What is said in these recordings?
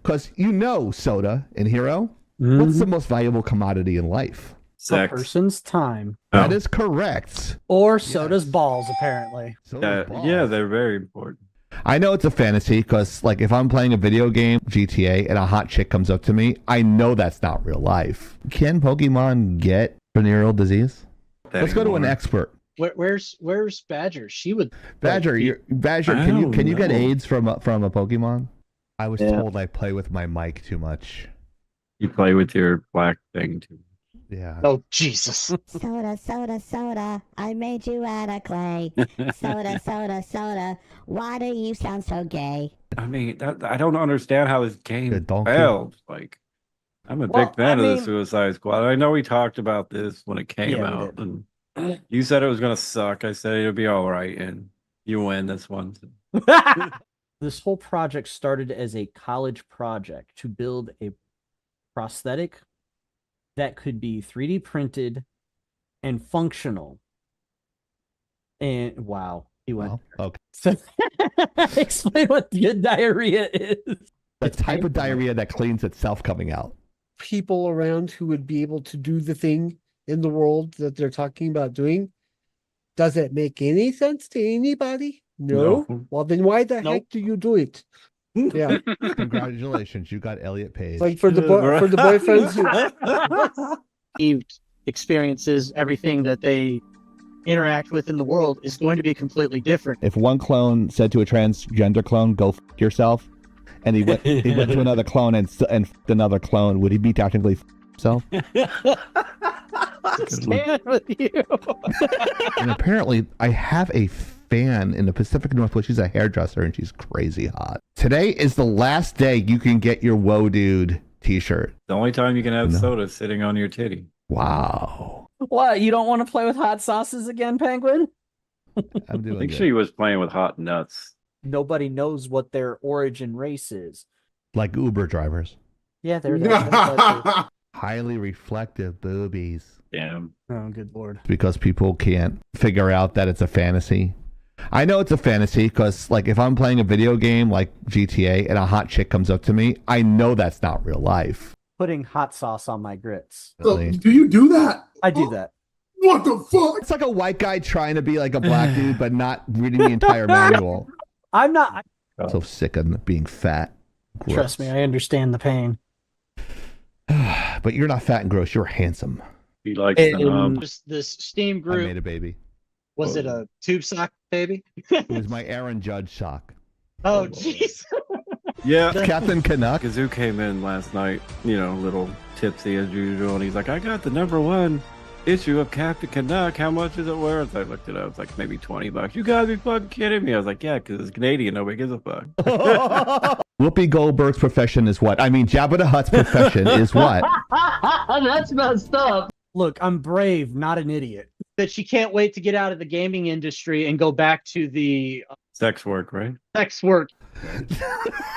Because you know, Soda and Hero, what's the most valuable commodity in life? Sex. A person's time. That is correct. Or Soda's balls, apparently. Yeah, they're very important. I know it's a fantasy because, like, if I'm playing a video game, GTA, and a hot chick comes up to me, I know that's not real life. Can Pokemon get venereal disease? Let's go to an expert. Where's Badger? She would. Badger, Badger, can you get AIDS from a Pokemon? I was told I play with my mic too much. You play with your black thing too. Yeah. Oh, Jesus. Soda, soda, soda, I made you out of clay. Soda, soda, soda, why do you sound so gay? I mean, I don't understand how this game donkey. failed. Like, I'm a big fan of the Suicide Squad. I know we talked about this when it came out, and you said it was going to suck. I said it'll be all right, and you win this one. This whole project started as a college project to build a prosthetic that could be 3D printed and functional. And wow, he went. Oh, okay. So, explain what good diarrhea is. The type of diarrhea that cleans itself coming out. People around who would be able to do the thing in the world that they're talking about doing. Does it make any sense to anybody? No. Well, then why the heck do you do it? Yeah. Congratulations, you got Elliot Page. Like for the boyfriends. He experiences everything that they interact with in the world is going to be completely different. If one clone said to a transgender clone, "Go f yourself," and he went to another clone and f***ed another clone, would he be technically f himself? Stand with you. And apparently, I have a fan in the Pacific Northwest. She's a hairdresser and she's crazy hot. Today is the last day you can get your Whoa Dude t-shirt. The only time you can have soda sitting on your titty. Wow. What? You don't want to play with hot sauces again, Penguin? I'm doing I think good. she was playing with hot nuts. Nobody knows what their origin race is. Like Uber drivers. Yeah, they're there. Highly reflective boobies. Damn. Oh, good lord. Because people can't figure out that it's a fantasy. I know it's a fantasy because, like, if I'm playing a video game like GTA and a hot chick comes up to me, I know that's not real life. Putting hot sauce on my grits. Really. Do you do that? I do that. What the fuck? It's like a white guy trying to be like a black dude, but not reading the entire manual. I'm not. I'm so sick of being fat. Gross. Trust me, I understand the pain. But you're not fat and gross. You're handsome. He likes This Steam I group. made a baby. Was it a tube sock baby? It was my Aaron Judge sock. Oh, jeez. Yeah. Captain Canuck. Kazoo came in last night, little tipsy as usual, and he's like, I got the #1 issue of Captain Canuck. How much is it worth? I looked it up. It's like maybe $20. You gotta be fucking kidding me. I was like, yeah, because it's Canadian. Nobody gives a fuck. Whoopi Goldberg's profession is what? I mean, Jabba the Hutt's profession is what? That's messed up. Look, I'm brave, not an idiot. That she can't wait to get out of the gaming industry and go back to the Sex work, right? sex work.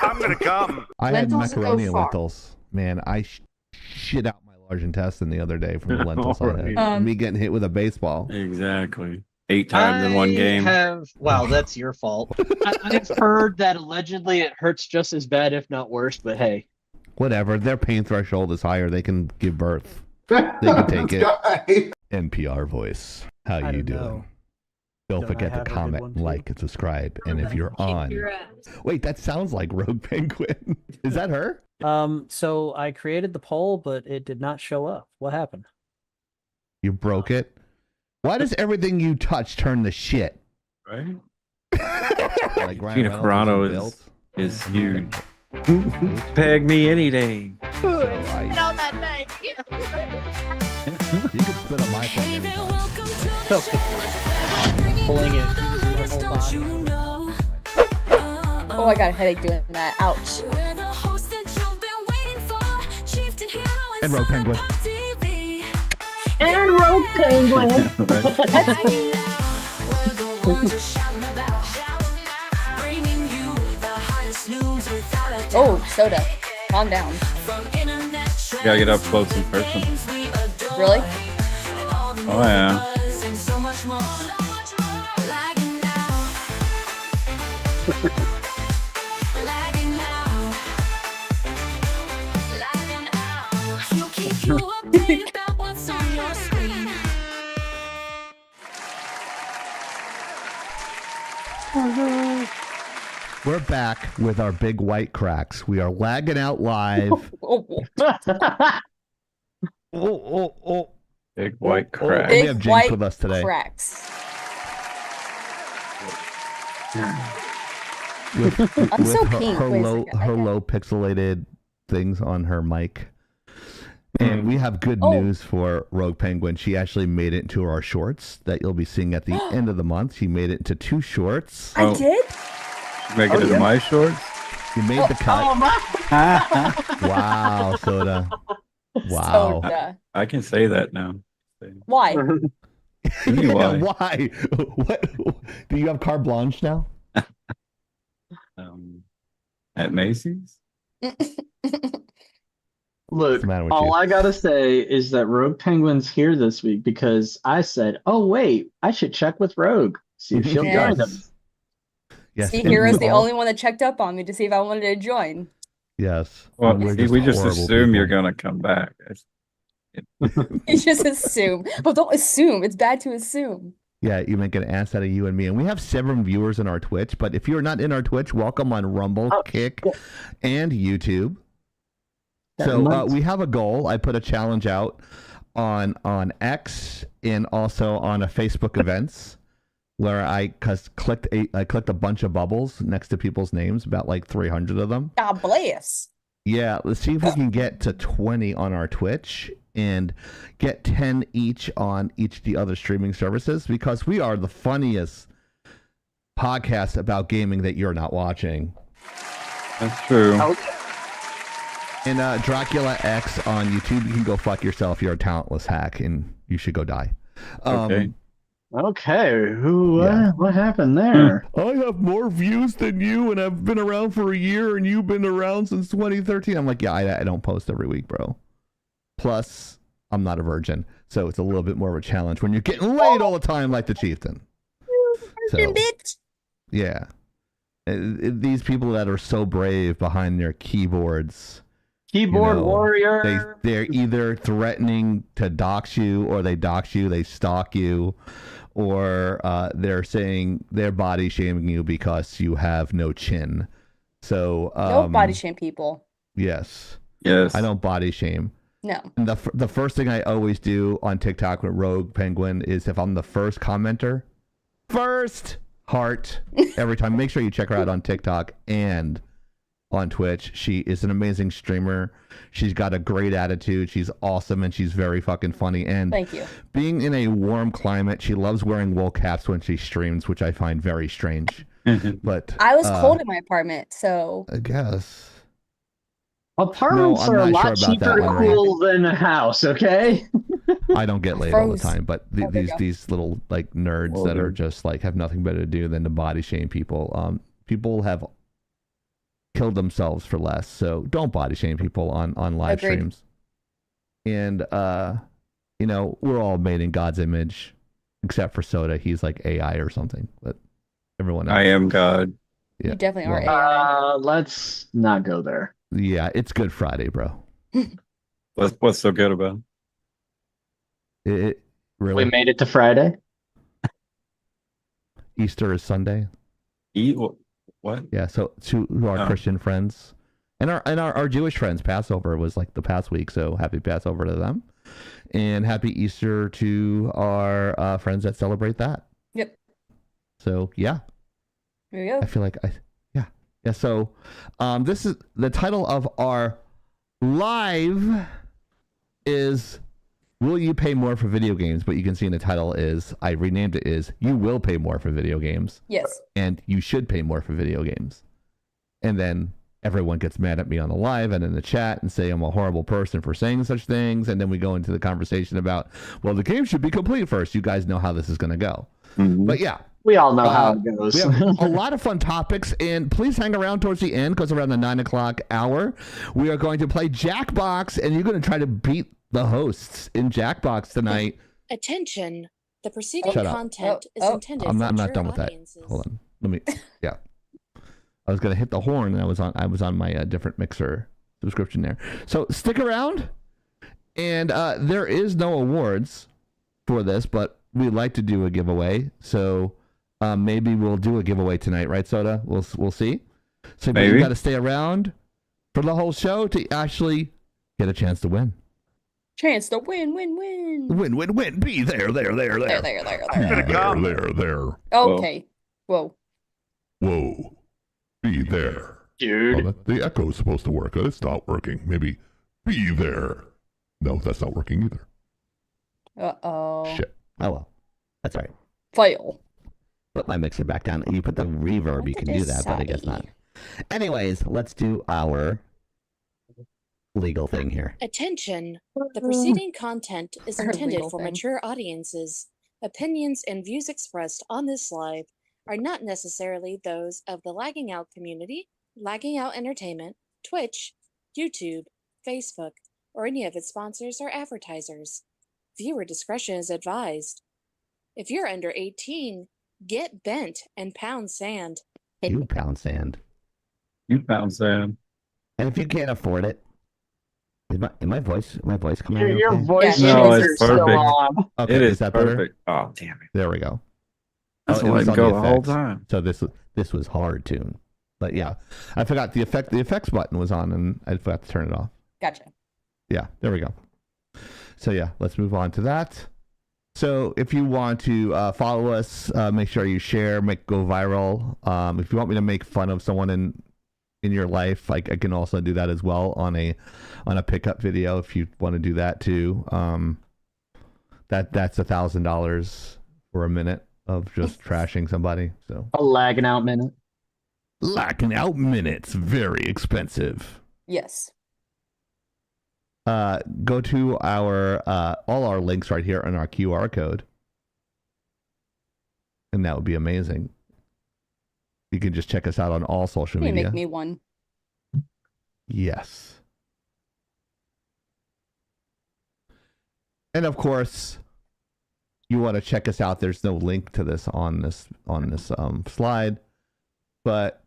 I'm gonna come. I had Lentils macaroni go and far. lentils. Man, I shit out my large intestine the other day from the lentils I had. Right. Me getting hit with a baseball. Exactly. 8 times in one game. Wow, that's your fault. I've heard that allegedly it hurts just as bad, if not worse, but hey. Whatever. Their pain threshold is higher. They can give birth. They can take it. NPR voice. How I you don't doing? know. Don't Don't I forget to have a good comment, one, too? like, and subscribe. And if you're on... Wait, that sounds like Rogue Penguin. Is that her? So I created the poll, but it did not show up. What happened? You broke it? Why does everything you touch turn to shit? Right? Like Ryan Gina Reynolds Carano in is huge. Peg me any day. Built. You can spit on my phone anytime. Pulling it. Hold on. Oh, I got a headache doing that. Ouch. And Rogue Penguin. And Rogue Penguin. Oh, Soda. Calm down. You gotta get up close in person. Really? Oh, yeah. you update about what's on your screen. We're back with our big white cracks. We are lagging out live. Oh. Big white crack. We have Jinx with us today. Cracks. I'm so pink. Her Wait a low, second. her low pixelated things on her mic. And we have good news for Rogue Penguin. She actually made it into our shorts that you'll be seeing at the end of the month. She made it into 2 shorts. I did? Make it into my shorts? You made the cut. Oh my! Wow, Soda. Wow. Soda. I can say that now. Why? Yeah, why? What? Do you have carte blanche now? At Macy's? Look, all I gotta say is that Rogue Penguin's here this week because I said, "Oh wait, I should check with Rogue, see if she'll join them." Yes. See, Hero's the only one that checked up on me to see if I wanted to join. Yes. Well, we just horrible assume people. you're gonna come back. You just assume. But don't assume. It's bad to assume. Yeah, you make an ass out of you and me. And we have 7 viewers in our Twitch, but if you're not in our Twitch, welcome on Rumble, Kick, and YouTube. So we have a goal. I put a challenge out on X and also on a Facebook events where I clicked a bunch of bubbles next to people's names, about like 300 of them. God bless. Yeah, let's see if we can get to 20 on our Twitch and get 10 each on each of the other streaming services, because we are the funniest podcast about gaming that you're not watching. That's true. And Dracula X on YouTube, you can go fuck yourself. You're a talentless hack, and you should go die. Okay, what happened there? I have more views than you, and I've been around for a year, and you've been around since 2013. I'm like, yeah, I don't post every week, bro. Plus, I'm not a virgin, so it's a little bit more of a challenge when you're getting laid all the time like the chieftain. Virgin bitch. Yeah. These people that are so brave behind their keyboards. Keyboard warrior. They're either threatening to dox you, or they dox you, they stalk you, or they're saying they're body shaming you because you have no chin. So Don't body shame people. Yes. Yes. I don't body shame. No. And the first thing I always do on TikTok with Rogue Penguin is, if I'm the first commenter, first heart every time. Make sure you check her out on TikTok and on Twitch. She is an amazing streamer. She's got a great attitude. She's awesome, and she's very fucking funny. And thank you. Being in a warm climate, she loves wearing wool caps when she streams, which I find very strange. But I was cold in my apartment, so I guess. Apartments are a lot cheaper to cool than a house, okay? I don't get laid all the time, but these little like nerds that are just like have nothing better to do than to body shame people. People have killed themselves for less, so don't body shame people on live streams. And you know, we're all made in God's image, except for Soda. He's like AI or something, but everyone else. I am God. Yeah. you definitely are AI. Let's not go there. Yeah, it's Good Friday, bro. What's so good about it? Really? We made it to Friday. Easter is Sunday. What? Yeah, so to our Christian friends and our Jewish friends, Passover was like the past week, so happy Passover to them, and happy Easter to our friends that celebrate that. Yep. So yeah, there you go. I feel like yeah. So this is the title of our live is "Will you pay more for video games?" But you can see in the title is, I renamed it, is "You will pay more for video games." Yes. And you should pay more for video games. And then everyone gets mad at me on the live and in the chat and say I'm a horrible person for saying such things. And then we go into the conversation about, well, the game should be complete first. You guys know how this is going to go. Mm-hmm. But yeah. We all know how it goes. We have a lot of fun topics, and please hang around towards the end, because around the 9 o'clock hour, we are going to play Jackbox, and you're going to try to beat the hosts in Jackbox tonight. Attention. The preceding content is intended I'm for not done with that. Hold on. Let me. Yeah. I was going to hit the horn, and I was on my different mixer subscription there. So stick around, And there is no awards for this, but we'd like to do a giveaway. So maybe we'll do a giveaway tonight, right, Soda? We'll see. So you got to stay around for the whole show to actually get a chance to win. Chance to win. Win. Be there. I'm gonna come. There. Okay. Whoa. Be there. Dude. Well, the echo's supposed to work. It's not working. Maybe be there. No, that's not working either. Uh-oh. Shit. Oh, well. That's all right. Fail. Put my mixer back down. You put the reverb, you can do that, but I guess not. Anyways, let's do our legal thing here. Attention. The preceding content is Our intended legal for thing. mature audiences. Opinions and views expressed on this live are not necessarily those of the Lagging Out community, Lagging Out Entertainment, Twitch, YouTube, Facebook, or any of its sponsors or advertisers. Viewer discretion is advised. If you're under 18, get bent and pound sand. You pound sand. You found Sam. And if you can't afford it, is my voice coming out? Your okay? voice Yeah, no, changer it's is still perfect. on. Okay, It is is that better? perfect. Oh, damn it. There we go. That's it why was I on go the the whole effects. time. So this was hard tune. But yeah, I forgot the effects button was on and I forgot to turn it off. Gotcha. Yeah, there we go. So yeah, let's move on to that. So if you want to follow us, make sure you share, go viral. If you want me to make fun of someone in your life, I can also do that as well on a pickup video if you want to do that too. That's $1,000 for a minute of just trashing somebody. So A lagging out minute. lacking out minutes, very expensive. Yes. Go to our all our links right here on our QR code, and that would be amazing. You can just check us out on all social Can you media. make me one? Yes. And of course, you want to check us out. There's no link to this on this slide, but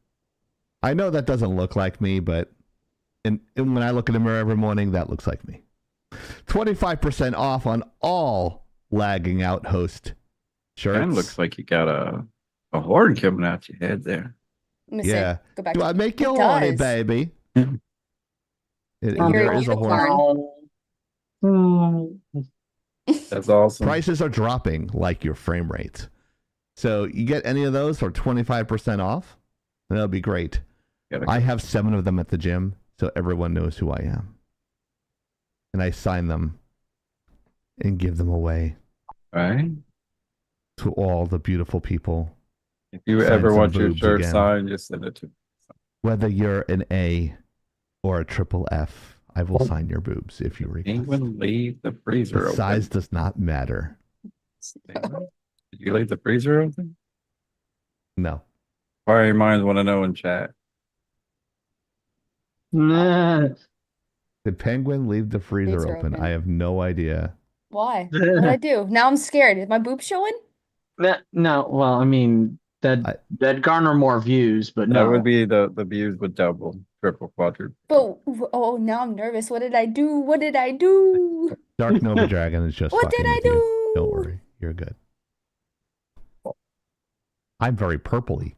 I know that doesn't look like me, but and when I look in the mirror every morning, that looks like me. 25% off on all Lagging Out host shirts. And looks like you got a horn coming out your head there. Let me see. Yeah. Go back. Do I make you It horny, does. baby? Yeah. There is a horn. That's awesome. Prices are dropping like your frame rates. So you get any of those for 25% off? That'll be great. I have 7 of them at the gym, so everyone knows who I am. And I sign them and give them away. Right. To all the beautiful people. If you Sign ever some want your boobs shirt again. signed, just send it to me. Whether you're an A or a triple F, I will sign your boobs if you request. England, leave the freezer The open. size does not matter. Did you leave the freezer open? No. Fire your minds want to know in chat. Nah. Did Penguin leave the freezer Freezer open? open. I have no idea. Why? What did I do? Now I'm scared. Is my boob showing? No, well, I mean that'd garner more views, but That no. would be the views would double, triple, quadruple. But oh, now I'm nervous. What did I do? What did I do? Dark Nova Dragon is just What fucking did I with you. do? Don't worry. You're good. I'm very purpley.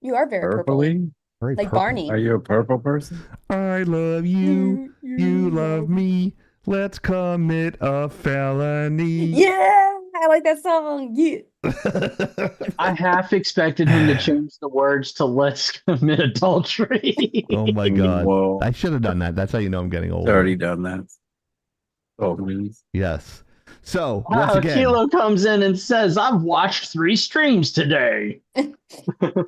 You are very purple. Purpley? Very Like purple. Barney. Are you a purple person? I love you. You love me. Let's commit a felony. Yeah, I like that song. Yeah. I half expected him to change the words to "Let's commit adultery." Oh my god. Whoa. I should have done that. That's how you know I'm getting It's old. already done that. Oh, please. Yes. So, once Wow, again, Kilo comes in and says, "I've watched 3 streams today." Hey,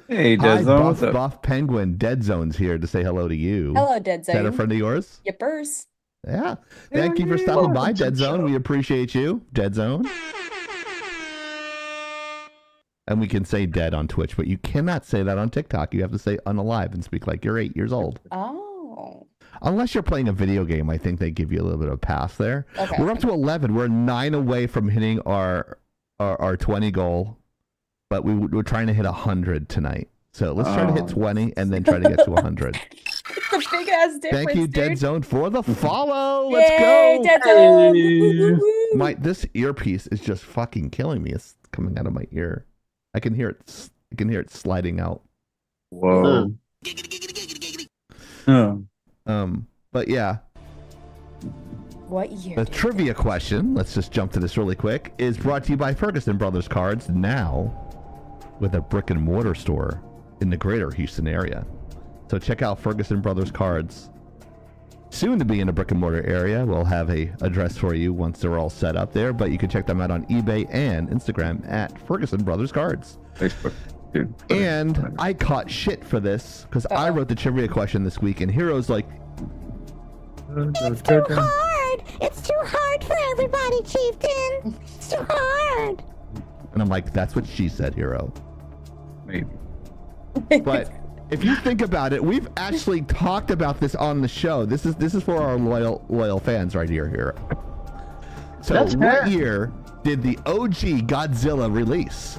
hi, Dead Zone, what's up? Buff Penguin. Dead Zone's here to say hello to you. Hello, Dead Is that a Zone. friend of yours? Yippers. Yeah. Thank you for stopping by, Dead Zone. We appreciate you, Dead Zone. And we can say dead on Twitch, but you cannot say that on TikTok. You have to say unalive and speak like you're 8 years old. Oh. Unless you're playing a video game, I think they give you a little bit of a pass there. Okay. We're up to 11. We're 9 away from hitting our 20 goal, but we're trying to hit 100 tonight. So let's try to hit 20 and then try to get to 100. The big ass difference. Thank you, dude. Dead Zone, for the follow. Let's Yay, go. Dead Zone. Woo, woo, woo. This earpiece is just fucking killing me. It's coming out of my ear. I can hear it. I can hear it sliding out. Whoa. But yeah. What year? The trivia question, let's just jump to this really quick, is brought to you by Ferguson Brothers Cards, now with a brick and mortar store in the greater Houston area. So check out Ferguson Brothers Cards. Soon to be in a brick and mortar area. We'll have a address for you once they're all set up there, but you can check them out on eBay and Instagram at Ferguson Brothers Cards. Facebook. Dude. And I caught shit for this because I wrote the trivia question this week, and Hero's like, it's too hard. It's too hard for everybody, Chieftain. It's too hard. and I'm like, that's what she said, Hero. Maybe. But if you think about it, we've actually talked about this on the show. This is for our loyal fans right here, Hero. So what year did the OG Godzilla release?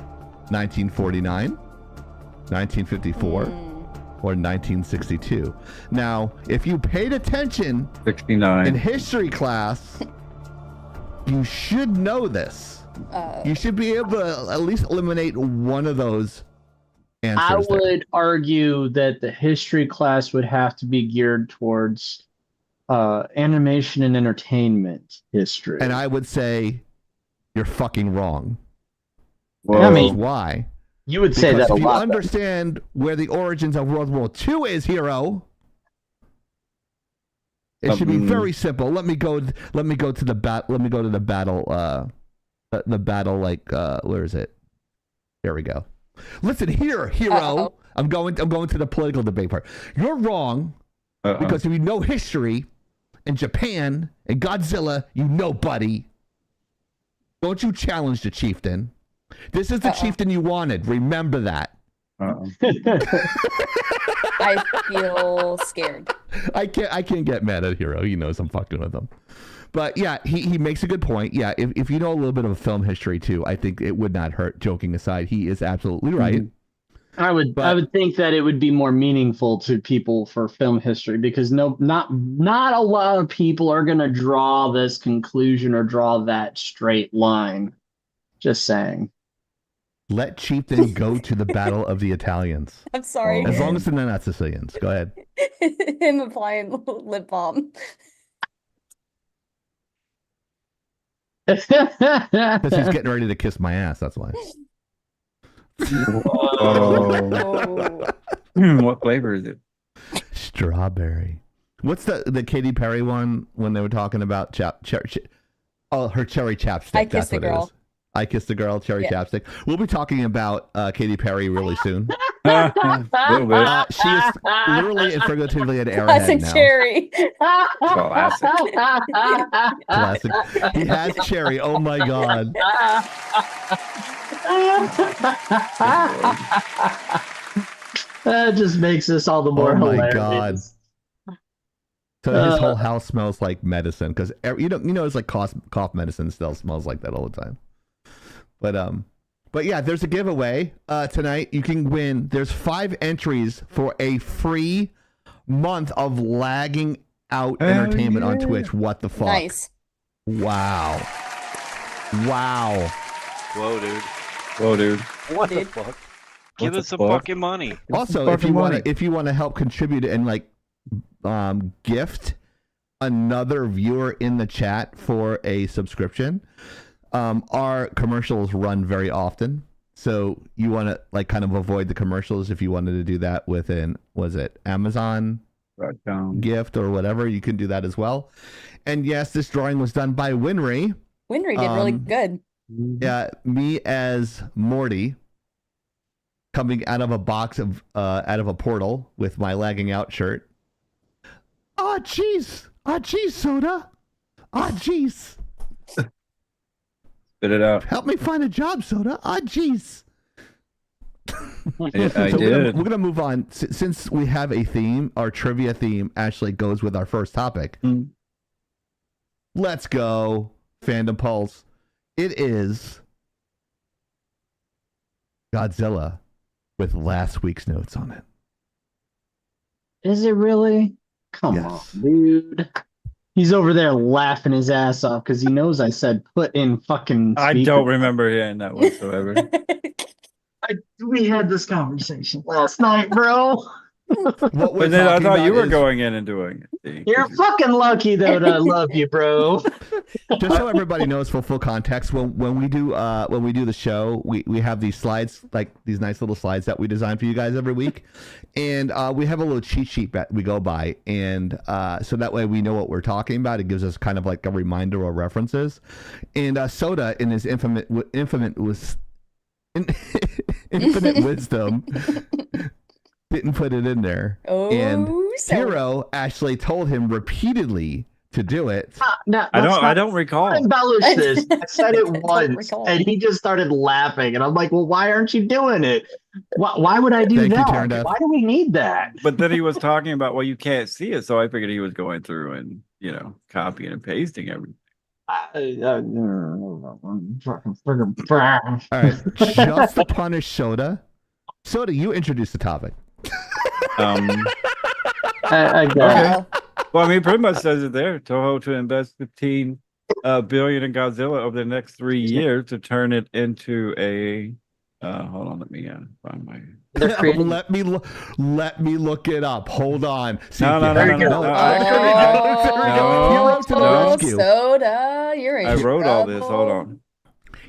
1949, 1954, or 1962? Now, if you paid attention 69 in history class, you should know this. You should be able to at least eliminate one of those answers. I would argue that the history class would have to be geared towards animation and entertainment history. And I would say you're fucking wrong. Whoa. I mean, why? You would say Because that a if you lot. understand where the origins of World War II is, Hero, it should be very simple. Let me go to the battle. Let me go to the battle. The battle, like where is it? There we go. Listen here, Hero. I'm going to the political debate part. You're wrong because if you know history and Japan and Godzilla, you know, buddy. Don't you challenge the chieftain. This is the chieftain you wanted. Remember that. I feel scared. I can't get mad at Hero. He knows I'm fucking with him. But yeah, he makes a good point. Yeah, if you know a little bit of film history too, I think it would not hurt. Joking aside, he is absolutely right. I would think that it would be more meaningful to people for film history because not a lot of people are going to draw this conclusion or draw that straight line. Just saying. Let Chieftain go to the Battle of the Italians. I'm sorry. As long as they're not Sicilians. Go ahead. Him applying lip balm. Because he's getting ready to kiss my ass, that's why. What flavor is it? Strawberry. What's the Katy Perry one when they were talking about her cherry chapstick? I Kissed a Girl. I Kissed a Girl, cherry chapstick. We'll be talking about Katy Perry really soon. A little bit. She is literally and figuratively an airhead Classic now. cherry. Classic. He has cherry. Oh my god. That just makes this all the more hilarious. God. So his whole house smells like medicine because you know it's like cough medicine still smells like that all the time. But yeah, there's a giveaway tonight. You can win. There's 5 entries for a free month of lagging out entertainment on Twitch. What the fuck? Nice. Wow. Whoa, dude. What the fuck? Give us some fucking money. Also, if you want to help contribute and like gift another viewer in the chat for a subscription, our commercials run very often, so you want to like kind of avoid the commercials. If you wanted to do that with Amazon gift or whatever, you can do that as well. And yes, this drawing was done by Winry. Winry did really good. Yeah, me as Morty coming out of a box of out of a portal with my lagging out shirt. Oh jeez, Soda. Oh jeez. Spit it out. Help me find a job, Soda. Oh jeez. I did. We're gonna move on since we have a theme. Our trivia theme actually goes with our first topic. Let's go, Fandom Pulse. It is Godzilla with last week's notes on it. Is it really? Come Yes. on, dude. He's over there laughing his ass off because he knows I said put in fucking I speaker. don't remember hearing that whatsoever. We had this conversation last night, bro. What we're But then I talking thought about you were is- going in and doing it. You're fucking lucky though to love you, bro. Just so everybody knows, for full context, when we do the show, we have these slides, like these nice little slides that we design for you guys every week, and we have a little cheat sheet that we go by, and so that way we know what we're talking about. It gives us kind of like a reminder or references. And Soda, in his infinite wisdom, didn't put it in there. Oh, and Soda. Hero actually told him repeatedly to do it. No, I don't recall. Embellish this. I said it Don't once, recall. and he just started laughing, and I'm like, "Well, why aren't you doing it? Why would I do Thank you, that? Turned Up. Why do we need that?" But then he was talking about, well, you can't see it, so I figured he was going through and copying and pasting everything. All right, just to punish Soda. Soda, you introduced the topic. I got it. Well, I mean, pretty much says it there. Toho to invest $15 billion in Godzilla over the next 3 years to turn it into a. Hold on, let me find my. let me look it up. Hold on. See No, if no, you no, have no, it. no, no. Hero to the rescue. Soda, you're in I wrote all trouble. this. Hold on.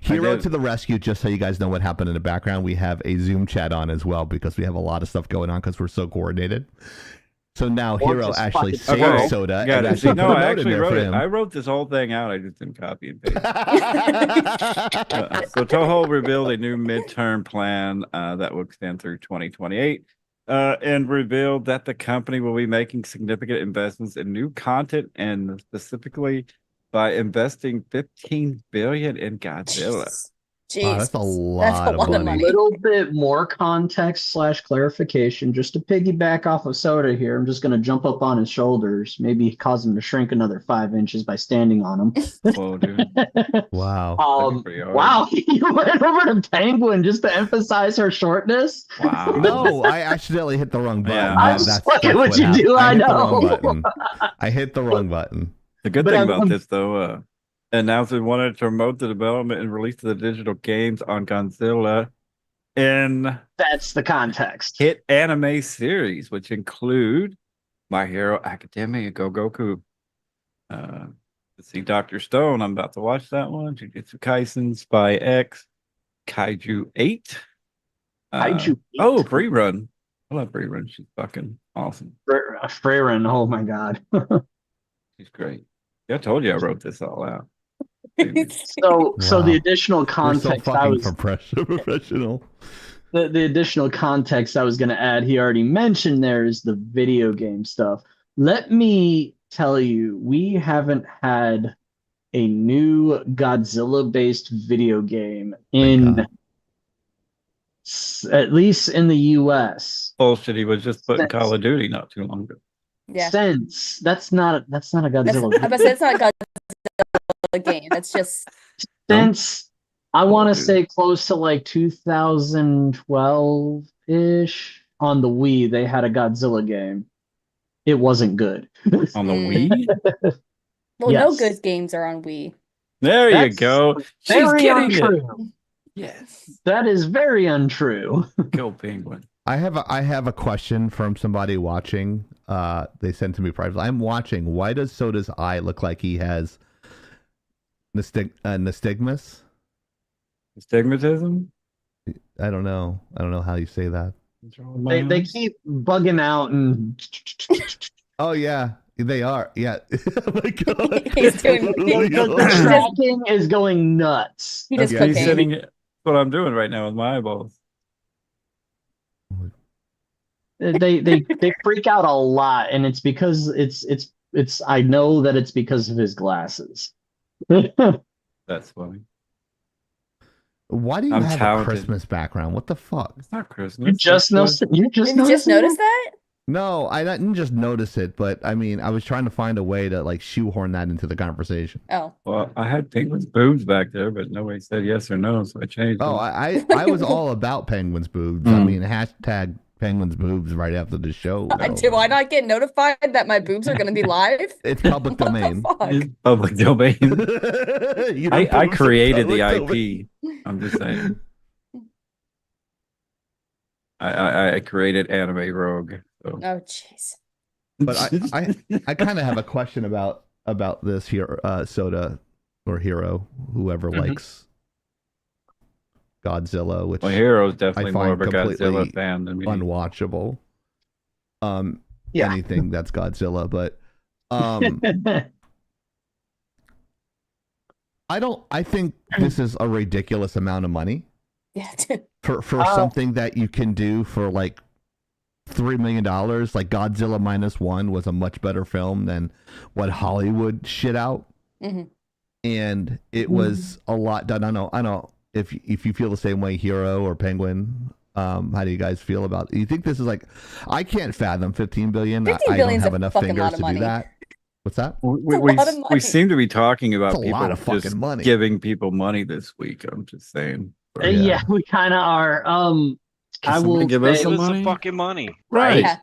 Hero to the rescue. Just so you guys know what happened in the background, we have a Zoom chat on as well because we have a lot of stuff going on because we're so coordinated. So now Or Hero just actually fucking- saved Okay. Soda. Got and it. actually See, no, put a I note in actually there wrote for it. him. I wrote this whole thing out. I just didn't copy and paste. So Toho revealed a new midterm plan that will extend through 2028 and revealed that the company will be making significant investments in new content and specifically by investing $15 billion in Godzilla. Jeez. Wow, that's a lot of A money. little bit more context / clarification, just to piggyback off of Soda here. I'm just going to jump up on his shoulders, maybe cause him to shrink another 5 inches by standing on him. Whoa, dude. Wow. Wow, you went over to Penguin just to emphasize her shortness? Wow. No, I accidentally hit the wrong button. Yeah. I'm just looking what you do, I hit the know. wrong button. I hit the wrong button. The good But thing I'm- about this, though, announced it wanted to promote the development and release of the digital games on Godzilla in That's the context. hit anime series, which include My Hero Academia, Go Goku. Let's see, Dr. Stone. I'm about to watch that one. Jujutsu Kaisen, Spy X, Kaiju 8. Kaiju 8? Oh, Free-Run. I love Free-Run. She's fucking awesome. Freyren, oh my god. She's great. Yeah, I told you I wrote this all out. So the additional We're so context I fucking was professional. the additional context I was going to add, he already mentioned there is the video game stuff. Let me tell you, we haven't had a new Godzilla-based video game in at least in the US. Bullshit. He was just putting Call of Duty not too long ago. Yeah. Since that's not a Godzilla. I'm about to say it's not a Godzilla game. That's just Since I want to say close to like 2012-ish on the Wii, they had a Godzilla game. It wasn't good. On the Wii? well, Yes. no good games are on Wii. There you That's go. She's very getting untrue. it. Yes. That is very untrue. Go Penguin. I have a question from somebody watching. They sent to me privately. I'm watching. Why does Soda's eye look like he has nystagmus? Stigmatism? I don't know. I don't know how you say that. They keep bugging out and Oh yeah, they are. Yeah. Oh my God. He's doing the tracking is going nuts. He just He's cocaine. sitting. That's what I'm doing right now with my eyeballs. They freak out a lot, and it's because it's I know that it's because of his glasses. That's funny. Why do you I'm have talented. a Christmas background? What the fuck? It's not Christmas. You just noticed. You just Did you just notice that? No, I didn't just notice it, but I mean, I was trying to find a way to like shoehorn that into the conversration. Oh. Well, I had Penguin's boobs back there, but nobody said yes or no, so I changed. Oh, them. I was all about Penguin's boobs. I mean, hashtag Penguin's boobs right after the show. Do I not get notified that my boobs are going to be live? It's public domain. Public domain. I created the IP. I'm just saying. I created Anime Rogue. So. Oh, jeez. But I kind of have a question about this here, Soda or Hero, whoever likes Godzilla, which Hero's definitely I more find of a completely Godzilla fan than me. Unwatchable. Yeah. Anything that's Godzilla, but I think this is a ridiculous amount of money. Yeah. For something that you can do for like $3 million. Like Godzilla -1 was a much better film than what Hollywood shit out. Mm-hmm. And it was a lot done. I know if you feel the same way, Hero or Penguin. How do you guys feel about it? You think this is like, I can't fathom 15 billion. 15 I don't billion's have a enough fucking fingers lot of to money. do that. What's that? We seem to be talking about It's a people lot of fucking just money. giving people money this week. I'm just saying. Yeah, we kind of are. I will give us say, some Give us money? the fucking money. Right. Yeah.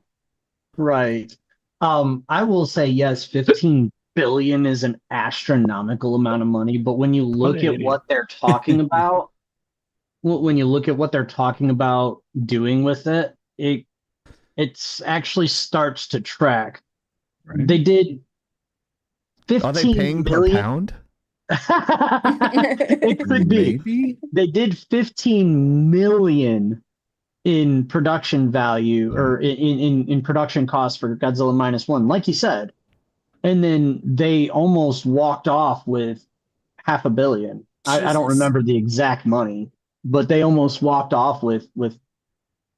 right. I will say yes. 15 billion is an astronomical amount of money, but when you look at what they're talking about, when you look at what they're talking about doing with it, it's actually starts to track. Right. They did 15 Are they paying per million- pound? It could be. Maybe. They did 15 million in production value or in production costs for Godzilla -1, like you said, and then they almost walked off with $500 million. I don't remember the exact money, but they almost walked off with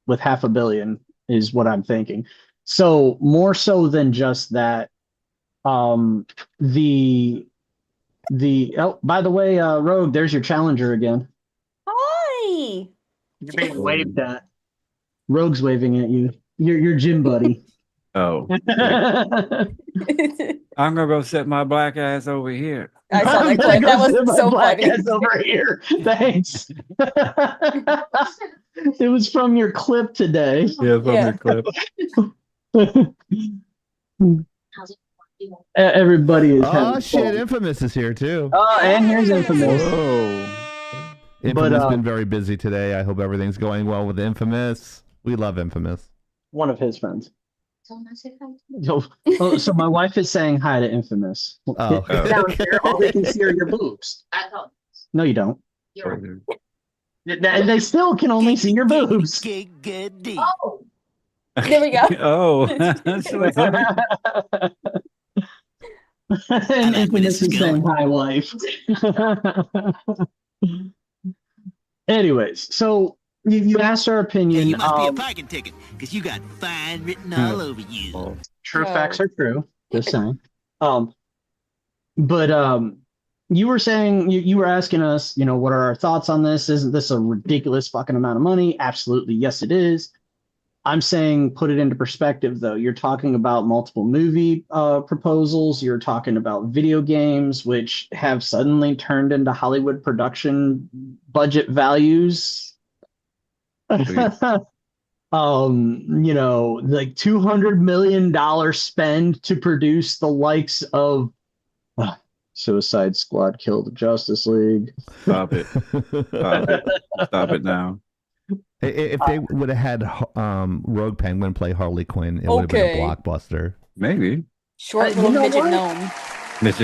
$500 million is what I'm thinking. So more so than just that, oh, by the way, Rogue, there's your challenger again. Hi. You're being waved at. Rogue's waving at you. Your gym buddy. Oh. I'm gonna go sit my black ass over here. I saw that clip. That was so black funny. ass over here. Thanks. It was from your clip today. Yeah, from your clip. Everybody is. Oh shit! Infamous is here too. Oh, and here's Infamous. Whoa. Infamous has been very busy today. I hope everything's going well with Infamous. We love Infamous. One of his friends. So my wife is saying hi to Infamous. Oh. Get down here. All they can see are your boobs. No, you don't. They still can only see your boobs. Oh. There we go. Oh. That's what And Infamous is saying hi, wife. Anyways, so you asked our opinion. You must be a parking ticket because you got fine written all over you. True facts are true. Just saying. But you were saying you were asking us, what are our thoughts on this? Isn't this a ridiculous fucking amount of money? Absolutely, yes, it is. I'm saying put it into perspective, though. You're talking about multiple movie proposals. You're talking about video games, which have suddenly turned into Hollywood production budget values. Like $200 million spend to produce the likes of Suicide Squad Kill the Justice League. Stop it. Stop it. Stop it now. If they would have had Rogue Penguin play Harley Quinn, it would have been a blockbuster. Maybe. Short little midget gnome.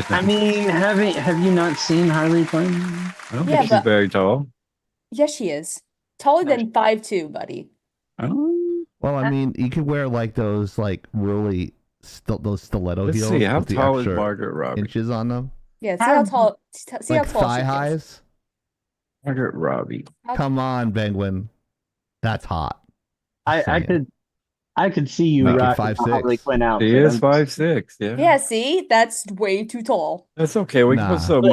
I mean, have you not seen Harley Quinn? I don't think she's very tall. Yes, she is. Taller than 5'2", buddy. Oh. Well, I mean, you could wear like those really those stiletto Let's heels. see, how with the tall is extra Margaret Robbie? Inches on them. Yeah, see how tall. See Like how tall thigh she is. highs. Margaret Robbie. Come on, Penguin. That's hot. I could see you Make it rocking 5'6". Harley Quinn out. She is 5'6", yeah. Yeah, see, that's way too tall. That's okay. We can put some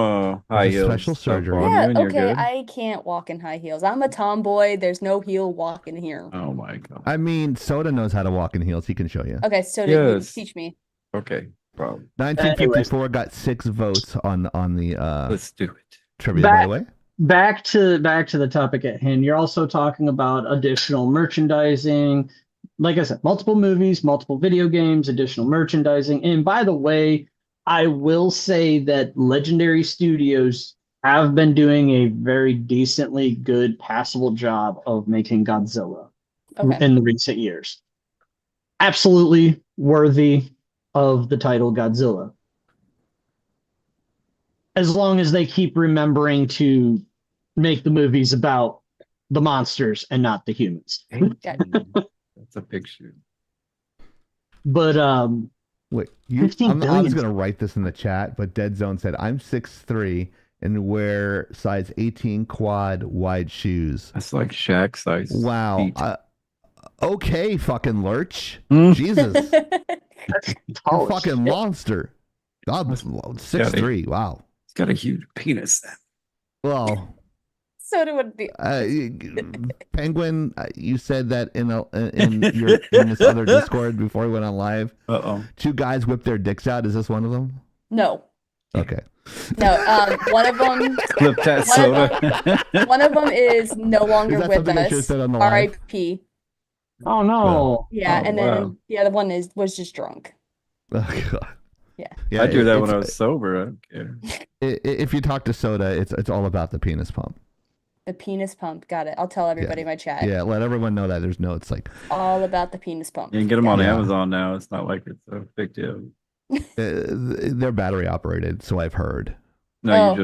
high heels. Special surgery. On Yeah, you and you're okay. good. I can't walk in high heels. I'm a tomboy. There's no heel walking here. Oh my god. I mean, Soda knows how to walk in heels. He can show you. Okay, so Yes. teach me. Okay. Problem. 1954 got 6 votes on the Let's do it. trivia. By the way, Back to the topic at hand. You're also talking about additional merchandising. like I said, multiple movies, multiple video games, additional merchandising. And by the way, I will say that Legendary Studios have been doing a very decently good, passable job of making Godzilla in the recent years. Absolutely worthy of the title Godzilla. As long as they keep remembering to make the movies about the monsters and not the humans. That's a big shoot. But wait, I was gonna write this in the chat, but Dead Zone said I'm 6'3" and wear size 18 quad wide shoes. That's like Shaq size. Wow. Okay, fucking Lurch. Jesus. You're a fucking monster. God, 6'3". Wow. He's got a huge penis then. Well, Soda would be. Penguin, you said that in this other Discord before we went on live. Two guys whipped their dicks out. Is this one of them? No. Okay. No. One of them. Clip that soda. One of them is no longer with us. R.I.P. Oh no. Yeah, and then the other one was just drunk. Oh God. Yeah. I do that when I was sober. I don't care. If you talk to Soda, it's all about the penis pump. The penis pump. Got it. I'll tell everybody in my chat. Yeah, let everyone know that there's notes like all about the penis pump. You can get them on Amazon now. It's not like it's a big deal. They're battery operated, so I've heard. No,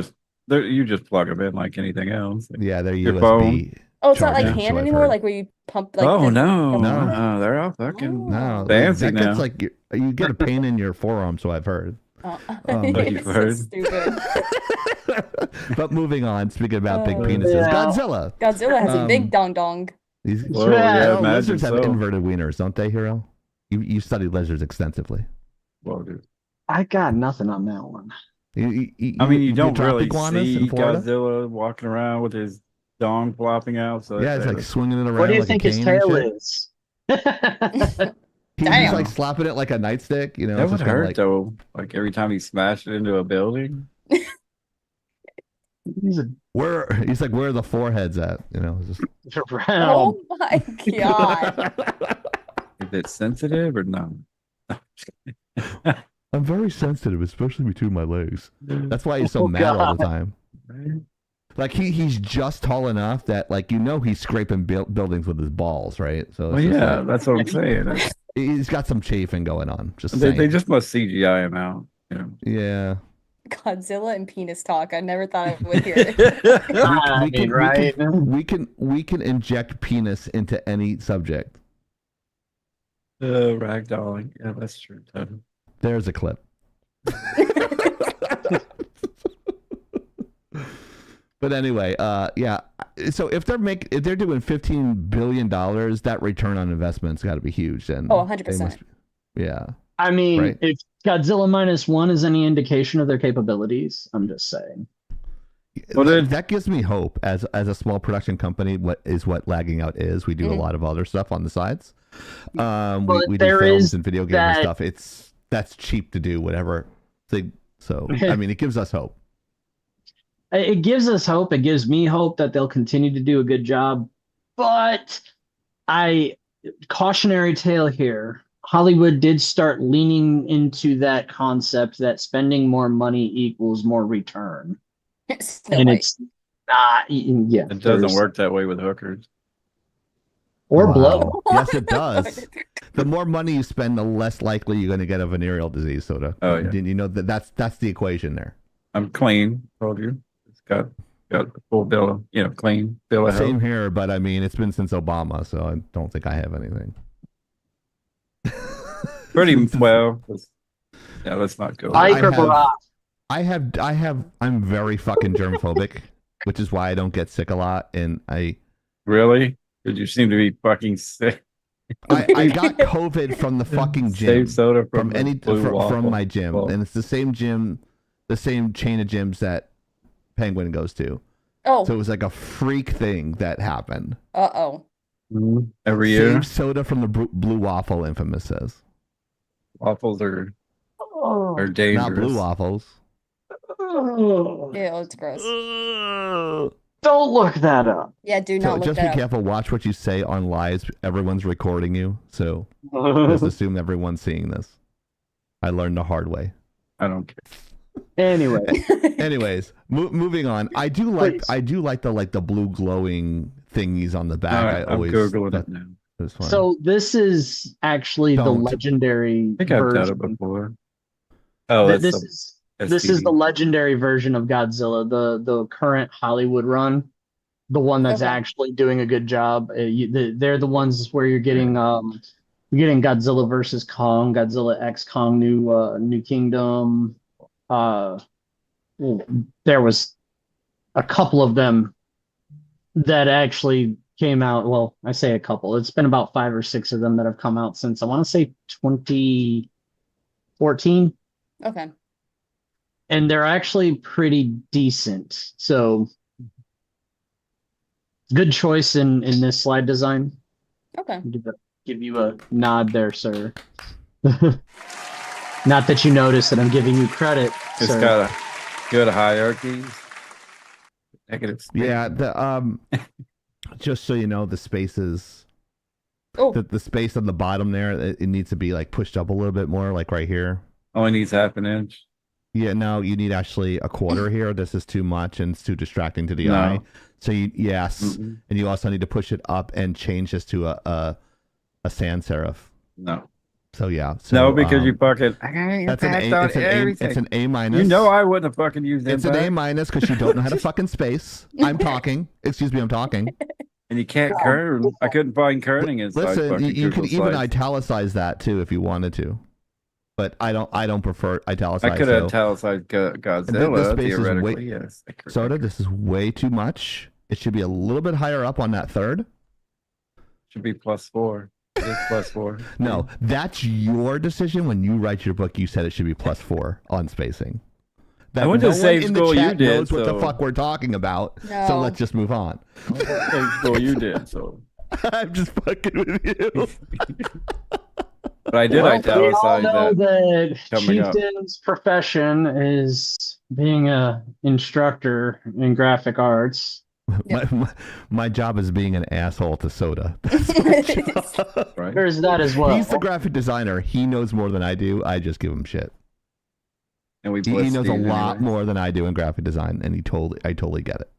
you just plug them in like anything else. Yeah, they're Your USB. phone. Oh, it's not like hand anymore. Like where you pump. Like no, they're all fucking fancy now. Gets like you get a pain in your forearm, so I've heard. You've heard. Stupid. But moving on, speaking about big penises, Godzilla. Godzilla has a big dong dong. Lizards have inverted wieners, don't they, Hero? You studied lizards extensively. Well, dude. I got nothing on that one. You don't really see Godzilla walking around with his dong flopping out. So yeah, it's like swinging it around. What do you like think his tail is? He's just like slapping it like a nightstick, you know. That would hurt though. Like every time he smashed it into a building. He's where are the foreheads at? You know, just oh my God. Is it sensitive or not? I'm very sensitive, especially between my legs. That's why he's so mad all the time. Like he's just tall enough that he's scraping buildings with his balls, right? So that's what I'm saying. He's got some chafing going on. They just must CGI him out. You know? Yeah. Godzilla and penis talk. I never thought I would hear it. We can inject penis into any subject. Ragdolling. Yeah, that's true. There's a clip. But anyway, So if they're doing $15 billion, that return on investment's got to be huge. Then 100%. Yeah. I mean, if Godzilla -1 is any indication of their capabilities, I'm just saying. Well, that gives me hope as a small production company. What Lagging Out is? We do a lot of other stuff on the sides. We do films and video game and stuff. That's cheap to do whatever thing. So I mean, it gives us hope. It gives us hope. It gives me hope that they'll continue to do a good job. But cautionary tale here. Hollywood did start leaning into that concept that spending more money equals more return. It's not. Yeah, it doesn't work that way with hookers. Or blow. Yes, it does. The more money you spend, the less likely you're going to get a venereal disease, Soda. Oh, yeah. You know that's the equation there. I'm clean. Told you. It's got the full bill of, clean bill of health. Same here, but I mean, it's been since Obama, so I don't think I have anything. Pretty well. Yeah, let's not go. I'm very fucking germphobic, which is why I don't get sick a lot. And really? Because you seem to be fucking sick. I got COVID from the fucking gym. Soda from my gym, and it's the same gym, the same chain of gyms that Penguin goes to. Oh, so it was like a freak thing that happened. Every year. Same soda from the Blue Waffle, Infamous says. Waffles are dangerous. Not blue waffles. Yeah, it's gross. Don't look that up. Yeah, do So not look just that be up. careful. Watch what you say on lives. Everyone's recording you, so just assume everyone's seeing this. I learned the hard way. I don't care. Anyways, moving on. I do like the blue glowing thingies on the back. I'm googling it now. It was fun. So this is actually the legendary I think I've done it before. Oh, this is the legendary version of Godzilla, the current Hollywood run, the one that's actually doing a good job. They're the ones where you're getting Godzilla versus Kong, Godzilla X Kong, New Kingdom. There was a couple of them that actually came out. Well, I say a couple. It's been about 5 or 6 of them that have come out since, I want to say, 2014. Okay. And they're actually pretty decent. So good choice in this slide design. Okay. Give you a nod there, sir. Not that you notice that I'm giving you credit. It's sir. got a good hierarchy. Negative space. Yeah, just so you know, the spaces. Oh. The space on the bottom there, it needs to be like pushed up a little bit more, like right here. Only needs half an inch. Yeah, no, you need actually a quarter here. This is too much and it's too distracting to the eye. So and you also need to push it up and change this to a sans serif. No. So yeah. So, no, because you fucking. That's it's an A minus. You know I wouldn't have fucking used it. It's an A minus because you don't know how to fucking space. I'm talking. Excuse me, I'm talking. And you can't kern. I couldn't find kerning inside. Listen, you could even italicize that too if you wanted to. But I don't prefer italicized. I could have italicized Godzilla theoretically. Yes. Soda, this is way too much. It should be a little bit higher up on that third. Should be +4. It is +4. No, that's your decision. When you write your book, you said it should be +4 on spacing. I went to the same school you did. Knows what the fuck we're talking about. No. So let's just move on. I went to the same school you did. So I'm just fucking with you. But I did italicize we all know that coming up. Chieftain's profession is being a instructor in graphic arts. My job is being an asshole to Soda. Right? There's that as well. He's the graphic designer. He knows more than I do. I just give him shit. And he knows a lot more than I do in graphic design, and I totally get it.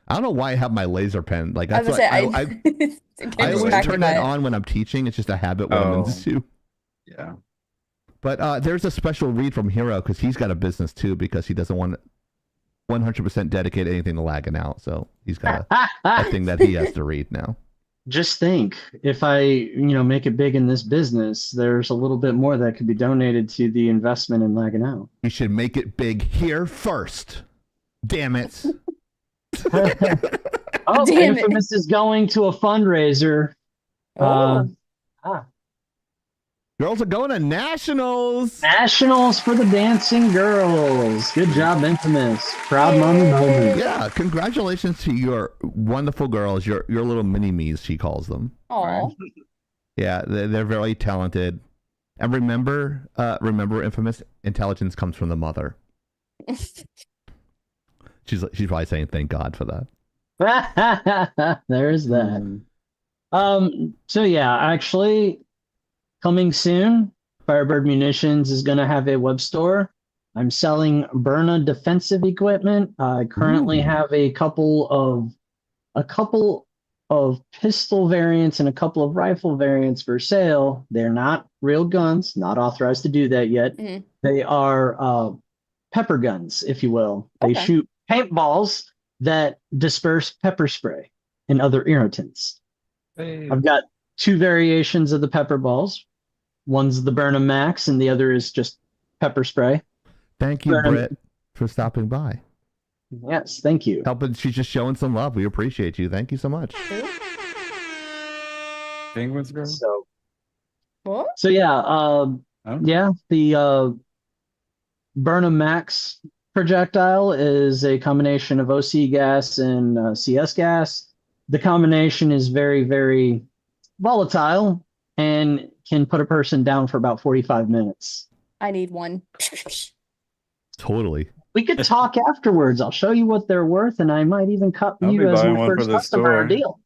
I don't know why I have my laser pen. Like that's why I always turn that on when I'm teaching. It's just a habit when I'm in the zoo. Yeah. But there's a special read from Hero because he's got a business too because he doesn't want 100% dedicate anything to lagging out. So he's got a thing that he has to read now. Just think, if I make it big in this business, there's a little bit more that could be donated to the investment in lagging out. You should make it big here first. Damn it. Oh, Damn Infamous is going to a fundraiser. Girls are going to nationals. Nationals for the dancing girls. Good job, Infamous. Proud mommy moment. Yeah, congratulations to your wonderful girls, your little mini-me's, she calls them. Aw. Yeah, they're very talented. And remember, Infamous, intelligence comes from the mother. She's probably saying thank God for that. There's that. So yeah, actually, coming soon, Firebird Munitions is going to have a web store. I'm selling Byrna defensive equipment. I currently have a couple of pistol variants and a couple of rifle variants for sale. They're not real guns, not authorized to do that yet. Mhm. They are pepper guns, if you will. They shoot paintballs that disperse pepper spray and other irritants. Hey. I've got 2 variations of the pepper balls. One's the Burnham Max, and the other is just pepper spray. Thank you, Britt, for stopping by. Yes, thank you. She's just showing some love. We appreciate you. Thank you so much. Penguins girl. What? Yeah, the Burnham Max projectile is a combination of OC gas and CS gas. The combination is very, very volatile and can put a person down for about 45 minutes. I need one. Totally. We could talk afterwards. I'll show you what they're worth, and I might even cut I'll be you as buying my one for first the customer store. deal.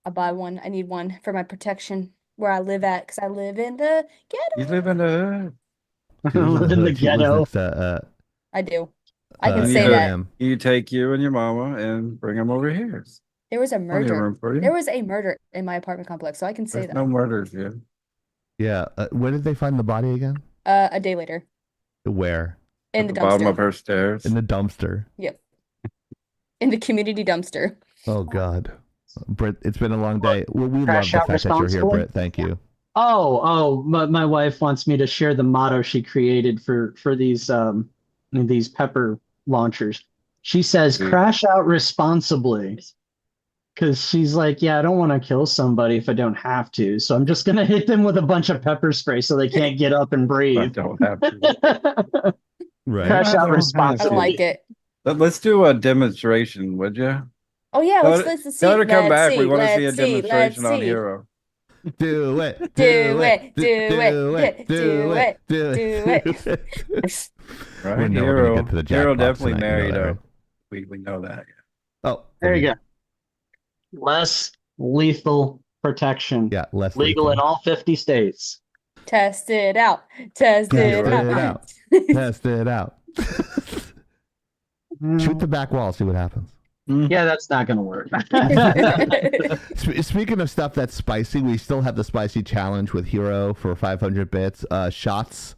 I'll buy one. I need one for my protection where I live at, because I live in the ghetto. You live in the Live in the ghetto. I do. I can you say need that. to- You take you and your mama and bring them over here. There was a Plenty of murder. room for you. There was a murder in my apartment complex, so I can say There's that. no murders here. Yeah. Where did they find the body again? A day later. Where? In At the the bottom dumpster. of her stairs. In the dumpster. Yep. In the community dumpster. Oh God, Britt, it's been a long day. Well, we love Crash the out fact that you're here, responsibly? Britt. Thank you. My wife wants me to share the motto she created for these pepper launchers. She says, "Crash out responsibly," because she's like, "Yeah, I don't want to kill somebody if I don't have to, so I'm just gonna hit them with a bunch of pepper spray so they can't get up and I breathe." don't have to. Right. Crash out I responsibly. don't like it. Let's do a demonstration, would you? Oh yeah, Tell let's see. her to come Let's back. see. We want to see a Let's see. demonstration Let's on see. Hero. Do it. Do it. Do it. Do it. Do it. Right, We're never Hero. gonna get to the Hero jackpot definitely tonight, you know married that, her. right? We know that. Oh, There you go. Less lethal protection. Yeah, less Legal lethal. in all 50 states. Test it out. Test it out. Test it out. Shoot the back wall. See what happens. Yeah, that's not going to work. Speaking of stuff that's spicy, we still have the spicy challenge with Hero for 500 bits. Shots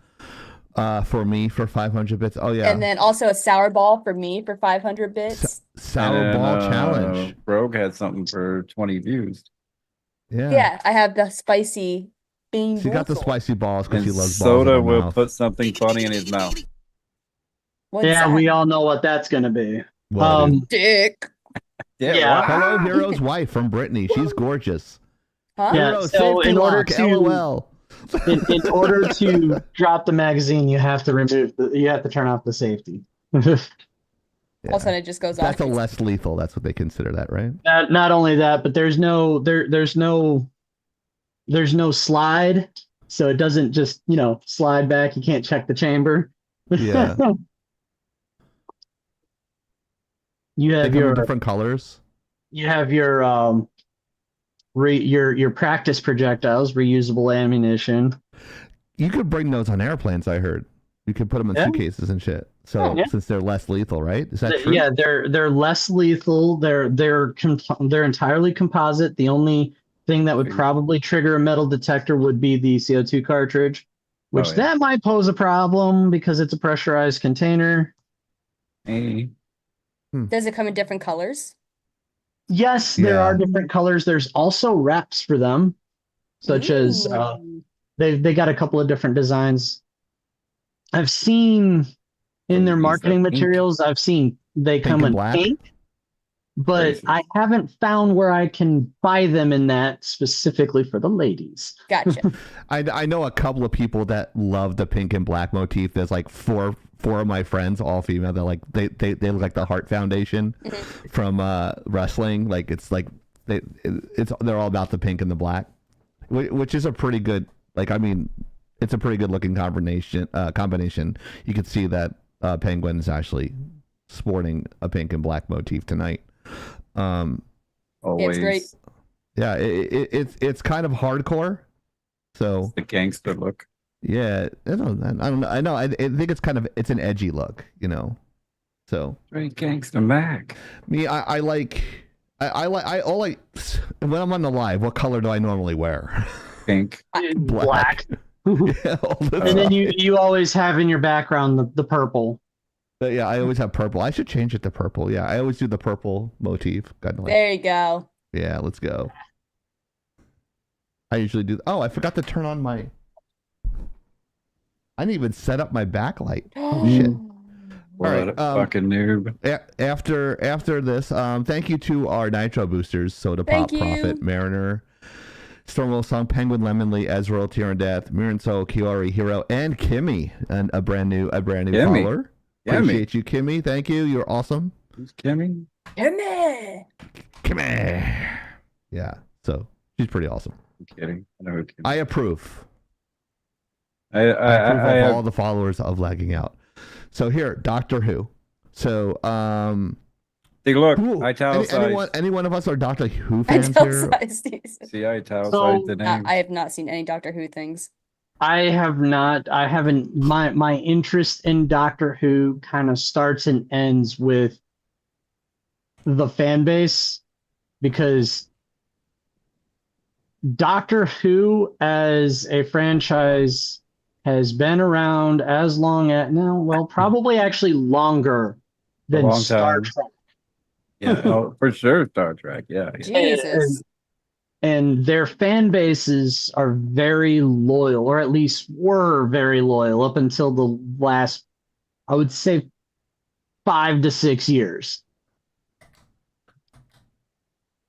for me for 500 bits. Oh yeah. And then also a sour ball for me for 500 bits. Sour ball challenge. Rogue had something for 20 views. Yeah. Yeah, I have the spicy bean. She got the spicy balls because she And loves balls. Soda in her will mouth. put something funny in his mouth. What's Yeah, that? we all know what that's going to be. What is- Dick. Yeah. Hello, Hero's wife from Brittany. She's gorgeous. Huh? Yeah, Hero, so safety in order lock, to LOL. in order to drop the magazine, you have to turn off the safety. All of a sudden it just goes off. That's a less lethal. That's what they consider that, right? Not only that, but there's no slide, so it doesn't just slide back. You can't check the chamber. Yeah. You They have come in your different colors. you have your your practice projectiles, reusable ammunition. You could bring those on airplanes. I heard you could put them in Yeah. suitcases and shit. So Yeah. since they're less lethal, right? Is that true? Yeah, they're less lethal. They're entirely composite. The only thing that would probably trigger a metal detector would be the CO2 cartridge, which that might pose a problem because it's a pressurized container. Hey. Does it come in different colors? Yes, there are different colors. There's also wraps for them, such as they got a couple of different designs. I've seen in their marketing materials, I've seen they come in pink, but I haven't found where I can buy them in that specifically for the ladies. Gotcha. I know a couple of people that love the pink and black motif. There's like four of my friends, all female. They're like they look like the Heart Foundation from wrestling. Like they're all about the pink and the black, which is a pretty good. Like, I mean, it's a pretty good looking combination. You can see that Penguin is actually sporting a pink and black motif tonight. Always. It's great. Yeah, it's kind of hardcore. So the gangster look. Yeah, I don't know. I know. I think it's an edgy look, So Very gangster Mac. Me, I like when I'm on the live. What color do I normally wear? Pink. Black. Yeah, And then you always have in your background the purple. But yeah, I always have purple. I should change it to purple. Yeah, I always do the purple motif. There you go. Yeah, let's go. I usually do. Oh, I forgot to turn on my. I didn't even set up my backlight. Oh shit! What a fucking noob. After this, thank you to our Nitro boosters: Soda Thank Pop, you. Prophet, Mariner, Stormwell Song, Penguin, Lemonly, Ezreal, Tyranndeath, Miranso, Kiori, Hero, and Kimmy, and a brand new Kimmy. follower. Kimmy. Appreciate you, Kimmy. Thank you. You're awesome. Who's Kimmy? Kimmy. Yeah. So she's pretty awesome. I'm kidding. I know who Kimmy. I approve. I I approve of have all the followers of Lagging Out. So here, Doctor Who. So See, look, who, any one of us are Doctor Who fans here? See, I italicized the name. I have not seen any Doctor Who things. I have not. I haven't. My interest in Doctor Who kind of starts and ends with the fan base, because Doctor Who as a franchise has been around as long as probably actually longer than Star Trek. Yeah, for sure, Star Trek. Yeah. Jesus. And their fan bases are very loyal, or at least were very loyal up until the last, I would say, 5 to 6 years.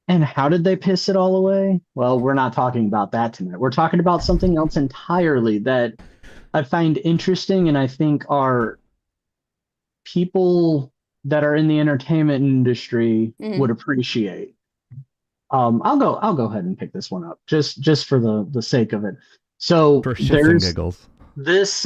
And how did they piss it all away? Well, we're not talking about that tonight. We're talking about something else entirely that I find interesting, and I think are people that are in the entertainment industry would appreciate. I'll go ahead and pick this one up just for the sake of it. So for shits and giggles. There's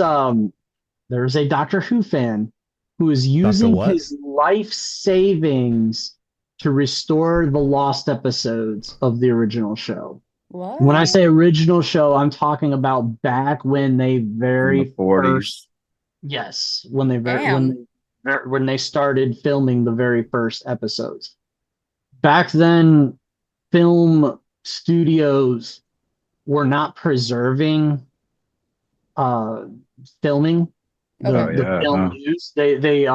a Doctor Who fan who is using his life savings to restore the lost episodes of the original show. What? When I say original show, I'm talking about back when they first. Yes, when they started filming the very first episodes. Back then, film studios were not preserving filming the film use. They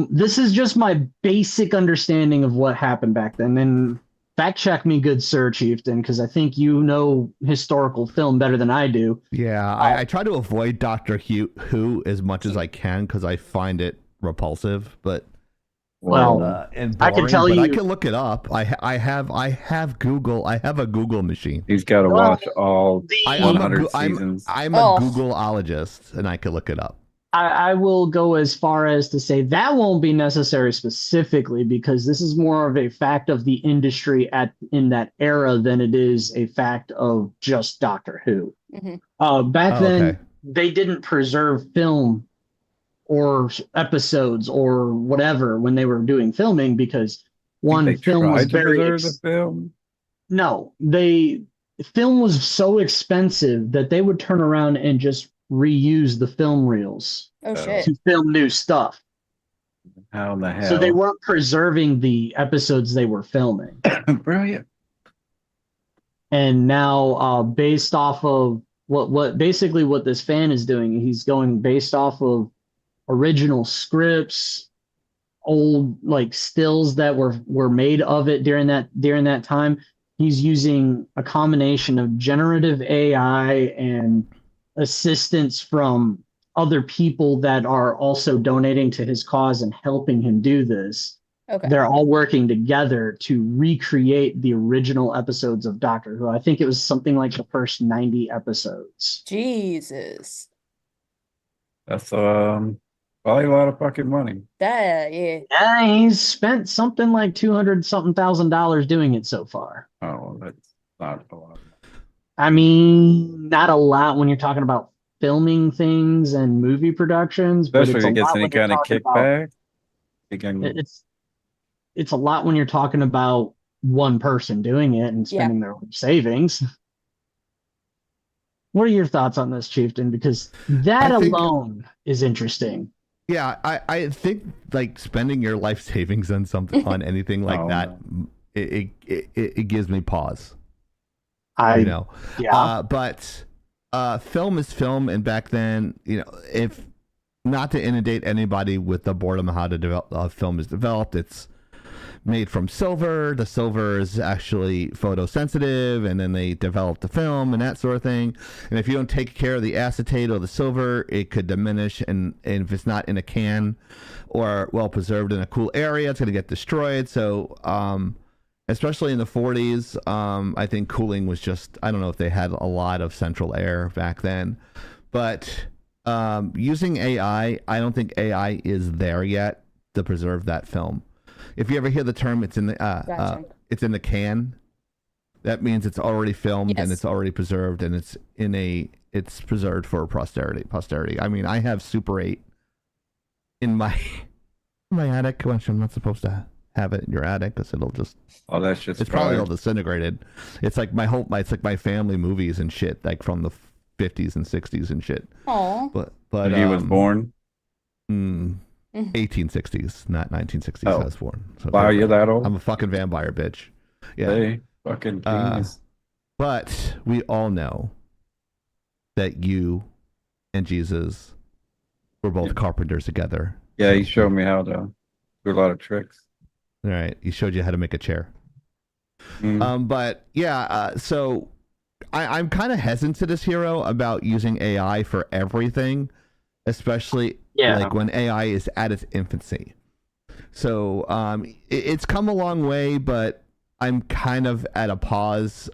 this is just my basic understanding of what happened back then. And fact check me, good Sir Chieftain, because I think you know historical film better than I do. Yeah, I try to avoid Doctor Who as much as I can because I find it repulsive, but and boring, I can tell you, I can look it up. I have Google. I have a Google machine. He's got to watch all 100 seasons. I'm a Googleologist, and I can look it up. I will go as far as to say that won't be necessary specifically, because this is more of a fact of the industry in that era than it is a fact of just Doctor Who. Back then, they didn't preserve film or episodes or whatever when they were doing filming, because film was very No, film was so expensive that they would turn around and just reuse the film reels to film new stuff. How the hell? So they weren't preserving the episodes they were filming. Brilliant. And now, based off of what this fan is doing, he's going based off of original scripts, old stills that were made of it during that time. He's using a combination of generative AI and assistance from other people that are also donating to his cause and helping him do this. They're all working together to recreate the original episodes of Doctor Who. I think it was something like the first 90 episodes. Jesus. That's probably a lot of fucking money. Yeah. Yeah, he's spent something like $200-something thousand doing it so far. Oh, that's not a lot. I mean, not a lot when you're talking about filming things and movie productions. Especially if it gets any kind of kickback. It's a lot when you're talking about one person doing it and spending their savings. What are your thoughts on this, Chieftain? Because that alone is interesting. Yeah, I think spending your life savings on something on anything like that, it gives me pause. But film is film, and back then, if not to inundate anybody with the boredom of how to develop film is developed, it's made from silver. The silver is actually photosensitive, and then they develop the film and that sort of thing. And if you don't take care of the acetate or the silver, it could diminish, and if it's not in a can or well preserved in a cool area, it's going to get destroyed. So especially in the 40s, I think cooling was just, I don't know if they had a lot of central air back then, but using AI, I don't think AI is there yet to preserve that film. If you ever hear the term, it's in the it's in the can, that means it's already filmed and it's already preserved, and it's preserved for posterity. I mean, I have Super 8 in my my attic, which I'm not supposed to have it in your attic because it'll just. Oh, that's just. It's probably all disintegrated. It's like it's like my family movies and shit, like from the 50s and 60s and shit. Oh. But he was born. 1860s, not 1960s. Oh. I was born. So wow, you're that old? I'm a fucking vampire, bitch. Yeah. Hey, fucking genius. But we all know that you and Jesus were both carpenters together. Yeah, he showed me how to do a lot of tricks. All right, he showed you how to make a chair. But yeah, so I'm kind of hesitant to this hero about using AI for everything, especially like when AI is at its infancy. So it's come a long way, but I'm kind of at a pause.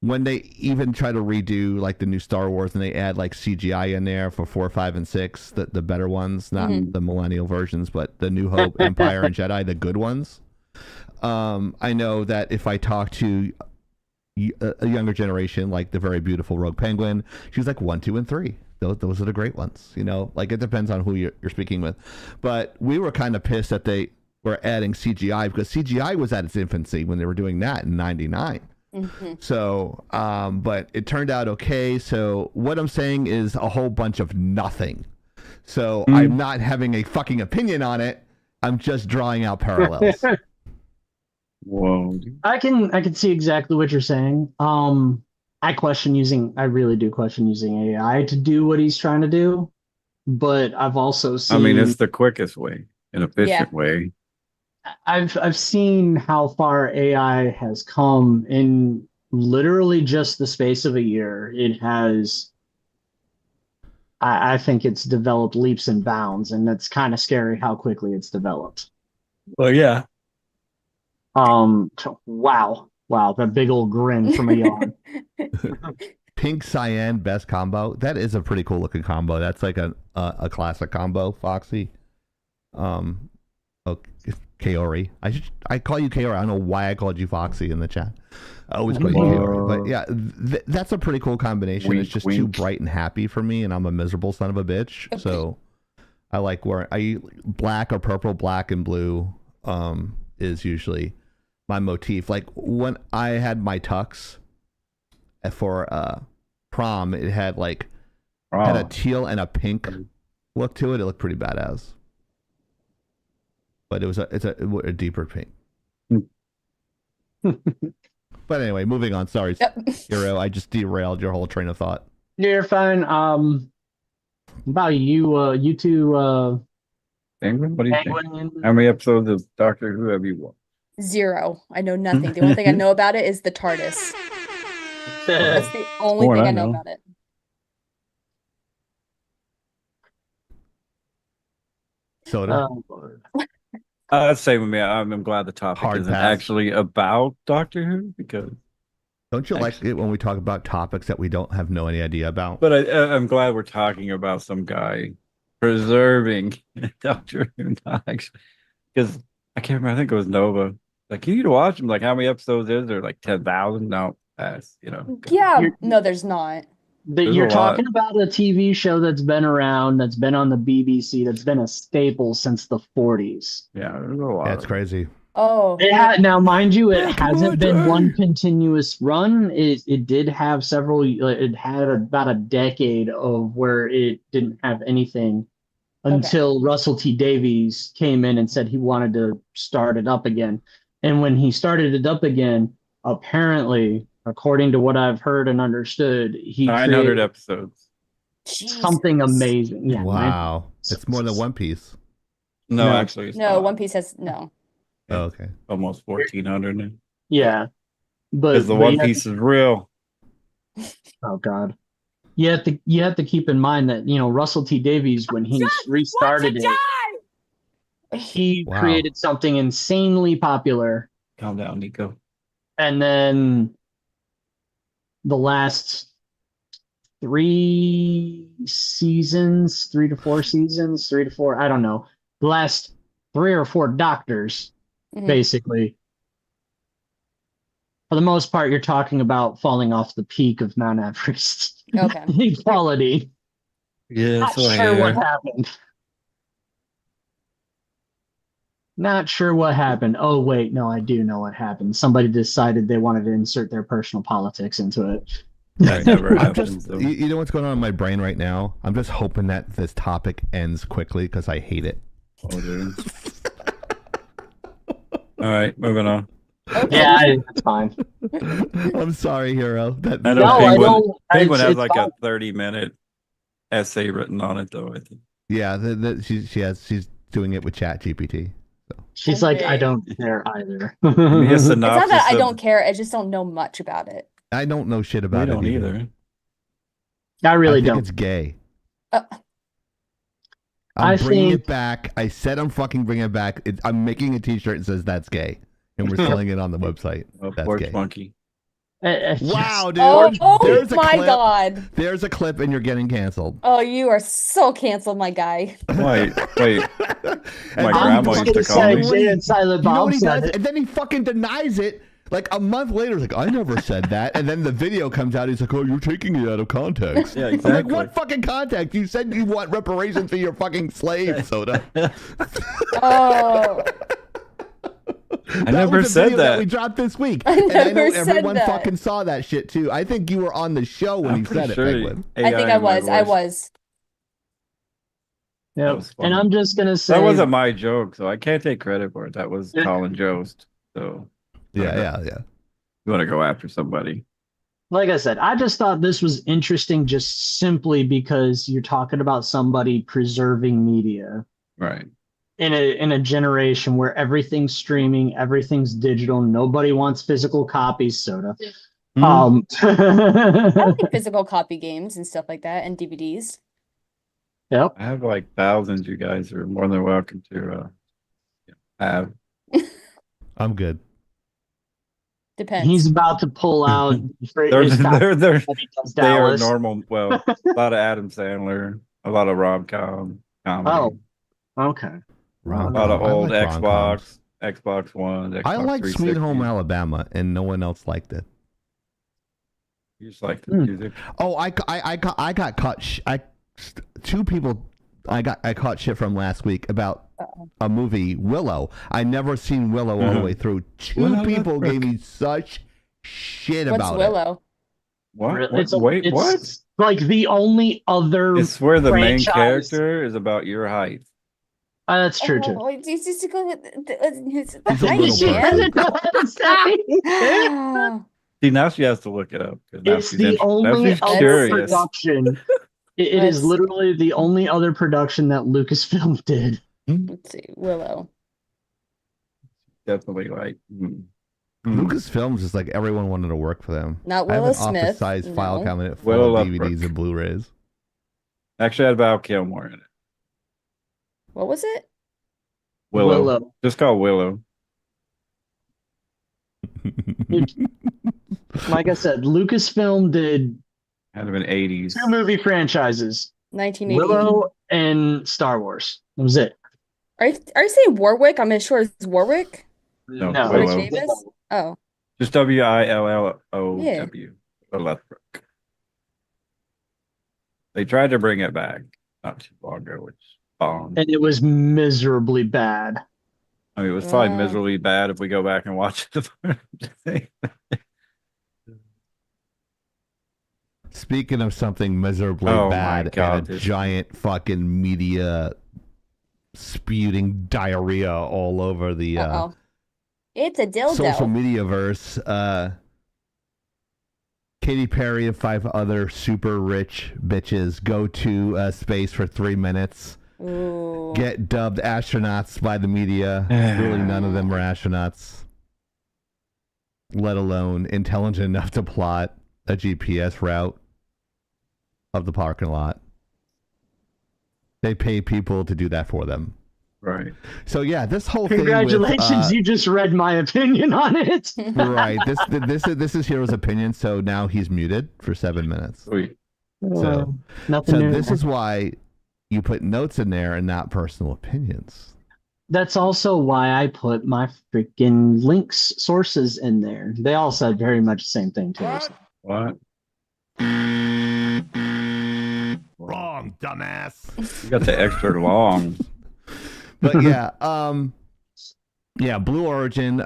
When they even try to redo like the new Star Wars and they add like CGI in there for 4, 5, and 6, the better ones, not the millennial versions, but the New Hope, Empire, and Jedi, the good ones. I know that if I talk to a younger generation, like the very beautiful Rogue Penguin, she was like 1, 2, and 3. Those are the great ones, you know. Like it depends on who you're speaking with, but we were kind of pissed that they were adding CGI because CGI was at its infancy when they were doing that in '99. So, but it turned out okay. So what I'm saying is a whole bunch of nothing. So I'm not having a fucking opinion on it. I'm just drawing out parallels. Whoa. I can see exactly what you're saying. I really do question using AI to do what he's trying to do. But I've also seen, I mean, it's the quickest way, an efficient way. I've seen how far AI has come in literally just the space of a year. It has, I think it's developed leaps and bounds, and it's kind of scary how quickly it's developed. Well, yeah. Wow, that big old grin from a yawn. Pink cyan best combo. That is a pretty cool looking combo. That's like a classic combo, Foxy. Kaori. I call you Kaori. I don't know why I called you Foxy in the chat. I always call you Kaori. But yeah, that's a pretty cool combination. Wink, it's just wink. too bright and happy for me, and I'm a miserable son of a bitch. So I like wearing black or purple, black and blue is usually my motif. Like when I had my tux for prom, it had like had a teal and a pink look to it. It looked pretty badass. But it's a deeper pink. But anyway, moving on. Sorry, Hero. I just derailed your whole train of thought. You're fine. About you two. Penguin? What do you think? How many episodes of Doctor Who have you watched? 0. I know nothing. The only thing I know about it is the TARDIS. That's the only thing I know about it. Soda. Same with me. I'm glad the topic isn't actually about Doctor Who because. Don't you like it when we talk about topics that we don't have no any idea about? But I'm glad we're talking about some guy preserving Doctor Who, not actually, because I can't remember. I think it was Nova. Like you need to watch them. Like how many episodes is there? Like 10,000? No, pass. You know. Yeah. No, there's not. You're talking about a TV show that's been around, that's been on the BBC, that's been a staple since the 40s. Yeah, there's a lot. That's crazy. Oh. Now, mind you, it hasn't been one continuous run. It did have several. It had about a decade of where it didn't have anything until Russell T Davies came in and said he wanted to start it up again. And when he started it up again, apparently, according to what I've heard and understood, he 900 episodes. Something amazing. Yeah, wow. It's more than One Piece. No, actually. It's no, not. One Piece has no. Oh, okay. Almost 1,400 now. Yeah. Because the One Piece is real. Oh God. You have to keep in mind that, Russell T Davies, when he restarted it, he created something insanely popular. Calm down, Nico. And then the last 3 seasons, 3 to 4 seasons, 3 to 4, I don't know. The last 3 or 4 Doctors, basically. For the most part, you're talking about falling off the peak of Mount Everest. Okay. Equality. Yeah, Not sure what happened. Not sure what happened. Oh, wait, no, I do know what happened. Somebody decided they wanted to insert their personal politics into it. That never I'm happens. just, you know what's going on in my brain right now? I'm just hoping that this topic ends quickly because I hate it. Oh, dude. All right, moving on. Yeah, it's fine. I'm sorry, Hero. I know Penguin has like a 30-minute essay written on it, though. I think. Yeah, she's doing it with Chat GPT. So. She's like, I don't care either. It's not that I don't care. I just don't know much about it. I don't know shit about it either. I really think don't. It's gay. I I'm bringing think- it back. I said I'm fucking bringing it back. I'm making a T-shirt that says that's gay, and we're selling it on the website. That's Porch gay. monkey. Wow, dude! Oh There's a my clip. God! There's a clip, and you're getting canceled. Oh, you are so canceled, my guy. Wait. My I'm grandma just used to call gonna me. say, and Silent You know Bob what he said does? it. And then he fucking denies it. Like a month later, he's like, I never said that. And then the video comes out. He's like, oh, you're taking it out of context. Yeah, I'm exactly. like, what fucking context? You said you want reparations for your fucking slave, Soda. Oh. I never was the said video that. we dropped this week. I And I know never said everyone that. fucking saw that shit too. I think you were on the show when I'm he pretty said sure it, Penguin. I think I was. I was. That Yep. was funny. And I'm just gonna say That wasn't my joke, so I can't take credit for it. That was Colin Jost. So Yeah. you want to go after somebody. like I said, I just thought this was interesting just simply because you're talking about somebody preserving media Right. in a generation where everything's streaming, everything's digital, nobody wants physical copies, Soda. I like physical copy games and stuff like that and DVDs. Yep. I have like thousands. You guys are more than welcome to have. I'm good. Depends. He's about to pull out They are normal. Well, a lot of Adam Sandler, a lot of rom-com comedy. Oh, okay. A lot of I old like rom-coms. Xbox One. Xbox I like Sweet 360. Home Alabama, and no one else liked it. You just like the music. Oh, I got caught. Two people I caught shit from last week about a movie, Willow. I never seen Willow all the way through. Two people gave me such shit about What's Willow? What? It's What? like the only other. It's where the main franchise- character is about your height. That's true too. Oh, it's just go He's a height, man. See, now she has to look it up. 'Cause now It's she's the only she's other curious. production. It is literally the only other production that Lucasfilm did. Let's see, Willow. Definitely like. Lucasfilms is like everyone wanted to work for them. Not I have Willow an Smith, office-sized file no. cabinet full Willow of Lovebrook. DVDs and Blu-rays. Actually, I had Val Kilmer in it. What was it? Willow. Just call Willow. Like I said, Lucasfilm did Had to been 80s. 2 movie franchises: 1980. Willow and Star Wars. That was it. Are you saying Warwick? I'm sure it's Warwick. No, Warwick Willow. Davis. Oh, Just WILLOW. Lethbrook. They tried to bring it back not too long ago, which bombed. And it was miserably bad. I mean, it was probably Wow. miserably bad if we go back and watch it. Speaking of something miserably Oh my bad God, and a dude. giant fucking media spewing diarrhea all over the uh-oh. It's a dildo. social media verse. Katy Perry and 5 other super rich bitches go to space for 3 minutes. Ooh. Get dubbed astronauts by the media. Really, none of them are astronauts, let alone intelligent enough to plot a GPS route of the parking lot. They pay people to do that for them. Right. So yeah, this whole thing. Congratulations, with, you just read my opinion on it. right. This is Hero's opinion. So now he's muted for 7 minutes. Sweet. So, nothing so new this there. is why you put notes in there and not personal opinions. That's also why I put my freaking links sources in there. They all said very much the same thing too. So. What? Wrong, dumbass. You got the extra long. But yeah, Yeah, Blue Origin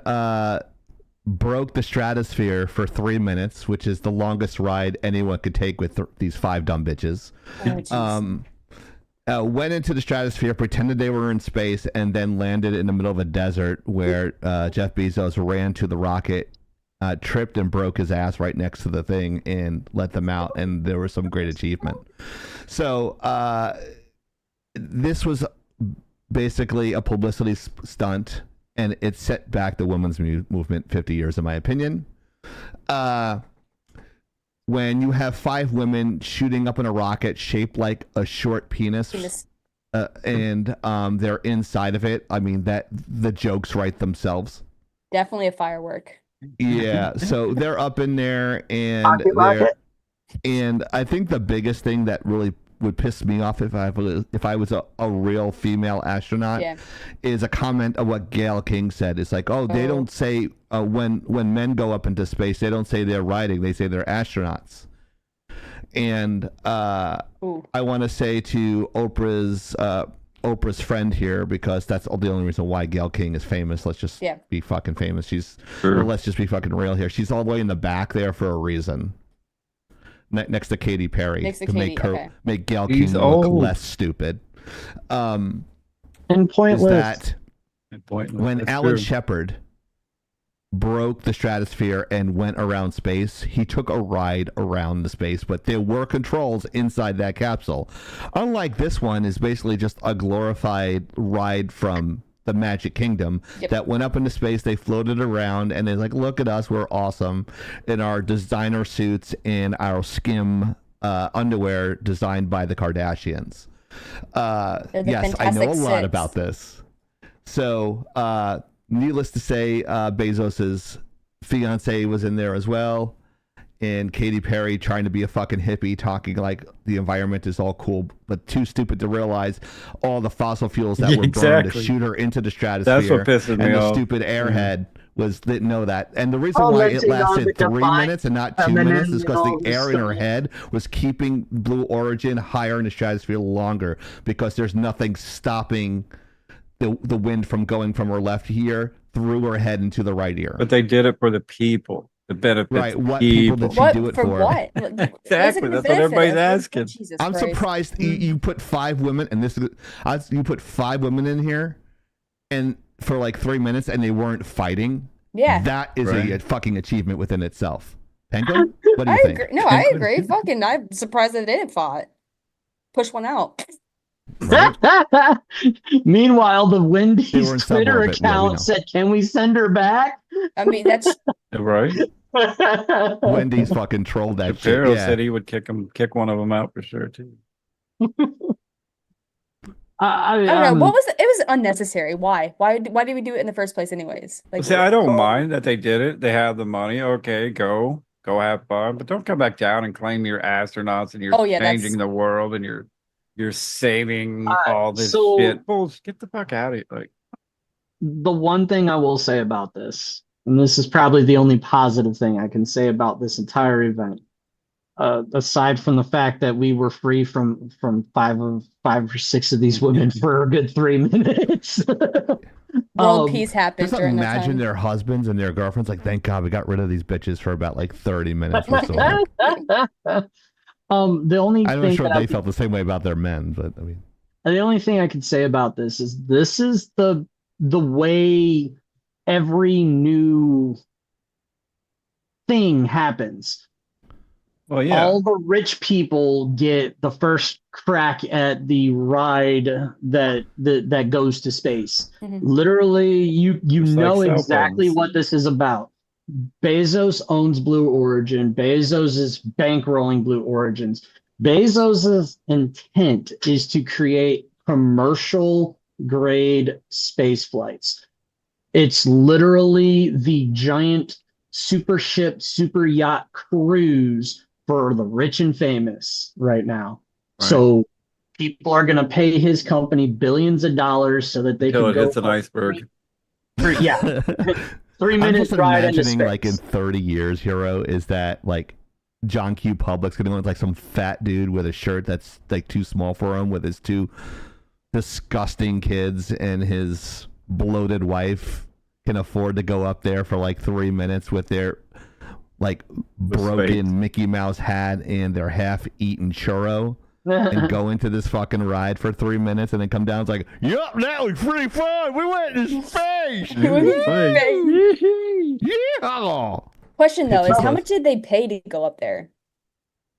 broke the stratosphere for 3 minutes, which is the longest ride anyone could take with these 5 dumb bitches. Went into the stratosphere, pretended they were in space, and then landed in the middle of a desert where Jeff Bezos ran to the rocket, tripped and broke his ass right next to the thing and let them out, and there was some great achievement. So this was basically a publicity stunt, and it set back the women's movement 50 years, in my opinion. When you have 5 women shooting up in a rocket shaped like a short penis. And they're inside of it, I mean, that the jokes write themselves. Definitely a firework. Yeah, so they're up in there, and I think the biggest thing that really would piss me off if I was a real female astronaut is a comment of what Gail King said. It's like, they don't say when men go up into space, they don't say they're riding, they say they're astronauts. And I want to say to Oprah's friend here, because that's the only reason why Gail King is famous. Let's just be fucking famous. Let's just be fucking real here. She's all the way in the back there for a reason. Next to Katy Perry make Gail King look less stupid. And pointless. When Alan Shepard broke the stratosphere and went around space, he took a ride around the space, but there were controls inside that capsule. Unlike this one, is basically just a glorified ride from the Magic Kingdom that went up into space. They floated around, and they're like, look at us, we're awesome in our designer suits and our skim underwear designed by the Kardashians. Yes, I know a lot about this. So needless to say, Bezos's fiance was in there as well, and Katy Perry trying to be a fucking hippie, talking like the environment is all cool, but too stupid to realize all the fossil fuels that were burned to shoot her into the stratosphere. That's what pisses me off. And the stupid airhead didn't know that. And the reason why it lasted 3 minutes and not 2 minutes is because the air in her head was keeping Blue Origin higher in the stratosphere longer, because there's nothing stopping the wind from going from her left ear through her head into the right ear. But they did it for the people. The benefits. Right. What people did she do it for? What? Exactly. That's what everybody's asking. I'm surprised you put 5 women, and you put 5 women in here, and for like 3 minutes, and they weren't fighting. Yeah. That is a fucking achievement within itself. Penguin? What do you think? Agree. No, I agree. Fucking, I'm surprised that they didn't fight. Push one out. Right. Meanwhile, the Wendy's Twitter account said, "Can we send her back?" I mean, that's right. Wendy's fucking trolled that shit. Pharaoh said he would kick one of them out for sure too. I don't know. What was it? It was unnecessary. Why? Why did we do it in the first place, anyways? Like, see, I don't mind that they did it. They have the money. Okay, go have fun, but don't come back down and claim you're astronauts and you're changing the world and you're saving all this shit. Bulls, get the fuck out of here. Like, the one thing I will say about this, and this is probably the only positive thing I can say about this entire event, aside from the fact that we were free from 5 or 6 of these women for a good 3 minutes. World peace happened. Just imagine their husbands and their girlfriends like, thank God we got rid of these bitches for about like 30 minutes or so. The only I'm thing sure they felt the same way about their men, but I mean, the only thing I can say about this is the way every new thing happens. Well, yeah. All the rich people get the first crack at the ride that goes to space. Mm-hmm. Literally, you know exactly what this is about. Bezos owns Blue Origin. Bezos is bankrolling Blue Origins. Bezos's intent is to create commercial grade space flights. It's literally the giant super ship, super yacht cruise for the rich and famous right now. Right. So people are going to pay his company billions of dollars so that they can go. It's an iceberg. 3 minutes ride into space. Like in 30 years, Hero, is that like John Q. Public's going to look like some fat dude with a shirt that's like too small for him, with his 2 disgusting kids and his bloated wife can afford to go up there for like 3 minutes with their like broken Mickey Mouse hat and their half-eaten churro and go into this fucking ride for 3 minutes and then come down. It's like, yup, that was pretty fun. We went to space. Yeah. Question though is how much did they pay to go up there?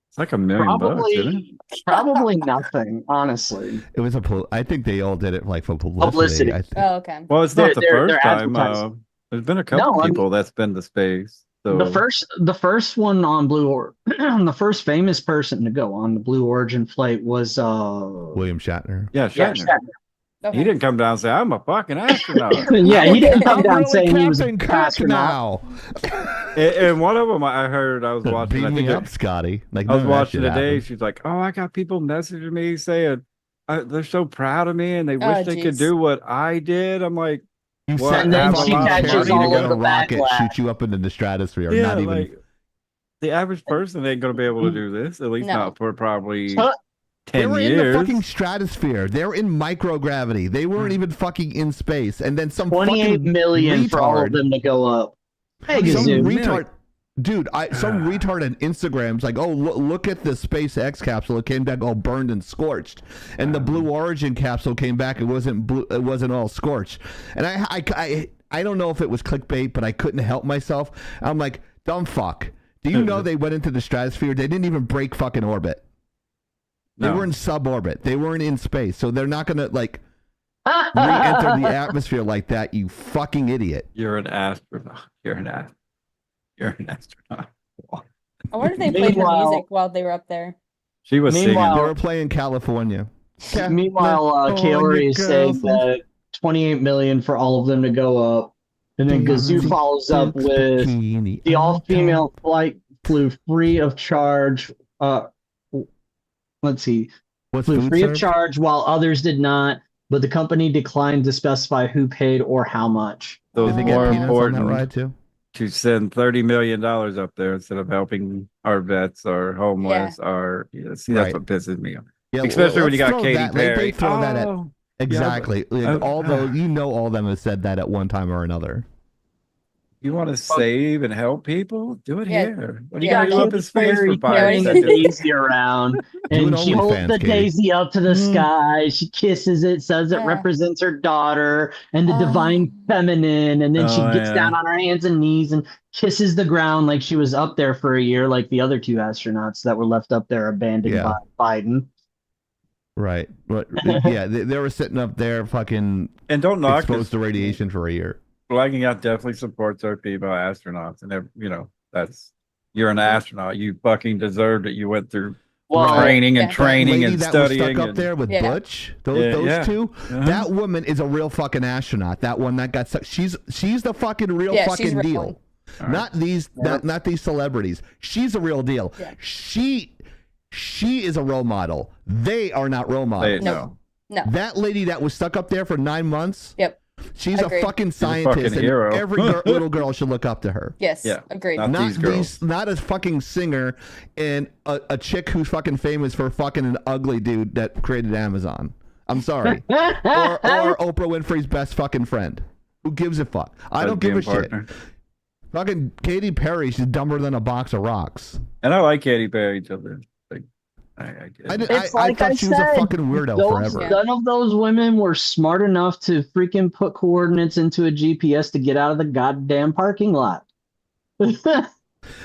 It's like $1 million bucks, isn't it? Probably nothing, honestly. It was I think they all did it like for publicity. Oh, okay. Well, it's not the first time. There's been a couple people that's been to space. So. The first one on the first famous person to go on the Blue Origin flight was William Shatner. Yeah, Shatner. Okay. He didn't come down and say, I'm a fucking astronaut. Yeah, he didn't come down saying he was an astronaut. And one of them I heard, I was watching. Beat me up, Scotty. Like, I was watching today. She's like, oh, I got people messaging me saying they're so proud of me and they wish they could do what I did. I'm like, you sent them she catches all of the rocket, shoot you up into the stratosphere. Yeah, not even like, the average person ain't going to be able to do this. At least not for probably 10 they were years. In the fucking stratosphere. They're in microgravity. They weren't even fucking in space. And then some 28 million retard, for all of them to go up. Hey, some retard. Dude, some retard on Instagram's like, oh, look at the SpaceX capsule. It came back all burned and scorched, and the Blue Origin capsule came back. It wasn't blue. It wasn't all scorched. And I don't know if it was clickbait, but I couldn't help myself. I'm like, dumb fuck. Do you know they went into the stratosphere? They didn't even break fucking orbit. They were in suborbit. They weren't in space, so they're not gonna like re-enter the atmosphere like that. You fucking idiot. You're an astronaut. You're an astronaut. I wonder if they played her music while they were up there. She was singing. They were playing California. Meanwhile, Kayleigh is saying that 28 million for all of them to go up, and then Gazoo follows up with the all-female flight flew free of charge. Let's see, flew free of charge while others did not, but the company declined to specify who paid or how much. So it's more important on that ride too? To send $30 million up there instead of helping our vets or homeless or see, that's what pisses me off. Yeah, especially when you got Katy Perry. They throw that at exactly. Although all of them have said that at one time or another. You want to save and help people? Do it here. What do you got to do up in space for 5 carrying the daisy around, and she holds the daisy up to the sky. She kisses it, says it represents her daughter and the divine feminine, and then she gets down on her hands and knees and kisses the ground like she was up there for a year, like the other 2 astronauts that were left up there abandoned by Biden. Right, but yeah, they were sitting up there, fucking, and don't knock exposed to radiation for a year. Flagging out definitely supports our female astronauts, and you're an astronaut. You fucking deserved it. You went through training and training and studying. Was stuck up there with Butch, those two. That woman is a real fucking astronaut. That one that got stuck. She's the fucking real fucking deal. Right. Not these not these celebrities. She's a real deal. Yeah. She is a role model. They are not role models. No. That lady that was stuck up there for 9 months. Yep. She's a fucking scientist, and every little girl should look up to her. Yes, agreed. Not a fucking singer and a chick who's fucking famous for fucking an ugly dude that created Amazon. I'm sorry. or Oprah Winfrey's best fucking friend. Who gives a fuck? I don't give a shit. Fucking Katy Perry, she's dumber than a box of rocks. And I like Katy Perry too. I thought she was a fucking weirdo forever. None of those women were smart enough to freaking put coordinates into a GPS to get out of the goddamn parking lot.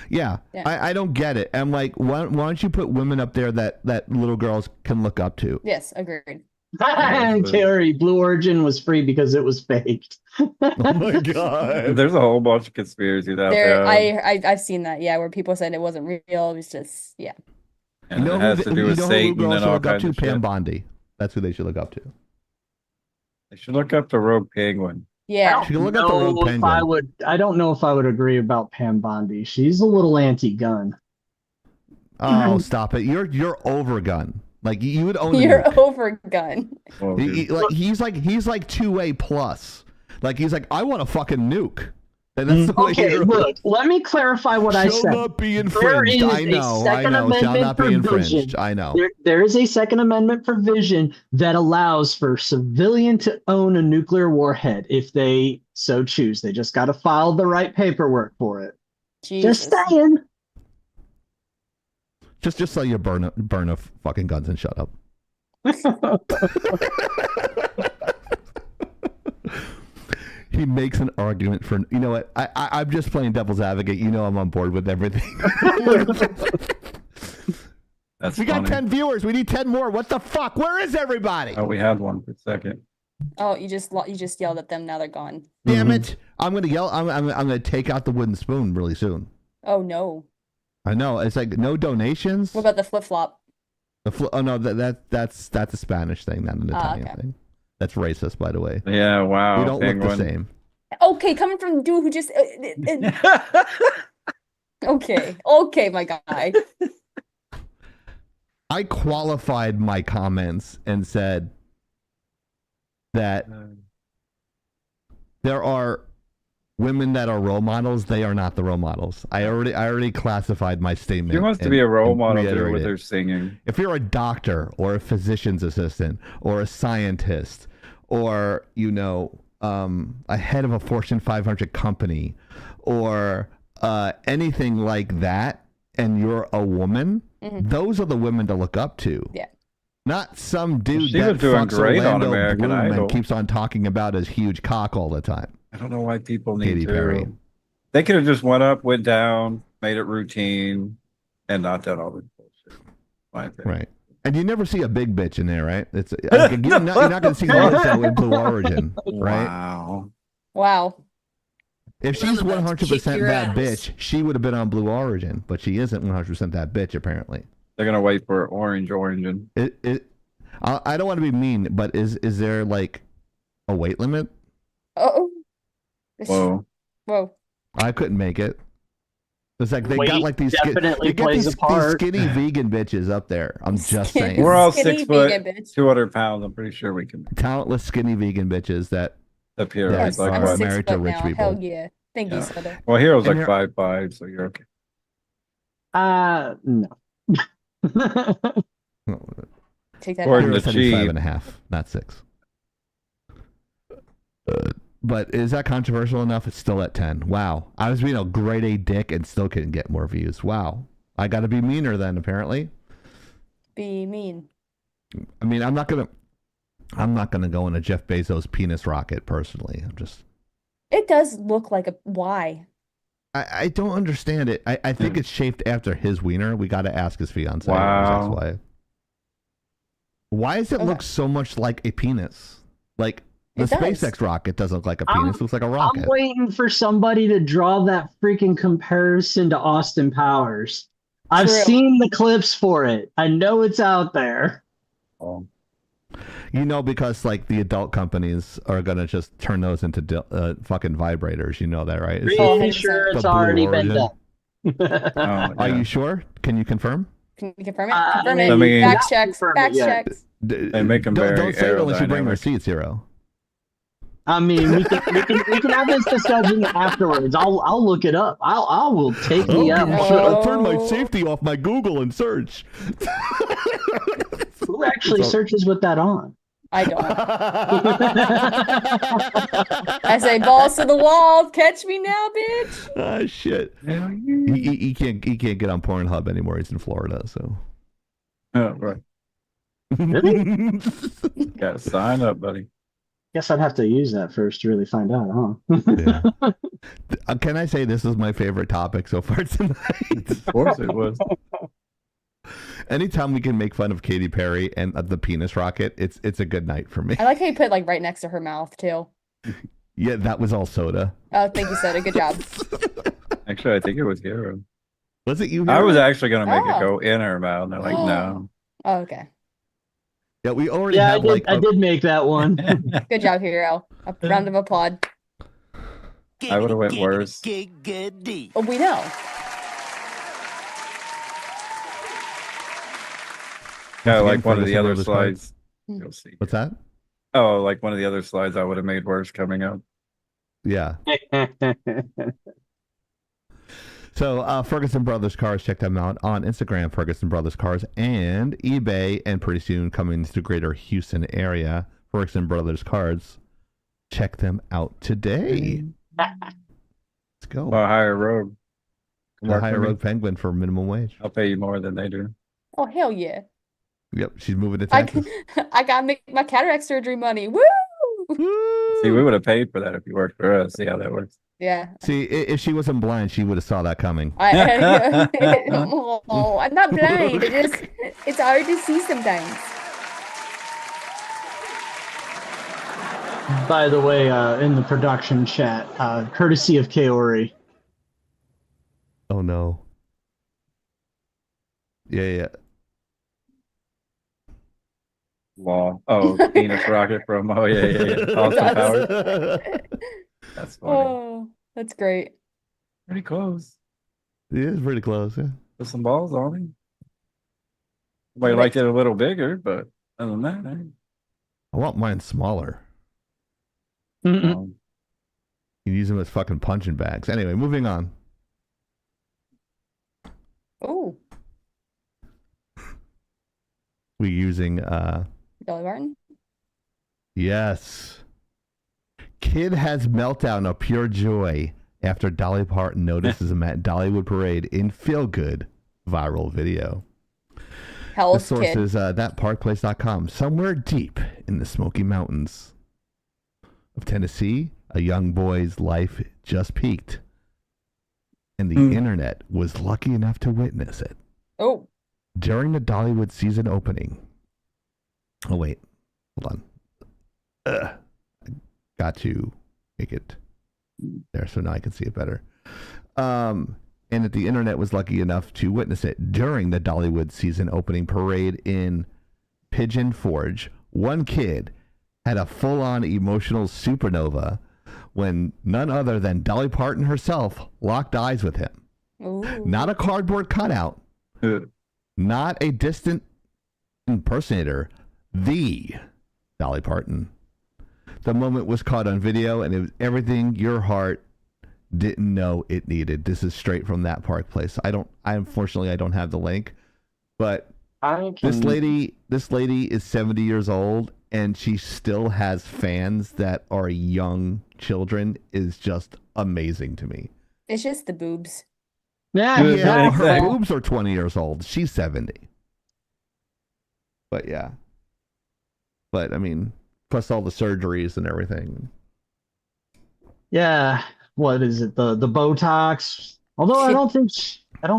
Yeah. I don't get it. I'm like, why don't you put women up there that little girls can look up to? Yes, agreed. Terry, Blue Origin was free because it was faked. Oh my god! There's a whole bunch of conspiracies out there. I've seen that. Yeah, where people said it wasn't real. It was just And it has to do with Satan and all kinds of shit. Pam Bondi. That's who they should look up to. They should look up the Rogue Penguin. Yeah. I don't know if I would agree about Pam Bondi. She's a little anti-gun. Oh, stop it! You're over gun. Like you would own. You're over gun. He's like 2A plus. Like he's like, I want a fucking nuke. That's the way Okay, look, let me clarify what I said. Shall not be infringed. I know. Shall not be infringed. I know. There is a Second Amendment provision that allows for civilian to own a nuclear warhead if they so choose. They just got to file the right paperwork for it. Jesus. Just saying. Just so you burn a fucking guns and shut up. He makes an argument for, you know what? I'm just playing devil's advocate. You know I'm on board with everything. We got 10 viewers. We need 10 more. What the fuck? Where is everybody? Oh, we had one for a second. Oh, you just yelled at them. Now they're gone. Damn it! I'm gonna yell. I'm gonna take out the wooden spoon really soon. Oh no. I know. It's like no donations. What about the flip flop? Oh no, that's a Spanish thing, not an Italian thing. That's racist, by the way. Yeah, wow. We don't look the same. Okay, coming from the dude who just. Okay, my guy. I qualified my comments and said that there are women that are role models. They are not the role models. I already classified my statement. She wants to be a role model there with her singing. If you're a doctor or a physician's assistant or a scientist or, a head of a Fortune 500 company or anything like that, and you're a woman, those are the women to look up to. Yeah. Not some dude She that was doing fucks great on Orlando American Bloom Idol. and keeps on talking about his huge cock all the time. I don't know why people need Katy to. Perry. They could have just went up, went down, made it routine, and not done all the bullshit. Right. And you never see a big bitch in there, right? It's you're not going to see Lizzo in Blue Origin, right? Wow. If she's 100% your that ass. bitch, she would have been on Blue Origin, but she isn't 100% that bitch, apparently. They're gonna wait for Origin. I don't want to be mean, but is there like a weight limit? Oh. Whoa. I couldn't make it. It's like they Weight got like these definitely they get plays these a part. skinny vegan bitches up there. I'm just saying. We're all Skinny 6 foot, vegan bitch. 200 pounds. I'm pretty sure we can Talentless skinny vegan bitches that appear Yes, like I'm are what? 6 married to foot rich now. people. Hell yeah. Thank you, Yeah. Soda. Well, Hero's And like you're- 5'5", so you're okay. No. Take that Or- back. the 75 Jeep. and a half, not 6. But is that controversial enough? It's still at 10. Wow. I was being a grade A dick and still couldn't get more views. Wow. I got to be meaner then, apparently. Be mean. I mean, I'm not gonna go in a Jeff Bezos penis rocket personally. I'm just. It does look like a why. I don't understand it. I think it's shaped after his wiener. We got to ask his fiance or Wow. his ex-wife. Why does it look so much like a penis? Like the It does. SpaceX rocket doesn't look like a penis. It looks like a I'm rocket. waiting for somebody to draw that freaking comparison to Austin Powers. I've True. seen the clips for it. I know it's out there. Oh. Because like the adult companies are gonna just turn those into fucking vibrators. You know that, right? It's Pretty just sure the it's Blue already been Origin. done. Oh, Are yeah. you sure? Can you confirm? Can you confirm it? I Confirm mean, it. I mean- Fact Not checks. confirm it Fact yet. checks. They make 'em don't very say it unless you bring aerodynamic. receipts, Hero. I mean, we can have this discussion afterwards. I'll look it up. I will take me up. I'll turn my safety off my Google and search. Who actually searches with that on? I don't. I say balls to the wall. Catch me now, bitch. Ah, shit. He can't get on Pornhub anymore. He's in Florida, so. Oh, right. Gotta sign up, buddy. Guess I'd have to use that first to really find out, huh? Yeah. Can I say this is my favorite topic so far tonight? Of course it was. Anytime we can make fun of Katy Perry and the penis rocket, it's a good night for me. I like how you put like right next to her mouth too. Yeah, that was all soda. Oh, thank you, Soda. Good job. Actually, I think it was Hero. Was it you? I Hero? was actually gonna make Oh. it go in her mouth. And they're like, no. Oh, okay. Yeah, we already Yeah, have I did make that one. Good job, Hero. A round of applause. I would have went worse. Oh, we know. Yeah, Once like again, one for of the the other Silver slides. Hmm. You'll see. What's that? Oh, like one of the other slides I would have made worse coming up. Yeah. So Ferguson Brothers Cars, check them out on Instagram, Ferguson Brothers Cars, and eBay, and pretty soon coming to the greater Houston area, Ferguson Brothers Cars. Check them out today. Let's go. I'll hire a rogue. The hire Rogue Penguin for minimum wage. I'll pay you more than they do. Oh, hell yeah. Yep, she's moving to Texas. I got to make my cataract surgery money. Woo! See, we would have paid for that if you worked for us. See how that works. Yeah. See, if she wasn't blind, she would have saw that coming. Oh, I'm not blind. It's hard to see sometimes. By the way, in the production chat, courtesy of Kaori. Oh no. Yeah. Law. Oh, Venus rocket from. Oh yeah. Austin Powers. That's funny. Oh, that's great. Pretty close. It is pretty close. Yeah. Put some balls on him. Somebody liked it a little bigger, but other than that, I want mine smaller. um, You use them as fucking punching bags. Anyway, moving on. Oh, We're using Dolly Parton. yes. Kid has meltdown of pure joy after Dolly Parton notices him at Dollywood Parade in Feel Good viral video. How The old's source kid? is thatparkplace.com. Somewhere deep in the Smoky Mountains of Tennessee, a young boy's life just peaked. And the internet was lucky enough to witness it. Oh. During the Dollywood season opening. Oh, wait. Hold on. I got to make it there so now I can see it better. And that the internet was lucky enough to witness it during the Dollywood season opening parade in Pigeon Forge. One kid had a full-on emotional supernova when none other than Dolly Parton herself locked eyes with him. Ooh. Not a cardboard cutout. Not a distant impersonator. The Dolly Parton. The moment was caught on video, and it was everything your heart didn't know it needed. This is straight from That Park Place. Unfortunately I don't have the link, but this lady is 70 years old, and she still has fans that are young children. Is just amazing to me. It's just the boobs. Yeah, her boobs are 20 years old. She's 70. But yeah. But I mean, plus all the surgeries and everything. Yeah, what is it? The Botox? Although I don't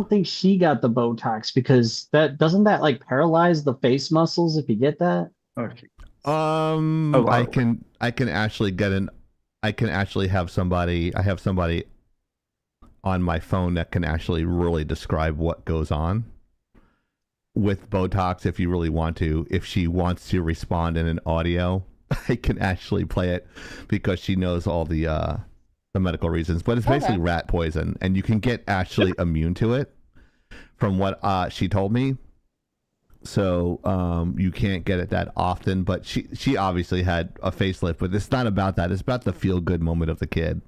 think she got the Botox, because that doesn't that like paralyze the face muscles if you get that? Okay. I can actually have somebody. I have somebody on my phone that can actually really describe what goes on with Botox if you really want to. If she wants to respond in an audio, I can actually play it because she knows all the medical reasons. But it's basically rat poison, and you can get actually immune to it from what she told me. So you can't get it that often, but she obviously had a facelift, but it's not about that. It's about the feel good moment of the kid.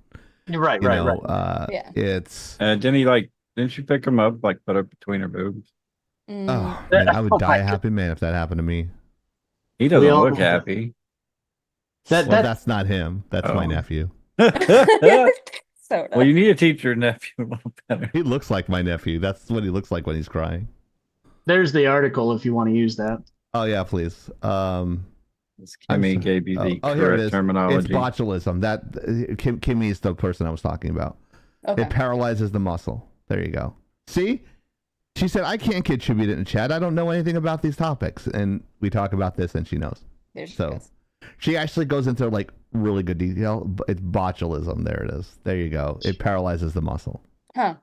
Right. Yeah. It's didn't she pick him up, like put it between her boobs? oh man, I would die a happy man if that happened to me. He doesn't look happy. That's not him. That's my nephew. Well, you need to teach your nephew a little better. He looks like my nephew. That's what he looks like when he's crying. There's the article if you want to use that. Oh yeah, please. Kimmy gave you the correct terminology. It's botulism. That Kimmy is the person I was talking about. Okay. It paralyzes the muscle. There you go. See? She said, I can't contribute it in chat. I don't know anything about these topics. And we talk about this and she knows. There she so goes. she actually goes into like really good detail. It's botulism. There it is. There you go. It paralyzes the muscle. Huh.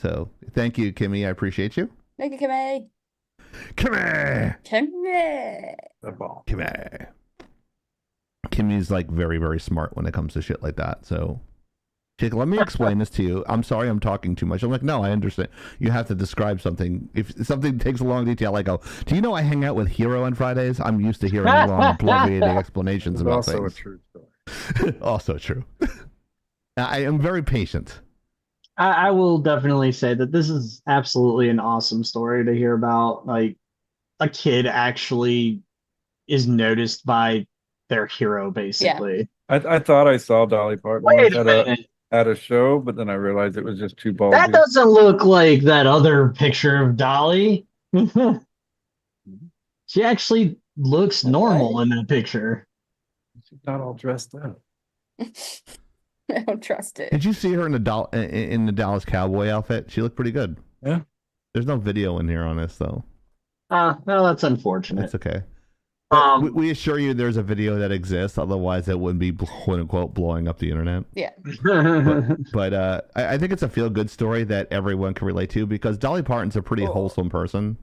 So thank you, Kimmy. I appreciate you. Thank you, Kimmy. Kimmy! The ball. Kimmy. Kimmy's like very, very smart when it comes to shit like that. So she's like, let me explain this to you. I'm sorry I'm talking too much. I'm like, no, I understand. You have to describe something. If something takes a long detail, I go, do you know I hang out with Hero on Fridays? I'm used to hearing long, abbreviated explanations about also things. a true story. Also true. I am very patient. I will definitely say that this is absolutely an awesome story to hear about. Like a kid actually is noticed by their hero, basically. I thought I saw Dolly Parton Wait once a minute. at a show, but then I realized it was just too ballsy. That doesn't look like that other picture of Dolly. She actually looks normal in that picture. She's not all dressed up. I don't trust it. Did you see her in the Dallas Cowboy outfit? She looked pretty good. Yeah. There's no video in here on this though. Well, that's unfortunate. It's okay. But we assure you there's a video that exists. Otherwise, it wouldn't be quote unquote blowing up the internet. Yeah. But I think it's a feel good story that everyone can relate to because Dolly Parton's a pretty wholesome person.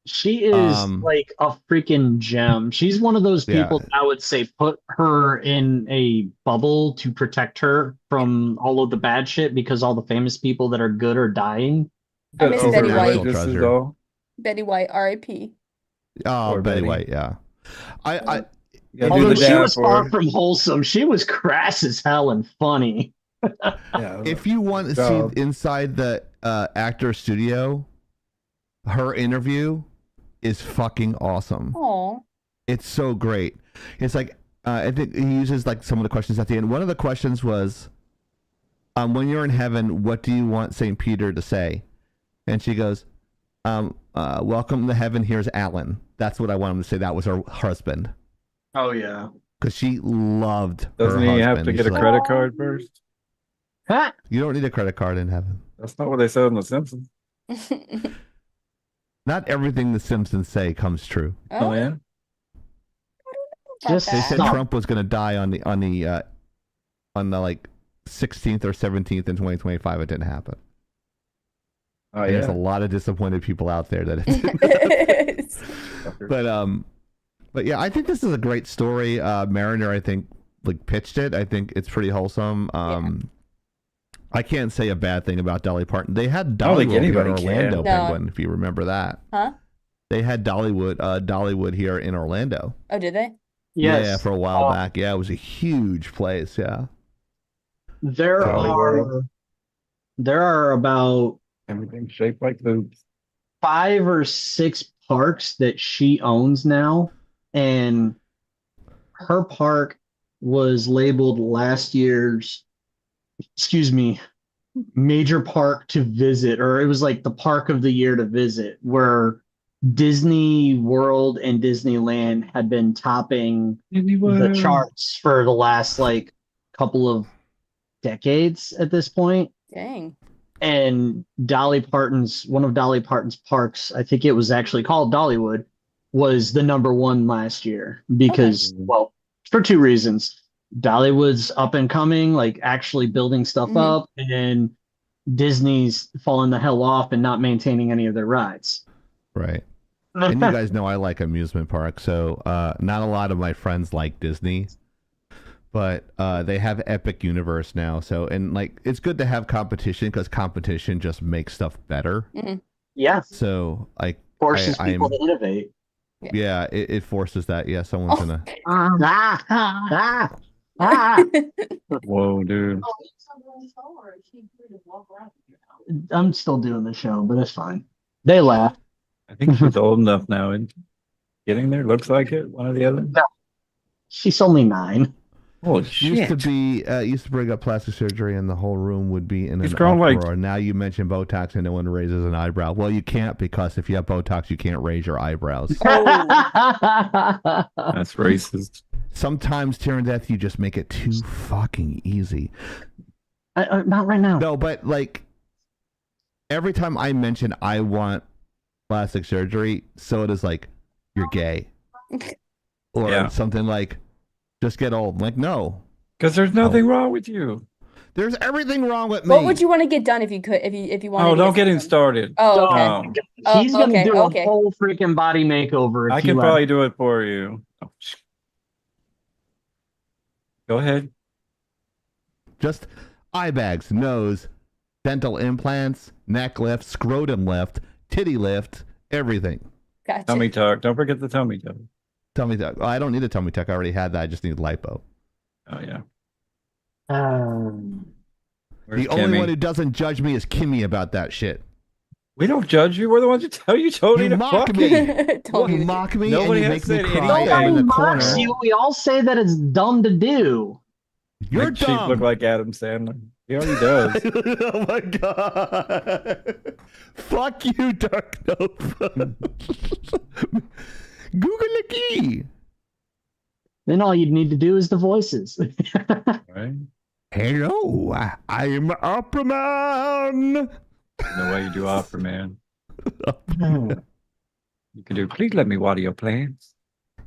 She is like a freaking gem. She's one of those people that I would say put her in a bubble to protect her from all of the bad shit because all the famous people that are good are dying. I miss Betty White. Betty White, R.I.P. Oh, Betty White, yeah. Although she was far from wholesome, she was crass as hell and funny. If you want to see inside the actor studio, her interview is fucking awesome. Aw. It's so great. It's like I think he uses like some of the questions at the end. One of the questions was, when you're in heaven, what do you want St. Peter to say? And she goes, welcome to heaven, here's Alan. That's what I want him to say. That was her husband. Oh, yeah. Because she loved Doesn't her he husband. have to get a credit card first? Huh? You don't need a credit card in heaven. That's not what they said in The Simpsons. Not everything the Simpsons say comes true. Oh, yeah? They said Trump was going to die on the like 16th or 17th in 2025. It didn't happen. Oh, and yeah. there's a lot of disappointed people out there that it didn't. But yeah, I think this is a great story. Mariner, I think, like pitched it. I think it's pretty wholesome. I can't say a bad thing about Dolly Parton. They had Dollywood here in Orlando, Penguin, if you remember that. Huh? They had Dollywood here in Orlando. Oh, did they? Yes. Yeah, for a while back. Yeah, it was a huge place. Yeah. There are about everything shaped like boobs. 5 or 6 parks that she owns now, and her park was labeled last year's, major park to visit, or it was like the park of the year to visit, where Disney World and Disneyland had been topping the charts for the last like couple of decades at this point. Dang. And one of Dolly Parton's parks, I think it was actually called Dollywood, was the #1 last year because, well, for 2 reasons. Dollywood's up and coming, like actually building stuff up, and Disney's falling the hell off and not maintaining any of their rides. Right. And you guys know I like amusement parks, so not a lot of my friends like Disney, but they have Epic Universe now. So, and like, it's good to have competition because competition just makes stuff better. Yeah. So, like, forces people to innovate. Yeah, it forces that. Yeah, someone's gonna. Whoa, dude. I'm still doing the show, but it's fine. They laugh. I think she's old enough now and getting there. Looks like it. One or the other. No. She's only 9. Oh shit! Used to bring up plastic surgery, and the whole room would be in an grown uproar. Now you mention Botox, and no one raises an eyebrow. Well, you can't because if you have Botox, you can't raise your eyebrows. That's racist. Sometimes, Tyrion Death, you just make it too fucking easy. Not right now. No, but like every time I mention I want plastic surgery, so it is like you're gay, or something like just get old. Like no, because there's nothing wrong with you. There's everything wrong with me. What would you want to get done if you could? If you wanted? Oh, don't get him started. Oh, okay. He's gonna do a whole freaking body makeover. I can probably do it for you. Oh, go ahead. Just eye bags, nose, dental implants, neck lift, scrotum lift, titty lift, everything. Gotcha. Tummy tuck. Don't forget the tummy tuck. Tummy tuck. Oh, I don't need a tummy tuck. I already had that. I just need lipo. Oh yeah. Where's The only Kimmy? one who doesn't judge me is Kimmy about that shit. We don't judge you. We're the ones who tell you, Tony, You to mock fuck me. Don't You even- mock me Nobody and you has make me said cry. anything. I'm in Nobody the mocks corner. you. We all say that it's dumb to do. You're Make Sheep dumb. look like Adam Sandler. He already does. Oh my god. Fuck you, Dark Nova. Google the key. Then all you'd need to do is the voices. Right? Hello, I am Opera Man. No way you do opera, man. You can do, please let me water your plants.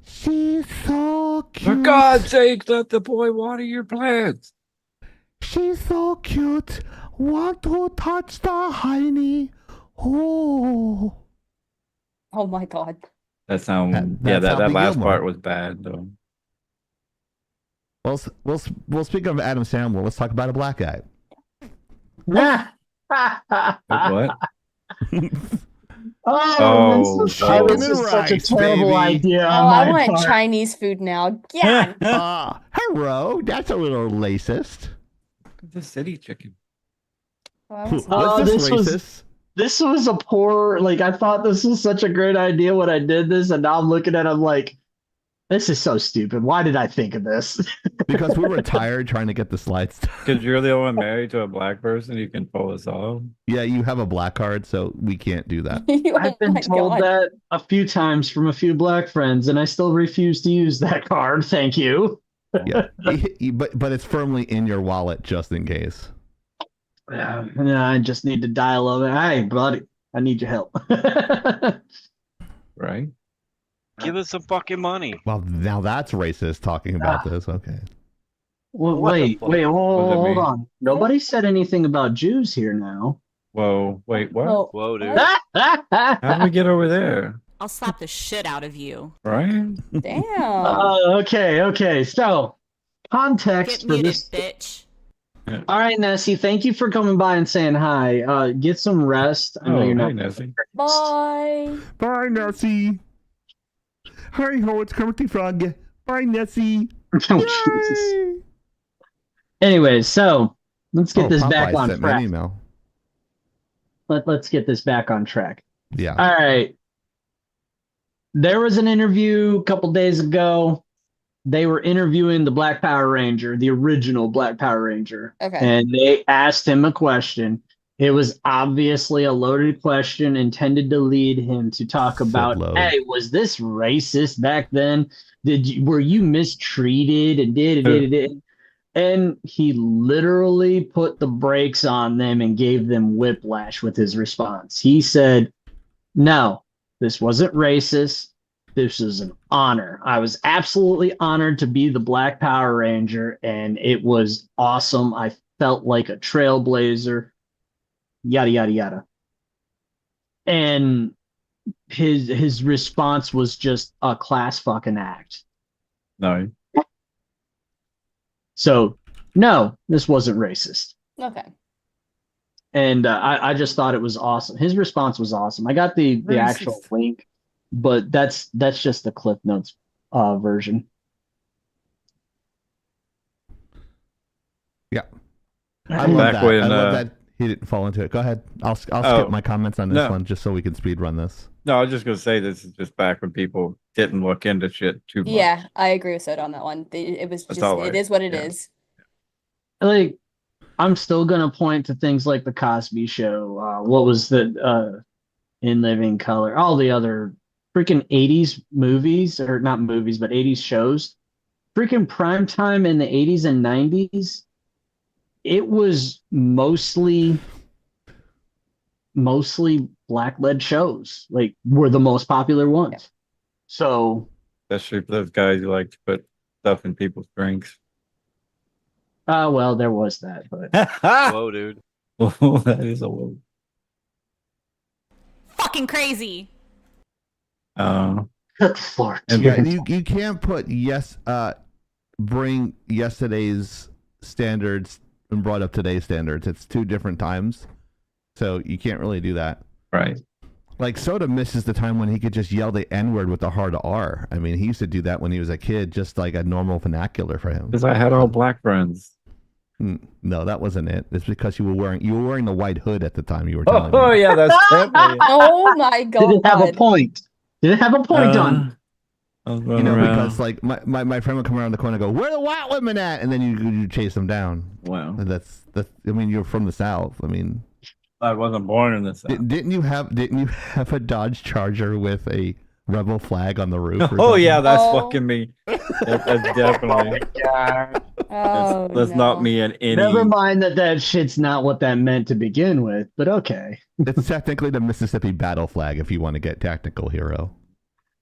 She's so For cute. God's sake, let the boy water your plants. She's so cute. Want to touch the honey. Oh. Oh my god. That sound, That's that Happy last Gilmore. part was bad, though. Well, speak of Adam Sandler, let's talk about a black guy. What? Oh, this chicken is and such a rice, terrible baby. idea. Oh, on I my want part. Chinese food now. Yeah. Hello, that's a little racist. The city chicken. Was Oh, this this racist? This was a poor, like, I thought this was such a great idea when I did this, and now I'm looking at it, I'm like, this is so stupid. Why did I think of this? Because we were tired trying to get the slides. Because you're the only one married to a black person, you can pull us off. Yeah, you have a black card, so we can't do that. I've been told that a few times from a few black friends, and I still refuse to use that card. Thank you. Yeah, but it's firmly in your wallet just in case. Yeah, I just need to dial over. Hey, buddy, I need your help. Right? Give us some fucking money. Well, now that's racist talking about this. Okay. Well, What the wait, fuck? wait, hold mean? on. Nobody said anything about Jews here now. Whoa, wait, what? Oh, Whoa, dude. How'd we get over there? I'll slap the shit out of you. Right? damn. Okay. So, context Get for muted, this. bitch. All right, Nessie, thank you for coming by and saying hi. Get some rest. I know you're hey, not. Nessie. Bye. Bye, Nessie. Hi ho, it's Kermit the Frog. Bye, Nessie. Oh, Jesus. Yay! Anyways, so let's get this Popeye back on sent me an track. email. Let's get this back on track. Yeah. All right. There was an interview a couple days ago. They were interviewing the Black Power Ranger, the original Black Power Ranger. Okay. And they asked him a question. It was obviously a loaded question intended to lead him to talk about, load. hey, was this racist back then? Were you mistreated and did? And he literally put the brakes on them and gave them whiplash with his response. He said, no, this wasn't racist. This is an honor. I was absolutely honored to be the Black Power Ranger, and it was awesome. I felt like a trailblazer, yada, yada, yada. And his response was just a class fucking act. No. So, no, this wasn't racist. Okay. And I just thought it was awesome. His response was awesome. I got the actual link, but that's just the Cliff Notes version. Yeah. I love Back that. when, I love that he didn't fall into it. Go ahead. I'll skip my comments on this no. one just so we can speed run this. No, I was just going to say this is just back when people didn't look into shit too much. Yeah, I agree with Soda on that one. It was That's just, all it right. is what it Yeah. is. Like, I'm still gonna point to things like the Cosby Show. What was the In Living Color? All the other freaking 80s movies, or not movies, but 80s shows. Freaking primetime in the 80s and 90s. It was mostly black-led shows. Like, were the most popular ones. Yeah. So, Especially for those guys who like to put stuff in people's drinks. well, there was that, but Whoa, dude. That is a little. Fucking crazy. good Lord. Yeah, you can't put bring yesterday's standards and brought up today's standards. It's two different times. So you can't really do that. Right. Like Soda misses the time when he could just yell the N-word with the hard R. I mean, he used to do that when he was a kid, just like a normal vernacular for him. Because I had all black friends. No, that wasn't it. It's because you were wearing the white hood at the time you were telling me. Oh yeah, that's definitely. Oh my god. Did it have a point? Did it have a point on? You know, because like my friend would come around the corner and go, "Where are the white women at?" And then you chase them down. Wow. And that's. I mean, you're from the South. I mean, I wasn't born in the South. Didn't you have a Dodge Charger with a rebel flag on the roof? Or Oh something? yeah, that's fucking me. That's definitely. Oh, that's not me in any. Never mind that shit's not what that meant to begin with, but okay. It's technically the Mississippi battle flag if you want to get technical, hero.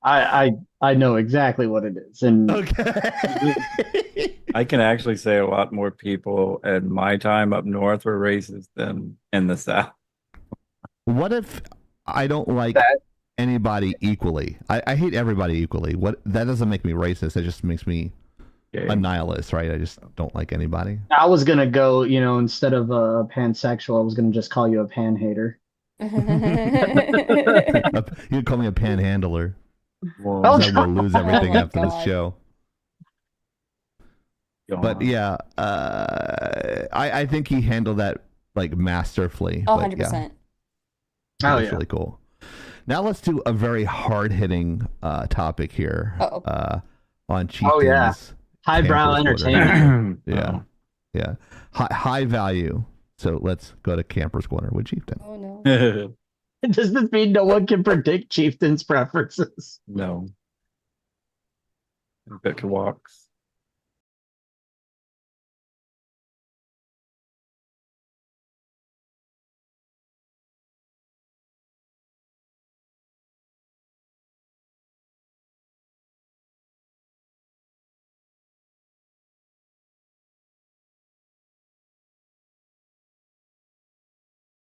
I know exactly what it is, and okay. I can actually say a lot more people at my time up north were racist than in the South. What if I don't like anybody equally? I hate everybody equally. That doesn't make me racist. It just makes me a nihilist, right? I just don't like anybody. I was gonna go, instead of a pansexual, I was gonna just call you a pan hater. You'd call me a panhandler. Oh, We'll lose everything after God. this show. But yeah, I think he handled that like masterfully. Oh, but 100%. Yeah. Oh, That's yeah. really cool. Now let's do a very hard-hitting topic here. On Chieftain's Oh, yeah. Highbrow Campers Corner. entertainment. Yeah, yeah. High value. So let's go to Campers Corner with Chieftain. Oh no. Does this mean no one can predict Chieftain's preferences? No. Pick walks.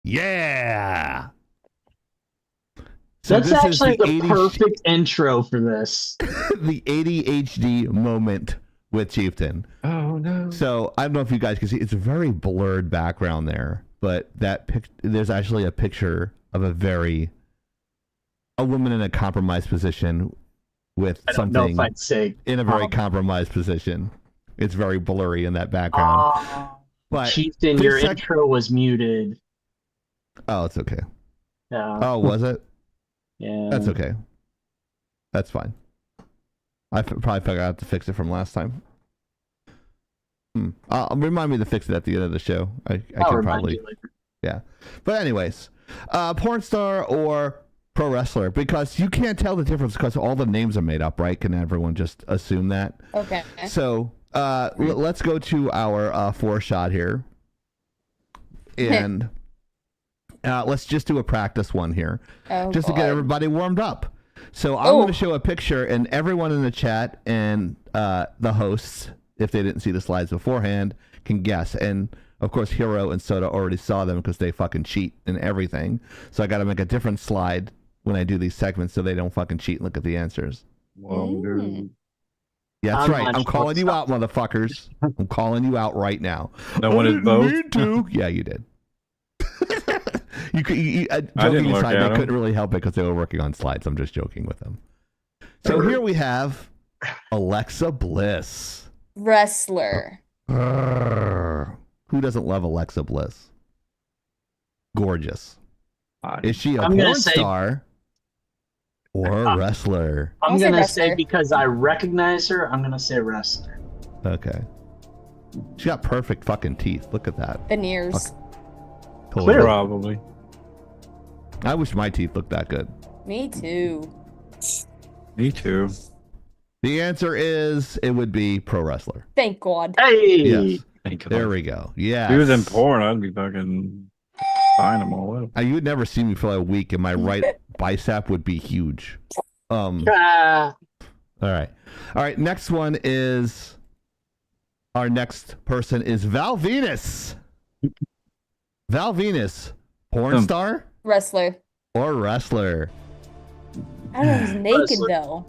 Yeah. So That's this is actually the 80 perfect intro for this. the ADHD moment with Chieftain. Oh no. So I don't know if you guys can see, it's a very blurred background there, but there's actually a picture of a woman in a compromised position with I don't know something if I'd say in a very compromised position. It's very blurry in that background. But Chieftain, please your check- intro was muted. Oh, it's okay. Yeah. Oh, was it? Yeah. That's okay. That's fine. I probably forgot to fix it from last time. Remind me to fix it at the end of the show. I I'll can remind probably. you later. Yeah. But anyways, porn star or pro wrestler? Because you can't tell the difference because all the names are made up, right? Can everyone just assume that? Okay. So let's go to our 4-shot here. And let's just do a practice one here. Oh, just to get everybody warmed up. So I'm going to show a picture, and everyone in the chat and the hosts, if they didn't see the slides beforehand, can guess. And of course, Hero and Soda already saw them because they fucking cheat and everything. So I got to make a different slide when I do these segments so they don't fucking cheat and look at the answers. Whoa, dude. Yeah, that's right. I'm calling you out, motherfuckers. I'm calling you out right now. No one is both. Me too. Yeah, you did. Joking look aside, at they 'em. couldn't really help it because they were working on slides. I'm just joking with them. So here we have Alexa Bliss. Wrestler. Who doesn't love Alexa Bliss? Gorgeous. Is she a I'm gonna porn say- star or a wrestler? I'm I'll say going to wrestler. say because I recognize her, I'm going to say wrestler. Okay. She got perfect fucking teeth. Look at that. Veneers. Totally. Probably. I wish my teeth looked that good. Me too. Me too. The answer is it would be pro wrestler. Thank God. Hey! Yes. Thank God. There we go. Yeah. If he was in porn, I'd be fucking buying them all up. You would never see me for like a week, and my right bicep would be huge. All right. Next one is our next person is Val Venus. Val Venus, porn star Wrestler. or wrestler? I don't know. He's naked Wrestler. though.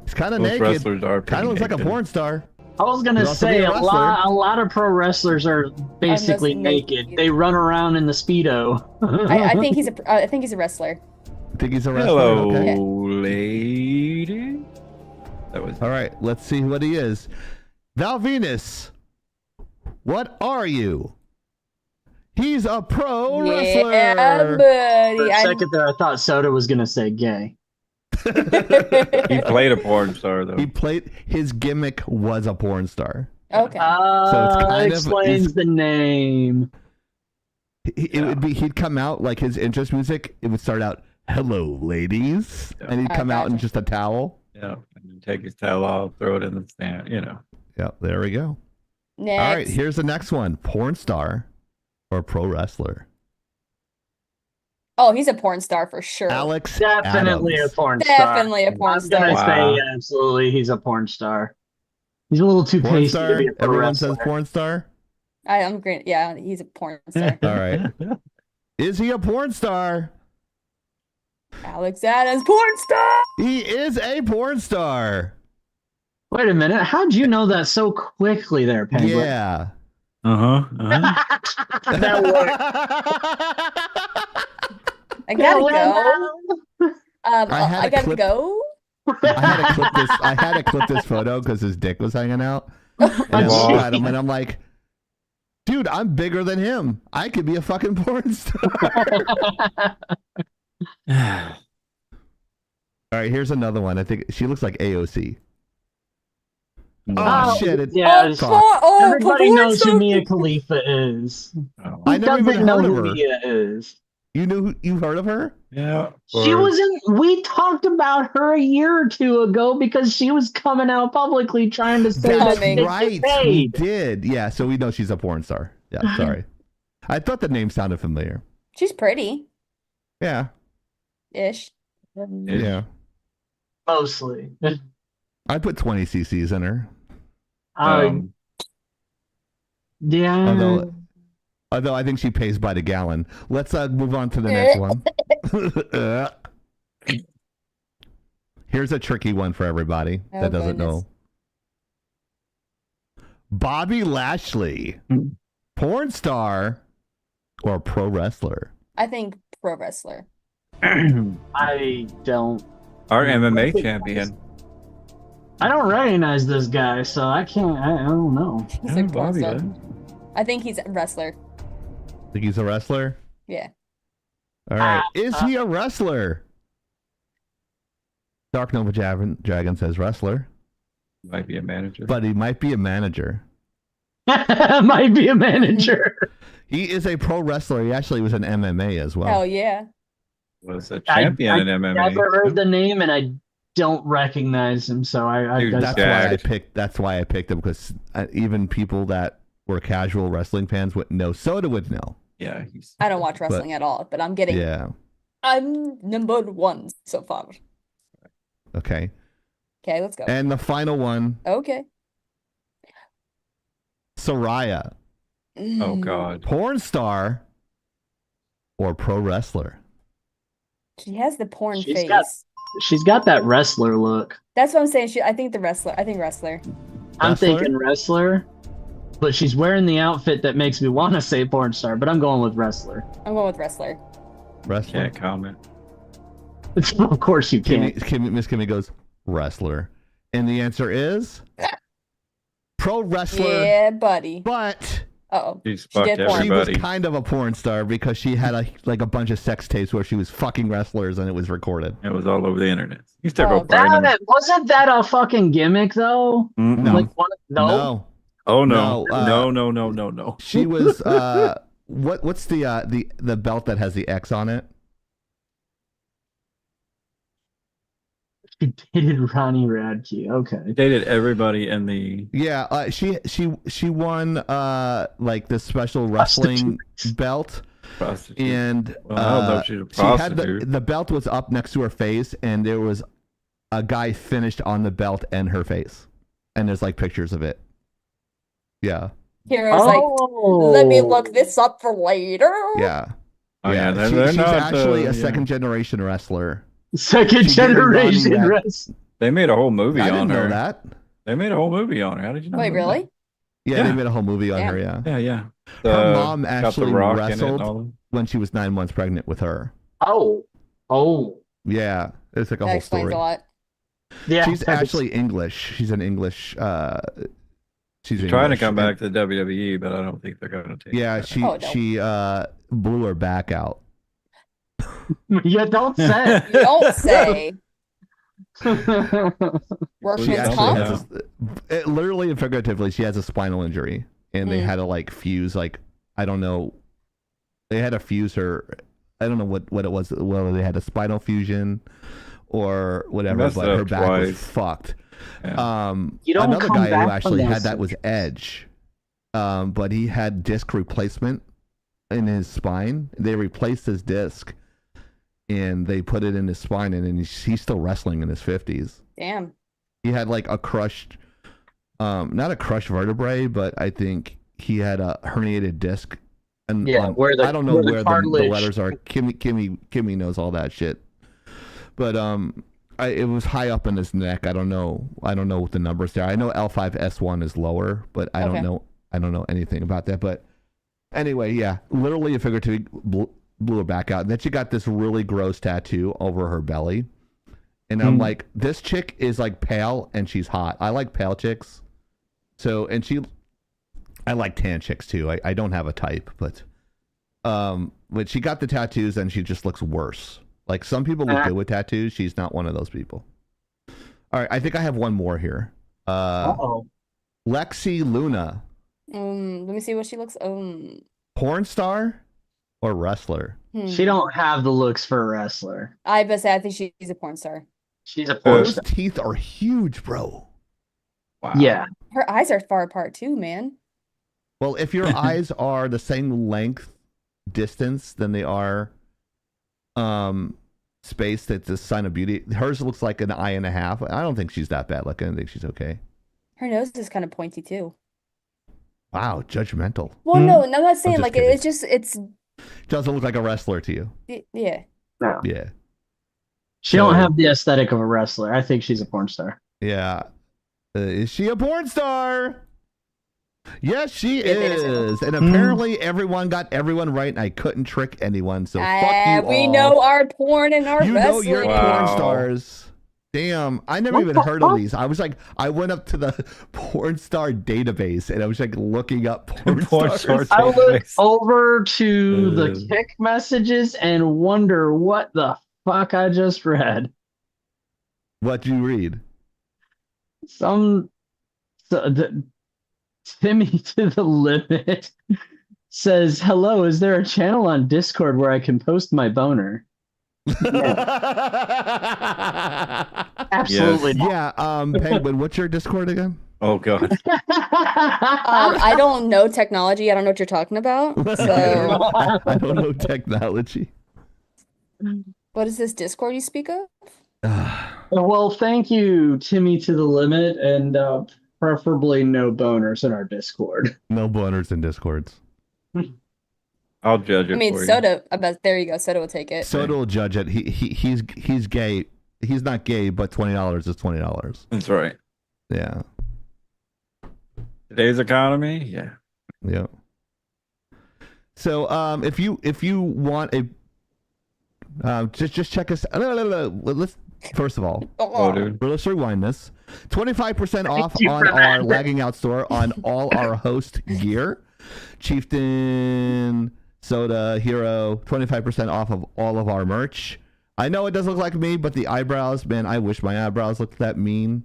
He's kind of Most naked. wrestlers are Kind of looks like a naked. porn star. I was going to Could also be say a a wrestler. lot of pro wrestlers are basically naked. naked. They run around in the Speedo. I think he's a. I think he's a wrestler. Think he's a wrestler? Hello, Okay. lady. That was All right. Let's see what he is. Val Venus, What are you? He's a pro wrestler. Yeah, buddy. For a second there, I thought Soda was gonna say gay. He played a porn star though. His gimmick was a porn star. Okay. So it's kind of explains the name. He'd come out like his interest music. It would start out, "Hello, ladies," and he'd come out in just a towel. Yeah, and then take his towel off, throw it in the stand. You know. Yeah, there we go. Next. All right, here's the next one: porn star or pro wrestler. Oh, he's a porn star for sure. Alex Definitely Adams. a porn star. Definitely a porn star. I'm gonna say absolutely, he's a porn star. He's a little too Porn pasty star? to be a pro Everyone wrestler. says porn star. I'm great. Yeah, he's a porn star. All right. Is he a porn star? Alex Adams, porn star. He is a porn star. Wait a minute. How'd you know that so quickly there, Penguin? Yeah. That worked. I gotta go. I gotta go. I had to clip this photo because his dick was hanging out. And I looked at him and I'm like, dude, I'm bigger than him. I could be a fucking porn star. All right, here's another one. I think she looks like AOC. Oh, shit. Everybody knows who Mia Khalifa is. I never even know heard of who her. Mia is. You heard of her? Yeah. She was in. We talked about her a year or two ago because she was coming out publicly trying to say That's that right. We did. Yeah, so we know she's a porn star. Yeah, sorry. I thought the name sounded familiar. She's pretty. Yeah. Ish. Yeah. Mostly. I put 20 cc's in her. Yeah. Although I think she pays by the gallon. Let's move on to the next one. Here's a tricky one for everybody that doesn't know. Bobby Lashley, porn star or pro wrestler? I think pro wrestler. I don't. Our MMA champion. I don't recognize this guy, so I can't. I don't know. He's a porn star. I think he's a wrestler. Think he's a wrestler? Yeah. All right. Is he a wrestler? Dark Nova Dragon says wrestler. Might be a manager. But he might be a manager. Might be a manager. He is a pro wrestler. He actually was in MMA as well. Hell yeah. Was a champion in MMA. I never heard the name, and I don't recognize him, so that's why I picked him, because even people that were casual wrestling fans wouldn't know. Soda would know. Yeah, I don't watch wrestling at all, but I'm getting. Yeah. I'm number one so far. Okay. Okay, let's go. And the final one. Okay. Soraya. Oh God. Porn star or pro wrestler? She has the porn face. She's got that wrestler look. That's what I'm saying. I think the wrestler. I think wrestler. I'm thinking wrestler, but she's wearing the outfit that makes me want to say porn star, but I'm going with wrestler. I'm going with wrestler. Wrestler? Can't comment. Of course you can't. Miss Kimmy goes, wrestler. And the answer is pro wrestler. Yeah, buddy. But she was kind of a porn star because she had a bunch of sex tapes where she was fucking wrestlers and it was recorded. It was all over the internet. You still go wasn't that a fucking gimmick though? No. No. Oh no. No. She was what's the belt that has the X on it? She dated Ronnie Radke. Okay. Dated everybody in the. Yeah, she won like this special wrestling belt. Prostitute. And I don't know if she's a prostitute. She had the belt was up next to her face, and there was a guy finished on the belt and her face, and there's like pictures of it. Yeah. Hero's like, let me look this up for later. Yeah. Oh, yeah. She's actually a second generation wrestler. Second generation wrestler. They made a whole movie on her. I didn't know that. They made a whole movie on her. How did you know? Wait, really? Yeah, they made a whole movie on her. Yeah. Yeah. Her mom actually wrestled when she was 9 months pregnant with her. Oh. Yeah, it's like a whole story. Explains a lot. Yeah, she's actually English. She's an English She's trying to English. come back to the WWE, but I don't think they're going to take. Yeah, that. she blew her back out. Yeah, don't say. You don't say. She Workman's actually comp. has literally and figuratively, she has a spinal injury, and they had to like fuse, like, I don't know, they had to fuse her. I don't know what it was, whether they had a spinal fusion or whatever, but her back was fucked. Yeah. Another guy who actually had that was Edge, but he had disc replacement in his spine. They replaced his disc, and they put it in his spine, and he's still wrestling in his 50s. Damn. He had like a crushed, not a crushed vertebrae, but I think he had a herniated disc. And where the, I don't know where the letters are. Kimmy knows all that shit. But it was high up in his neck. I don't know what the numbers there. I know L5S1 is lower, but I don't know anything about that. But anyway, yeah, literally and figuratively blew her back out. And then she got this really gross tattoo over her belly. And I'm like, this chick is like pale and she's hot. I like pale chicks. So, and I like tan chicks too. I don't have a type, but she got the tattoos and she just looks worse. Like, some people look good with tattoos. She's not one of those people. All right, I think I have one more here. Lexi Luna. Let me see what she looks. Porn star or wrestler? She don't have the looks for a wrestler. I think she's a porn star. She's a porn Those star. teeth are huge, bro. Wow. Yeah. Her eyes are far apart too, man. Well, if your eyes are the same length distance than they are space, that's a sign of beauty. Hers looks like an eye and a half. I don't think she's that bad looking. I think she's okay. Her nose is kind of pointy too. Wow, judgmental. Well, no, I'm not saying like kidding. it's Doesn't look like a wrestler to you. yeah. No. Yeah. She don't have the aesthetic of a wrestler. I think she's a porn star. Yeah. Is she a porn star? Yes, she is. And apparently everyone got everyone right, and I couldn't trick anyone. So fuck you we all. know our porn and our You wrestling. know your porn stars. Damn, I never even heard of these. I was like, I went up to the porn star database and I was like looking up porn stars. I look over to the kick messages and wonder what the fuck I just read. What'd you read? Timmy to the limit says, "Hello, is there a channel on Discord where I can post my boner?" Absolutely. Yes. Yeah, Penguin, what's your Discord again? Oh god. I don't know technology. I don't know what you're talking about. So I don't know technology. what is this Discord you speak of? Well, thank you, Timmy to the limit, and preferably no boners in our Discord. No boners in Discords. I'll judge it. I mean, for Soda. I bet there you go. Soda will take it. Soda will judge it. He's gay. He's not gay, but $20 is $20. That's right. Yeah. Today's economy, yeah. Yeah. So if you want a just check us. Let's first of all, let's rewind this. 25% off on our Lagging Out store on all our host gear. Chieftain, Soda, Hero, 25% off of all of our merch. I know it doesn't look like me, but the eyebrows, man, I wish my eyebrows looked that mean.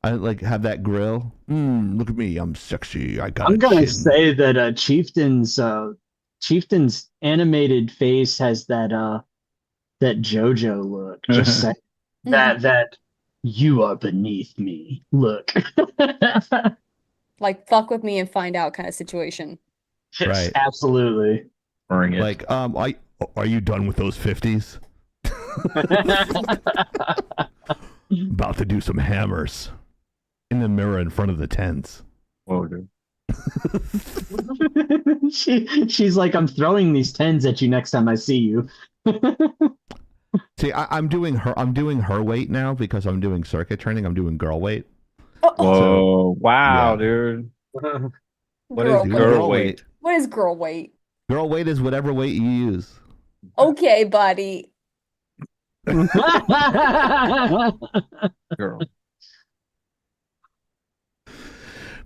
I like have that grill. Look at me, I'm sexy. I'm gonna say that Chieftain's animated face has that JoJo look. Just say that you are beneath me. Look. Like fuck with me and find out kind of situation. Right. Absolutely. Bring it. Like, are you done with those 50s? About to do some hammers in the mirror in front of the 10s. Whoa, dude. She's like, I'm throwing these 10s at you next time I see you. See, I'm doing her weight now because I'm doing circuit training. I'm doing girl weight. Whoa! Wow, dude. What is girl weight? What is girl weight? Girl weight is whatever weight you use. Okay, buddy. Girl.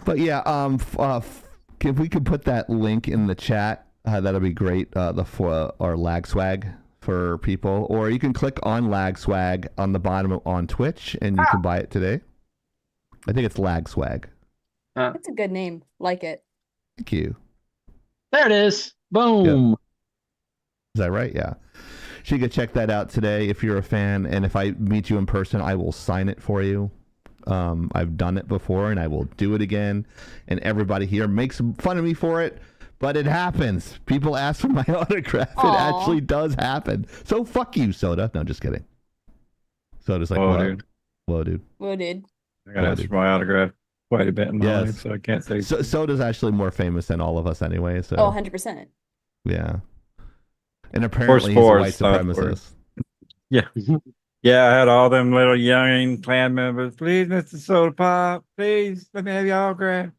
But yeah, if we could put that link in the chat, that'll be great. Or Lag Swag for people, or you can click on Lag Swag on the bottom on Twitch, and you can buy it today. I think it's Lag Swag. It's a good name. Like it. Thank you. There it is. Boom. Yep. Is that right? Yeah. So you can check that out today if you're a fan, and if I meet you in person, I will sign it for you. I've done it before, and I will do it again. And everybody here makes fun of me for it, but it happens. People ask for my autograph. Aww. It actually does happen. So fuck you, Soda. No, just kidding. Soda's like, Whoa, whoa, dude. Whoa, dude. Whoa, dude. I got asked for my autograph quite a bit in my Yes. life, so I can't say. Soda's actually more famous than all of us anyway. So. Oh, 100%. Yeah. And apparently he's a white supremacist. Yeah. Yeah, I had all them little young clan members. Please, Mr. Soda Pop, please let me have your autograph.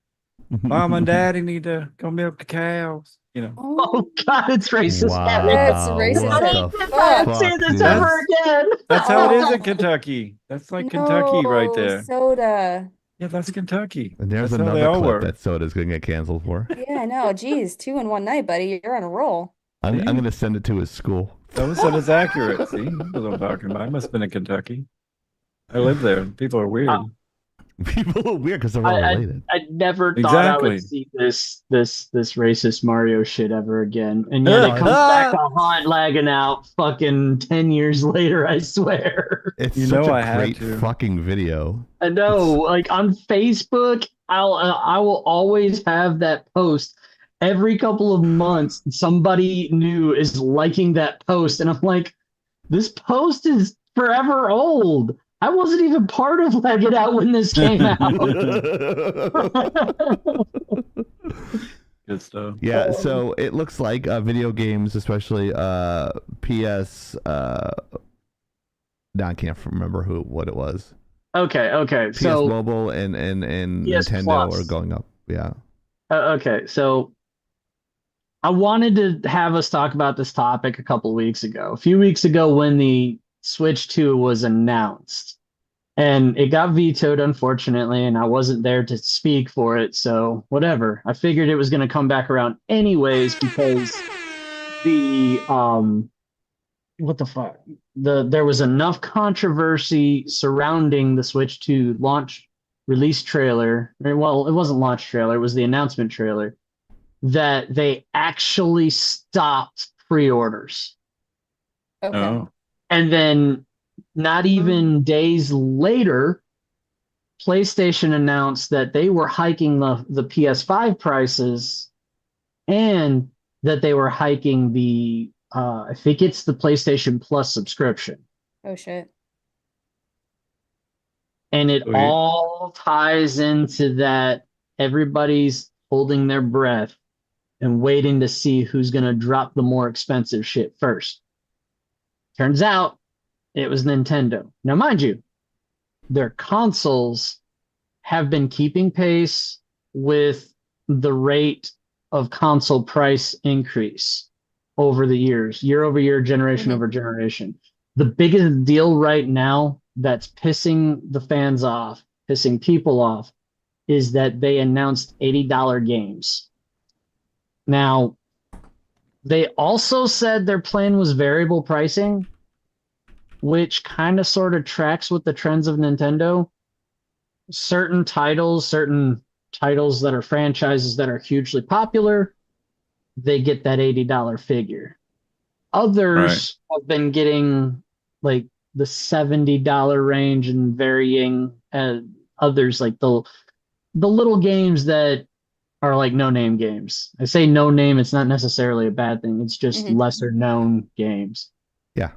Mom and Daddy need to go milk the cows. You know. Oh God, it's racist. Wow. Yeah, it's racist. What the I fuck, say this dude? ever again. That's how it is in Kentucky. That's like Kentucky right No, there. Soda. Yeah, that's Kentucky. And there's That's how they another all clip work. that Soda's going to get canceled for. Yeah, I know. Geez, 2 in one night, buddy. You're on a roll. I'm going to send it to his school. That was said is accurate. See, that's what I'm talking about. I must have been in Kentucky. I live there. People are weird. People are weird because they're all related. I never thought I Exactly. would see this racist Mario shit ever again. And yet it comes back to haunt lagging out fucking 10 years later, I swear. It's You such know a I had great to. fucking video. I know, like on Facebook, I will always have that post. Every couple of months, somebody new is liking that post, and I'm like, this post is forever old. I wasn't even part of Leg It Out when this came out. Good stuff. Yeah, so it looks like video games, especially PS. Now I can't remember what it was. Okay. PS So Mobile and PS Nintendo Plus. are going up. Yeah. Okay, so I wanted to have us talk about this topic a couple weeks ago. A few weeks ago when the Switch 2 was announced. And it got vetoed, unfortunately, and I wasn't there to speak for it, so whatever. I figured it was going to come back around anyways because the what the fuck? There was enough controversy surrounding the Switch 2 launch release trailer. Well, it wasn't launch trailer, it was the announcement trailer, that they actually stopped pre-orders. Okay. Oh. And then not even days later, PlayStation announced that they were hiking the PS5 prices and that they were hiking the, I think it's the PlayStation Plus subscription. Oh, shit. And it Sweet. all ties into that everybody's holding their breath and waiting to see who's going to drop the more expensive shit first. Turns out it was Nintendo. Now, mind you, their consoles have been keeping pace with the rate of console price increase over the years, year over year, generation over generation. The biggest deal right now that's pissing the fans off, pissing people off, is that they announced $80 games. Now, they also said their plan was variable pricing, which kind of sort of tracks with the trends of Nintendo. Certain titles that are franchises that are hugely popular, they get that $80 figure. Others have been getting like the $70 range and varying. Others like the little games that are like no-name games. I say no-name, it's not necessarily a bad thing. It's just lesser-known games. Yeah.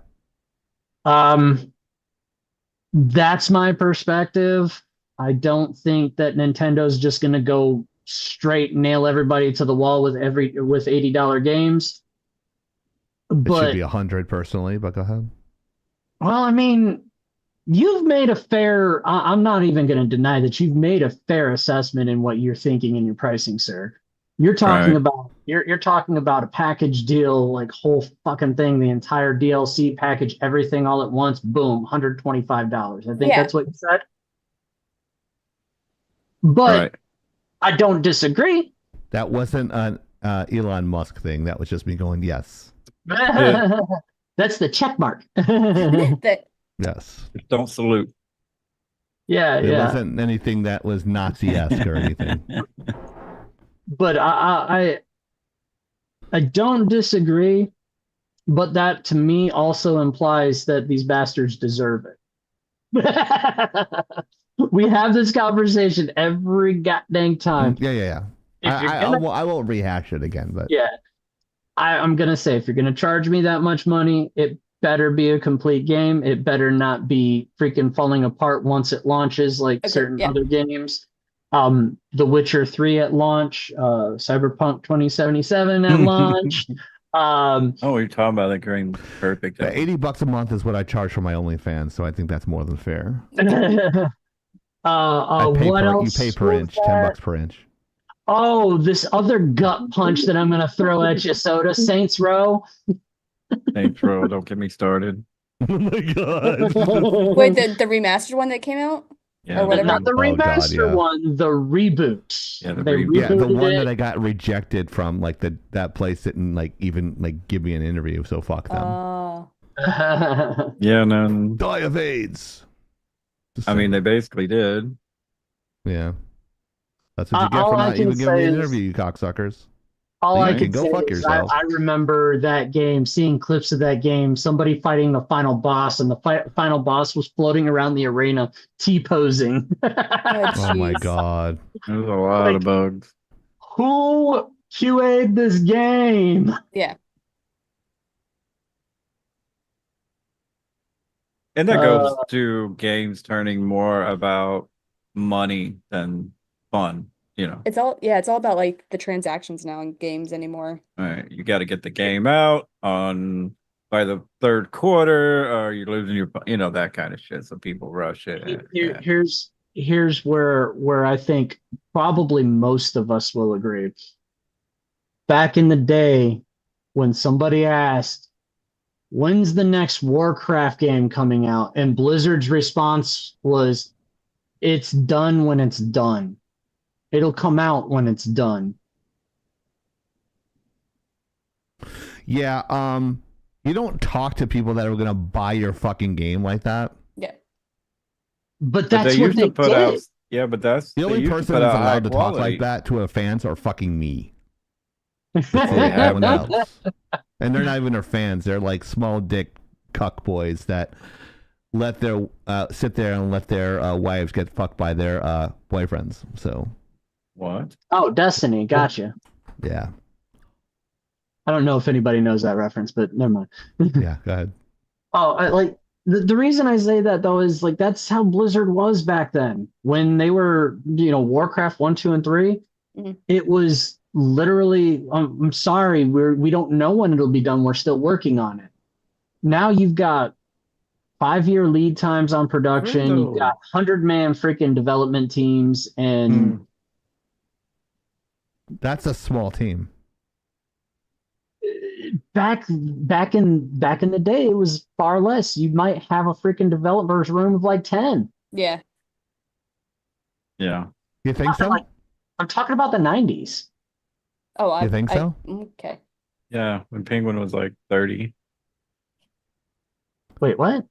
That's my perspective. I don't think that Nintendo's just going to go straight nail everybody to the wall with $80 games. It should be 100 personally, but go ahead. Well, I mean, you've made a fair, I'm not even going to deny that you've made a fair assessment in what you're thinking in your pricing, sir. You're talking about you're talking about a package deal, like whole fucking thing, the entire DLC package, everything all at once, boom, $125. I think that's what you said. But I don't disagree. That wasn't an Elon Musk thing. That was just me going, yes. That's the check mark. Yes. Don't salute. Yeah, It wasn't anything that was Nazi-esque or anything. But I don't disagree, but that to me also implies that these bastards deserve it. We have this conversation every goddamn time. Yeah. I won't rehash it again, but yeah, I'm gonna say if you're gonna charge me that much money, it better be a complete game. It better not be freaking falling apart once it launches, like certain other games. The Witcher 3 at launch, Cyberpunk 2077 at launch. Oh, you're talking about that game perfect. $80 a month is what I charge for my OnlyFans, so I think that's more than fair. What else? You pay per inch, $10 per inch. Oh, this other gut punch that I'm gonna throw at you, Soda. Saints Row. Saints Row, don't get me started. Oh my god. Wait, the remastered one that came out? Yeah, or whatever. Not the remaster one, the reboot. Yeah, the one that I got rejected from, like that place didn't even give me an interview, so fuck them. Oh. Yeah, no. Die of AIDS. I mean, they basically did. Yeah. That's what you get for not even giving me an interview, you cocksuckers. All I can go say fuck is yourself. I remember that game, seeing clips of that game, somebody fighting the final boss, and the final boss was floating around the arena, T-posing. Oh my god. There's a lot of bugs. Who QA'd this game? Yeah. And that goes to games turning more about money than fun, you know. It's all about like the transactions now in games anymore. All right, you got to get the game out by the third quarter, or you're losing your, that kind of shit. So people rush it. Here's where I think probably most of us will agree. Back in the day, when somebody asked, "When's the next Warcraft game coming out?" and Blizzard's response was, "It's done when it's done. It'll come out when it's done." Yeah, you don't talk to people that are going to buy your fucking game like that. Yeah. But that's what they put did. out. Yeah, but that's the only person that's allowed to talk like that to a fans are fucking me. No one else. And they're not even their fans. They're like small dick cuck boys that let their sit there and let their wives get fucked by their boyfriends. So what? Oh, Destiny, gotcha. Yeah. I don't know if anybody knows that reference, but never mind. Yeah, go ahead. Oh, the reason I say that though is like that's how Blizzard was back then when they were, Warcraft 1, 2, and 3. Mm-hmm. It was literally, I'm sorry, we don't know when it'll be done. We're still working on it. Now you've got 5-year lead times on production. Ooh. You've got 100-man freaking development teams, and that's a small team. Back in the day, it was far less. You might have a freaking developers room of like 10. Yeah. Yeah. You think so? I'm talking about the 90s. Oh, you think so? Okay. Yeah, when Penguin was like 30. Wait, what?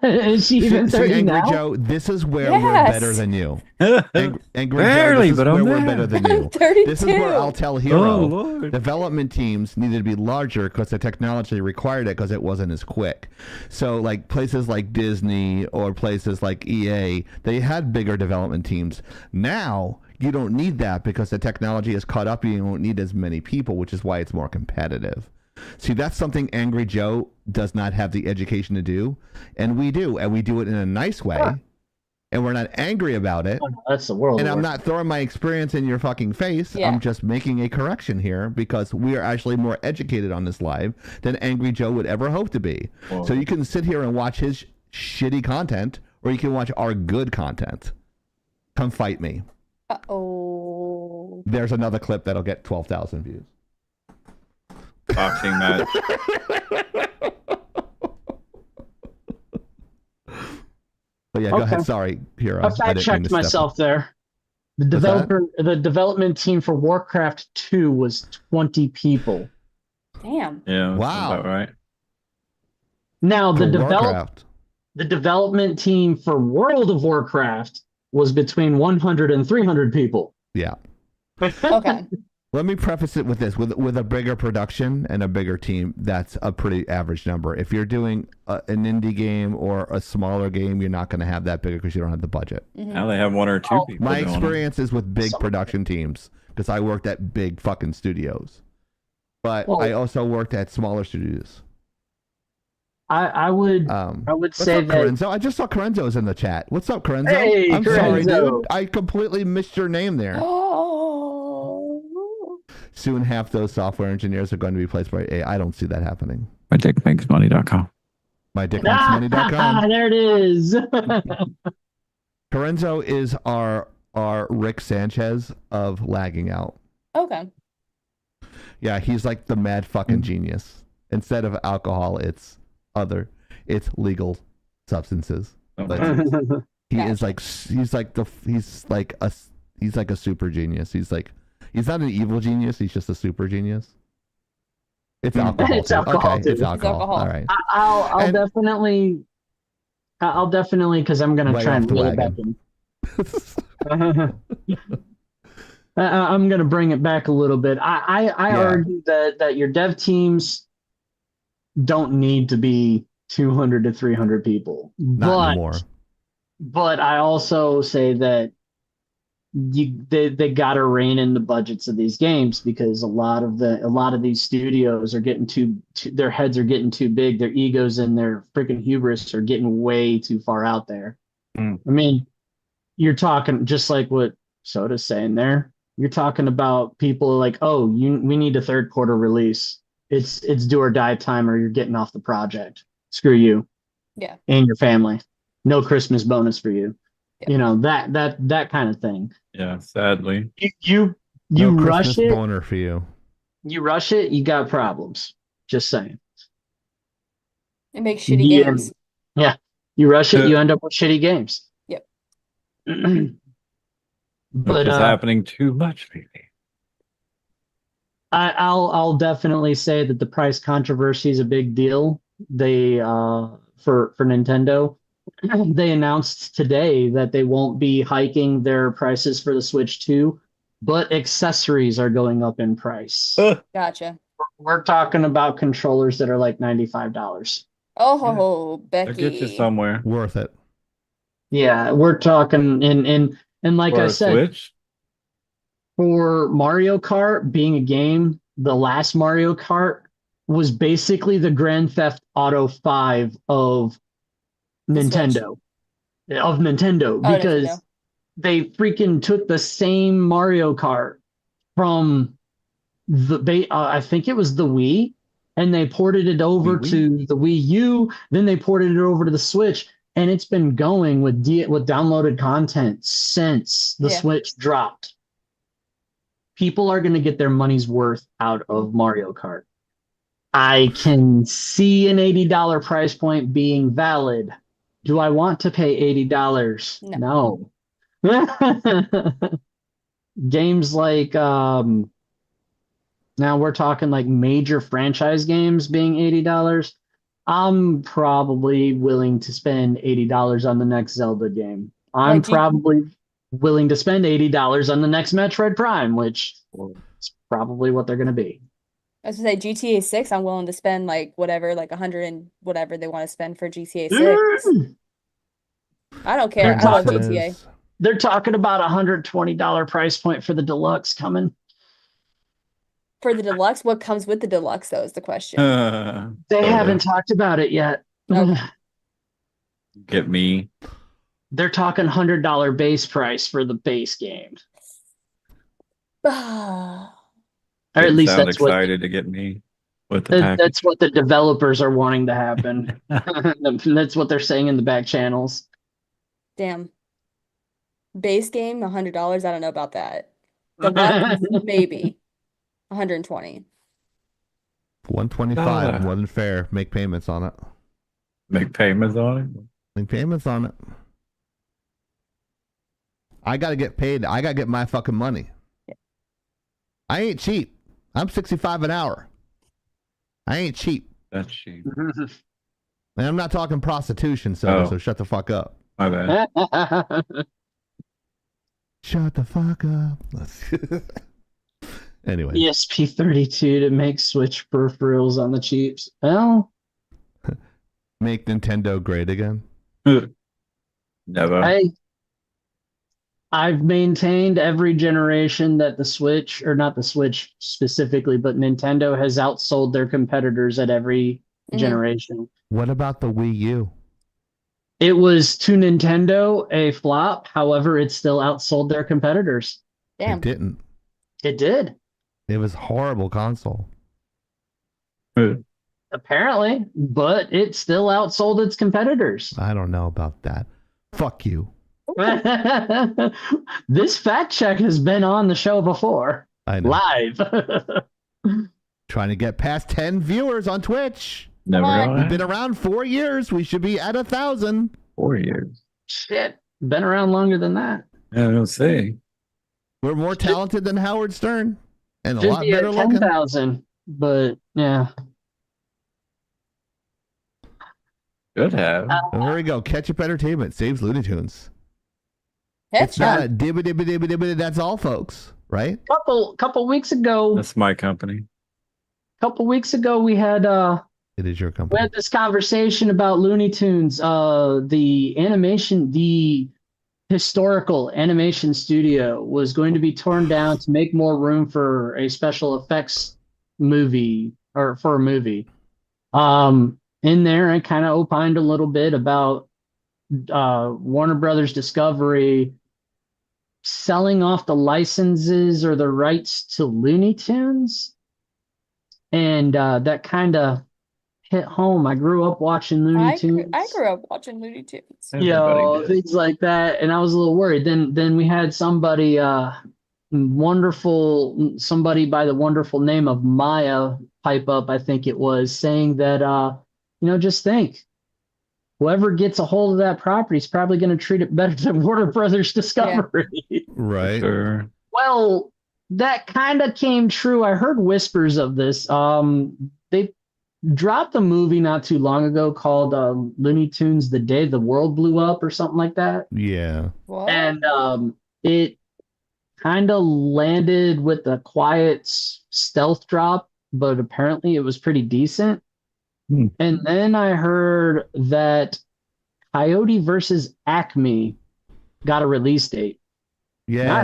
Is she even 30 Angry now? Joe, this is where we're better than you. Angry Barely, Joe, this is but where I'm we're there. better than you. 32. This is where I'll tell Hero. Oh, Lord. Development teams needed to be larger because the technology required it because it wasn't as quick. So like places like Disney or places like EA, they had bigger development teams. Now you don't need that because the technology is caught up and you don't need as many people, which is why it's more competitive. See, that's something Angry Joe does not have the education to do, and we do it in a nice way, and we're not angry about it. That's the world. And I'm not throwing my experience in your fucking face. Yeah. I'm just making a correction here because we are actually more educated on this live than Angry Joe would ever hope to be. Whoa. So you can sit here and watch his shitty content, or you can watch our good content. Come fight me. Uh-oh. There's another clip that'll get 12,000 views. Boxing match. But yeah, go ahead. Sorry, Hero. I fact checked myself there. The development team for Warcraft 2 was 20 people. Damn. Yeah. Wow. About right. Now For Warcraft. the development team for World of Warcraft was between 100 and 300 people. Yeah. Okay. Let me preface it with this: with a bigger production and a bigger team, that's a pretty average number. If you're doing an indie game or a smaller game, you're not going to have that bigger because you don't have the budget. Now they have one or two people. My doing experience is with big production teams because I worked at big fucking studios, but I also worked at smaller studios. I would say that Corenzo? I just saw Corenzo's in the chat. What's up, Corenzo? Hey, I'm sorry, Corenzo. dude. I completely missed your name there. Oh. Soon half those software engineers are going to be replaced by AI. I don't see that happening. MyDickMakesMoney.com. MyDickMakesMoney.com. There it is. Corenzo is our Rick Sanchez of lagging out. Okay. Yeah, he's like the mad fucking genius. Instead of alcohol, it's legal substances. But he is like he's like a super genius. He's not an evil genius. He's just a super genius. It's alcohol. It's alcohol. Okay, it's alcohol. All right. I'll definitely because I'm gonna try and reel it back in. I'm gonna bring it back a little bit. I argue that your dev teams don't need to be 200 to 300 people. Not anymore. But I also say that they gotta rein in the budgets of these games because a lot of these studios are getting their heads are getting too big, their egos and their freaking hubris are getting way too far out there. I mean, you're talking just like what Soda's saying there. You're talking about people like, oh, we need a third quarter release. It's do or die time, or you're getting off the project. Screw you. Yeah. And your family. No Christmas bonus for you. Yeah. You know, that kind of thing. Yeah, sadly. You no rush Christmas it. Boner for you. You rush it, you got problems. Just saying. It makes shitty games. Yeah. You rush it, you end up with shitty games. Yep. But it's happening too much, maybe. I'll definitely say that the price controversy is a big deal. They for Nintendo, they announced today that they won't be hiking their prices for the Switch 2, but accessories are going up in price. Gotcha. We're talking about controllers that are like $95. Oh, Becky. That gets you somewhere. Worth it. Yeah, we're talking and like For I a said, Switch? for Mario Kart being a game, the last Mario Kart was basically the Grand Theft Auto 5 of Nintendo. Because they freaking took the same Mario Kart from I think it was the Wii, and they ported it over to the Wii U, then they ported it over to the Switch, and it's been going with downloaded content since the Switch dropped. People are going to get their money's worth out of Mario Kart. I can see an $80 price point being valid. Do I want to pay $80? No. Games like now we're talking like major franchise games being $80. I'm probably willing to spend $80 on the next Zelda game. I'm probably willing to spend $80 on the next Metroid Prime, which is probably what they're going to be. I was going to say GTA 6, I'm willing to spend like whatever, like 100 and whatever they want to spend for GTA 6. I don't care. I love GTA. They're talking about $120 price point for the deluxe coming. For the deluxe, what comes with the deluxe, though, is the question. They haven't talked about it yet. Okay. Get me. They're talking $100 base price for the base game. Or at least that's excited to get me with the package. That's what the developers are wanting to happen. That's what they're saying in the back channels. Damn. Base game, $100. I don't know about that. Deluxe, maybe 120. 125 wasn't fair. Make payments on it. Make payments on it. Make payments on it. I got to get paid. I got to get my fucking money. Yeah. I ain't cheap. I'm $65 an hour. I ain't cheap. That's cheap. And I'm not talking prostitution, so shut the fuck up. My bad. Shut the fuck up. Anyway. ESP32 to make Switch peripherals on the cheaps. Well, make Nintendo great again. Never. I've maintained every generation that the Switch, or not the Switch specifically, but Nintendo has outsold their competitors at every generation. What about the Wii U? It was to Nintendo a flop. However, it still outsold their competitors. Damn. It didn't. It did. It was a horrible console. Apparently, but it still outsold its competitors. I don't know about that. Fuck you. This fact check has been on the show before. I know. Live. Trying to get past 10 viewers on Twitch. Never. We've been around 4 years. We should be at 1,000. 4 years. Shit. Been around longer than that. Yeah, I don't say. We're more talented than Howard Stern. And a Should lot be better at looking. 10,000. But, yeah. Should have. Here we go. Ketchup Entertainment saves Looney Tunes. It's Ketchup. not a dibba. That's all, folks. Right? Couple weeks ago. That's my company. Couple weeks ago, we had It is your we company. had this conversation about Looney Tunes. The historical animation studio was going to be torn down to make more room for a special effects movie, or for a movie. In there, I kind of opined a little bit about Warner Brothers Discovery selling off the licenses or the rights to Looney Tunes. And that kind of hit home. I grew up watching Looney Tunes. I grew up watching Looney Tunes. Things like that, and I was a little worried. Then we had somebody by the wonderful name of Maya pipe up, I think it was, saying that just think, whoever gets a hold of that property is probably going to treat it better than Warner Brothers Discovery. Yeah. Right. Sure. Well, that kind of came true. I heard whispers of this. They dropped a movie not too long ago called Looney Tunes: The Day the World Blew Up, or something like that. Yeah. What? And it kind of landed with a quiet stealth drop, but apparently it was pretty decent. And then I heard that Coyote versus Acme got a release date. Yeah.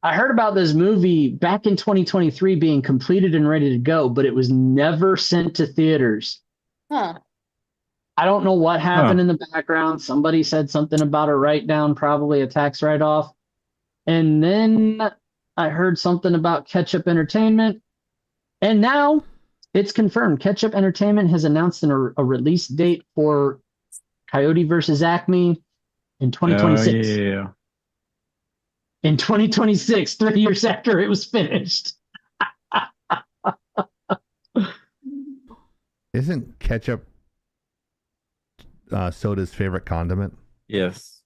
I heard about this movie back in 2023 being completed and ready to go, but it was never sent to theaters. Huh. I don't know what happened in the background. Somebody said something about a write-down, probably a tax write-off. And then I heard something about Ketchup Entertainment. And now it's confirmed. Ketchup Entertainment has announced a release date for Coyote versus Acme in 2026. Yeah. In 2026, 3 years after it was finished. Isn't ketchup soda's favorite condiment? Yes.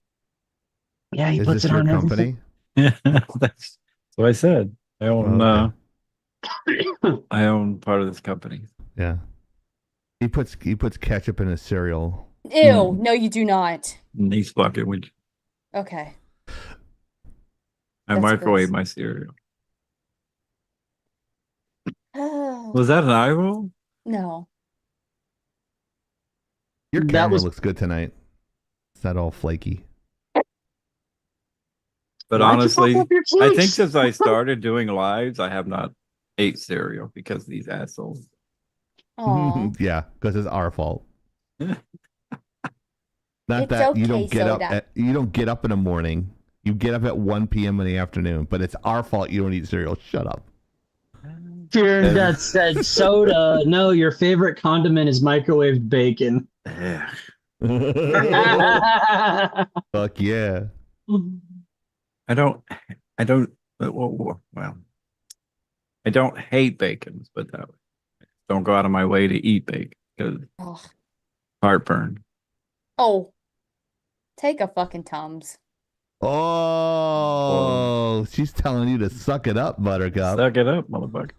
Yeah, he Is puts this it your on company? That's what I said. I own I own part of this company. Yeah. He puts ketchup in his cereal. Ew, no, you do not. Nice bucket, would you? Okay. I That's microwave gross. my cereal. Oh, Was that an eye roll? no. Your That camera was- looks good tonight. It's not all flaky. But Why'd you honestly, fuck up your I think cheeks? since I started doing lives, I have not ate cereal because of these assholes. Aw. Yeah, because it's our fault. Not It's that you okay, don't get soda. up. You don't get up in the morning. You get up at 1 p.m. in the afternoon, but it's our fault you don't eat cereal. Shut up. Fear and Death said soda. No, your favorite condiment is microwaved bacon. Yeah. Fuck yeah. I don't, well, I don't hate bacon, but that way. Don't go out of my way to eat bacon because Ugh. heartburn. Oh. Take a fucking Tums. Oh, she's telling you to suck it up, Buttercup. Suck it up, motherfucker.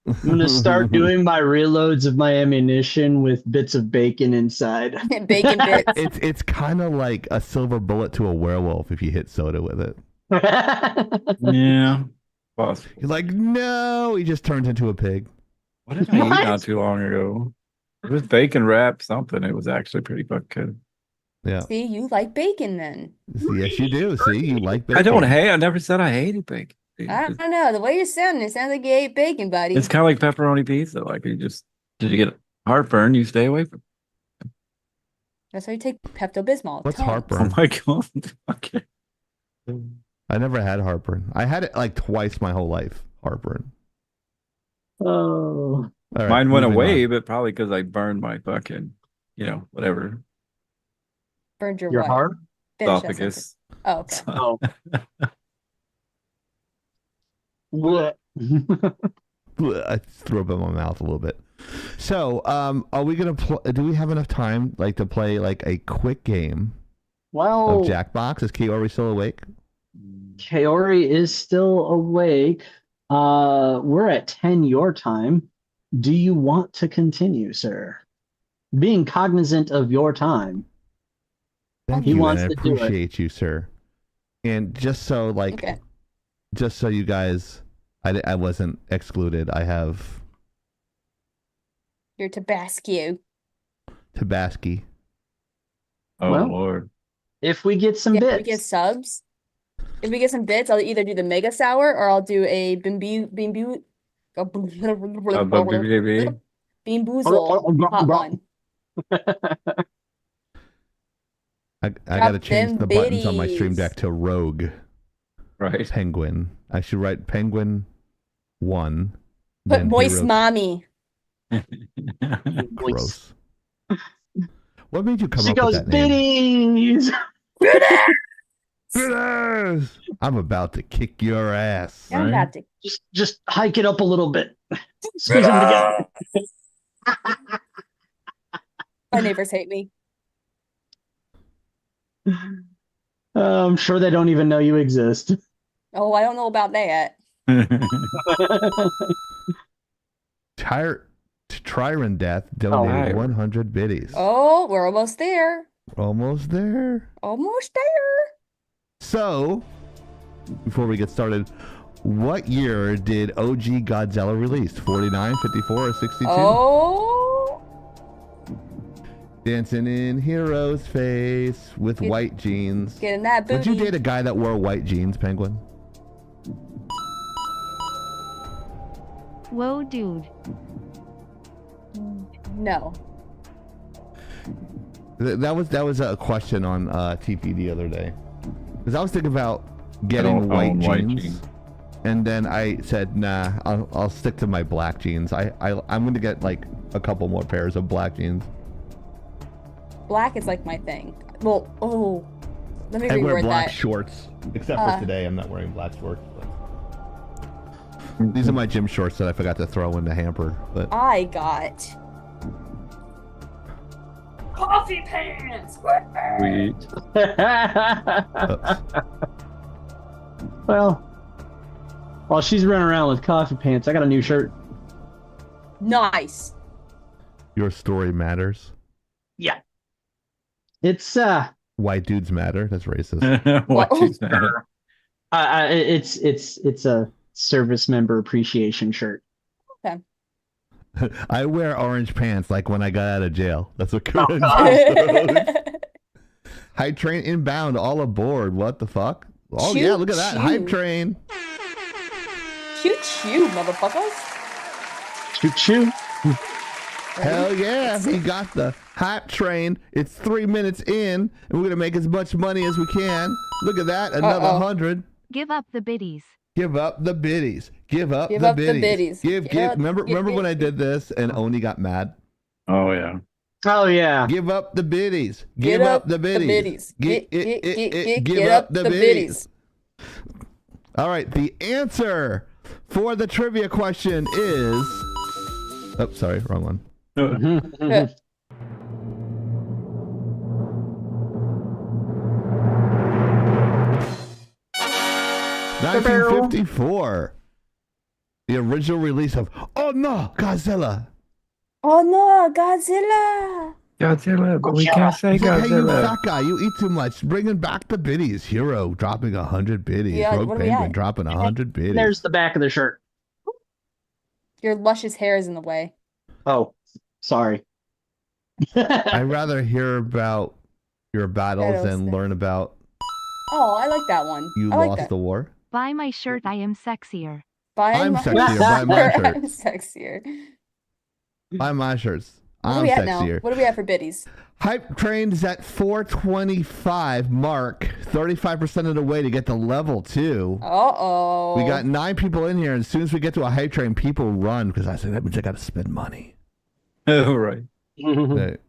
I'm gonna start doing my reloads of my ammunition with bits of bacon inside. Bacon bits. It's kind of like a silver bullet to a werewolf if you hit soda with it. Yeah. Possible. You're like, no, he just turns into a pig. What did I eat not too long ago? It was bacon wrap something. It was actually pretty fucking good. Yeah. See, you like bacon then. Yes, you do. See, you like bacon. I don't hate. I never said I hated bacon. I don't know. The way you're sounding, it sounds like you ate bacon, buddy. It's kind of like pepperoni pizza. Like you just did you get heartburn? You stay away from. That's why you take Pepto-Bismol. What's Tons. heartburn? Oh my god. Okay. I never had heartburn. I had it like twice my whole life. Heartburn. Oh. All right, Mine went moving away, on. but probably because I burned my fucking, whatever. Burned your Your what? heart? Finish that Esophagus. sentence. Oh, okay. Oh. What? I threw up in my mouth a little bit. So, are we gonna do we have enough time, like, to play like a quick game Well, of Jackbox? Is Kiori still awake? Kaori is still awake. We're at 10 your time. Do you want to continue, sir? Being cognizant of your time. Thank He you, wants and I to do it. appreciate you, sir. And just so, like, Okay. just so you guys, I wasn't excluded. I have Your Tabasco. Tabasco. Oh Well, Lord. If we get some Yeah, if bits. we get subs. If we get some bits, I'll either do the Mega Sour or I'll do a Bean Boozle hot one. I gotta Drop change them the buttons on my stream biddies. deck to Rogue Right. Penguin. I should write Penguin 1. Put then Moist Hero- Mommy. Gross. What made you come She up goes, with that name? biddies! Bitters! I'm about to kick your ass. I'm about to. Just hike it up a little bit. Squeeze them together. My neighbors hate me. I'm sure they don't even know you exist. Oh, I don't know about that. Tyrant Death donated 100 biddies. Oh, we're almost there. Almost there. Almost there. So, before we get started, what year did OG Godzilla release? 49, 54, or 62? Oh. Dancing in Hero's face with white jeans. Getting that booty. Would you date a guy that wore white jeans, Penguin? Whoa, dude. No. That was a question on TP the other day. Because I was thinking about getting white jeans. And then I said, nah, I'll stick to my black jeans. I'm going to get like a couple more pairs of black jeans. Black is like my thing. Well, oh. Let me I wear reword black that. shorts. Except for today, I'm not wearing black shorts. But... These are my gym shorts that I forgot to throw in the hamper. But I got coffee pants. Sweet. Well, while she's running around with coffee pants, I got a new shirt. Nice. Your story matters. Yeah. It's White dudes matter. That's racist. White dudes matter. It's a service member appreciation shirt. Okay. I wear orange pants like when I got out of jail. That's what Corinne Hype train inbound, all aboard. What the fuck? Oh yeah, look at that. Hype train. Choo choo, motherfuckers. Choo choo. Hell yeah, we got the hype train. It's 3 minutes in, and we're gonna make as much money as we can. Look at that, another 100. Give up the biddies. Give up the biddies. Give up Give the up the biddies. biddies. Give. Remember when I did this and Oni got mad? Oh yeah. Oh yeah. Give up the biddies. Give up the biddies. Give up the biddies. All right, the answer for the trivia question is. Oh, sorry, wrong one. 1954. The original release of Oh No, Godzilla. Oh no, Godzilla! Godzilla, but we can't say Hey, you Godzilla. fat guy, you eat too much. Bringing back the biddies. Hero dropping 100 biddies. Yeah, Rogue what are we Penguin at? dropping 100 biddies. There's the back of the shirt. Your luscious hair is in the way. Oh, sorry. I'd rather hear about your battles Battles than than- learn about Oh, I like that one. you I like lost that. the war. Buy my shirt, I am sexier. Buy I'm my sexier. Buy my shirt, shirt. I'm sexier. Buy my shirts. What are I'm we at now? sexier. What are we at for biddies? Hype train is at 425 mark, 35% of the way to get to level 2. Uh-oh. We got 9 people in here, and as soon as we get to a hype train, people run because I said that means I got to spend money. Oh, right. Right.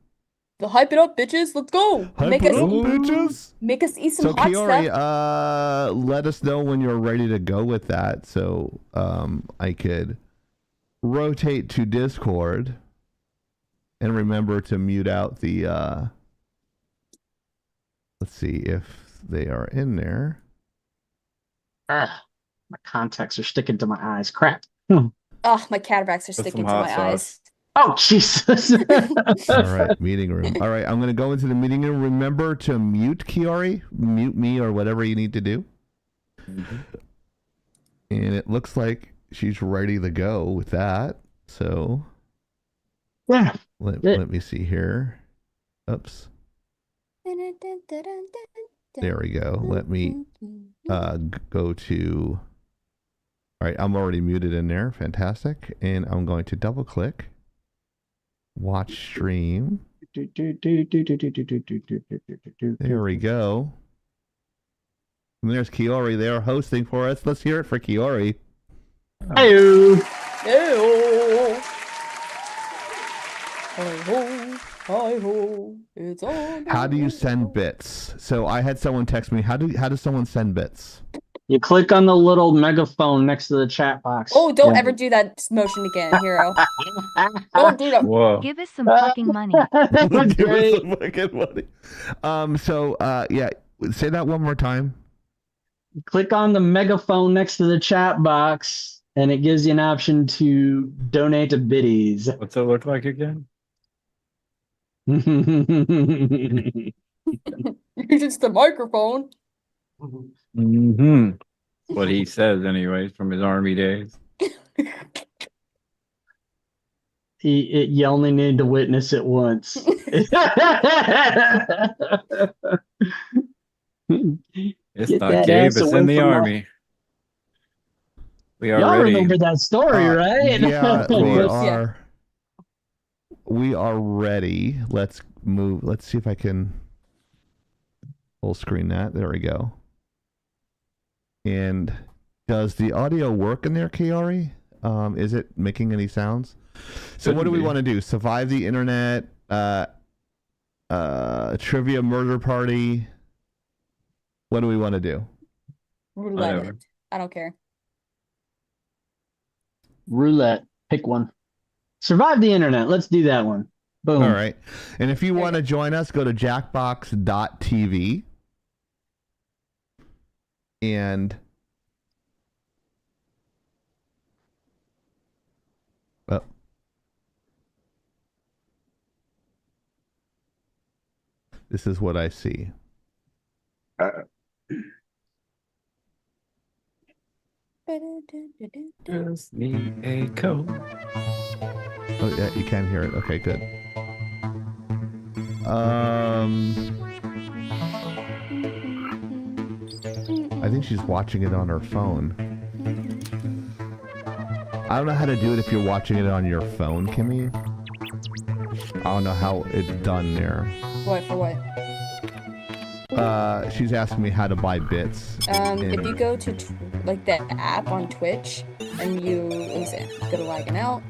So hype it up, bitches. Let's go. Hype Make it us up, eat. bitches. Make us eat some So hot Kiori, stuff. let us know when you're ready to go with that, so I could rotate to Discord, and remember to mute out the. Let's see if they are in there. My contacts are sticking to my eyes. Crap. Oh, my cataracts are Put sticking some to hot my sauce. eyes. Oh, Jesus. All right, meeting room. All right, I'm going to go into the meeting room. Remember to mute Kiori, mute me, or whatever you need to do. Mm-hmm. And it looks like she's ready to go with that. So Yeah. let me see here. Oops. There we go. Let me go to. All right, I'm already muted in there. Fantastic. And I'm going to double click. Watch stream. There we go. And there's Kiori there hosting for us. Let's hear it for Kiori. Hey-o. Hey-oh. Hi-ho. Hi-ho. It's on. How do you send bits? So I had someone text me. How does someone send bits? You click on the little megaphone next to the chat box. Oh, don't ever do that motion again, Hero. Don't do that. Whoa. Give us some fucking money. That's Give us great. some fucking money. Yeah, say that one more time. Click on the megaphone next to the chat box, and it gives you an option to donate to biddies. What's it look like again? You're just the microphone. Mm-hmm. What he says, anyways, from his army days. You only need to witness it once. It's Get not that Gabe, ass it's away in the from my- army. We are Y'all ready. remember that story, right? Yeah, we course, are. yeah. We are ready. Let's move. Let's see if I can full screen that. There we go. And does the audio work in there, Kiori? Is it making any sounds? So what do we want to do? Survive the internet, trivia murder party. What do we want to do? Roulette Whatever. it. I don't care. Roulette. Pick one. Survive the internet. Let's do that one. Boom. All right. And if you want to join us, go to jackbox.tv. And this is what I see. Just need a coat. Oh yeah, you can hear it. Okay, good. I think she's watching it on her phone. I don't know how to do it if you're watching it on your phone, Kimmy. I don't know how it's done there. What for what? She's asking me how to buy bits. If you go to like the app on Twitch and you go to lagging out,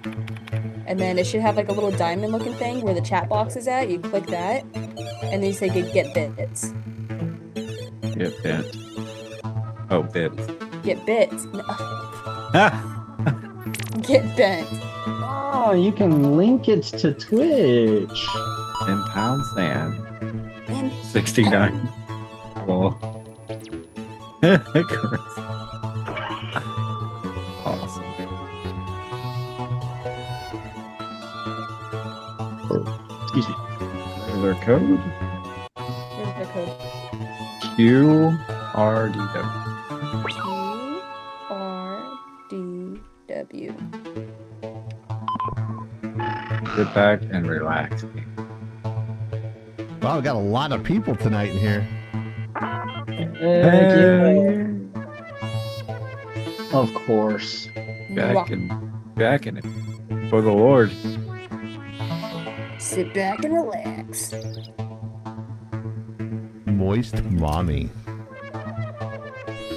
and then it should have like a little diamond looking thing where the chat box is at. You click that, and then you say get bits. Get bent. Oh, bits. Get bits. No. Ah! Get bent. Oh, you can link it to Twitch. 10 pound sand. And 69. Well. there a code? Where's the code? QRDW. QRDW. Sit back and relax. Wow, we got a lot of people tonight in here. Of course. Back in it. For the Lord. Sit back and relax. Moist mommy.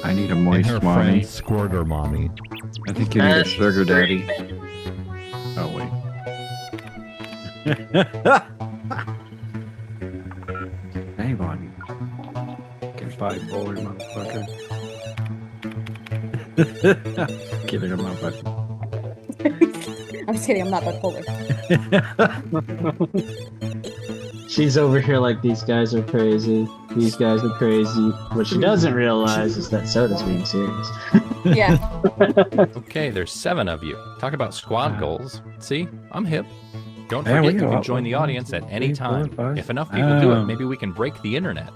I need a And moist her mommy. friend Squirter mommy. I think you need a sugar daddy. Oh wait. Hey, mommy. Can fight boy, motherfucker. Kidding, I'm not fucking. I'm just kidding, I'm not bipolar. She's over here like these guys are crazy. These guys are crazy. What she doesn't realize is that Soda's being serious. Yeah. Okay, there's 7 of you. Talk about squad goals. See, I'm hip. Don't Yeah, we forget you got can join the 1, audience 2, at any 3, 4, time. 5. If enough people do it, maybe we can break the internet.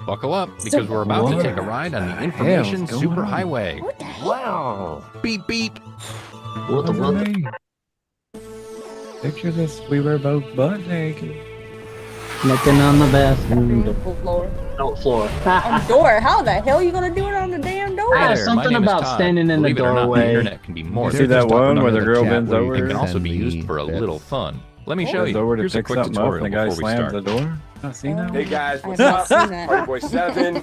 Buckle up, because we're about to take a ride on the information hell's going on? superhighway. Wow! Beep beep. What the fuck? Picture this, we were both butt naked. Looking on the bathroom Floor. floor. On the door? How the hell are you gonna do it on the damn door? Hi there, my something name is about Todd. standing in the Believe it or not, doorway. the internet can be more See than that just talking one on where the the girl chat bends where over? It can also Send be used me for a bits. little fun. Let me show Bends over you. to Here's a pick quick something up tutorial and the guy before we slams start. the door. Not seen that? Hey guys, I what's have not up? seen that. Partyboy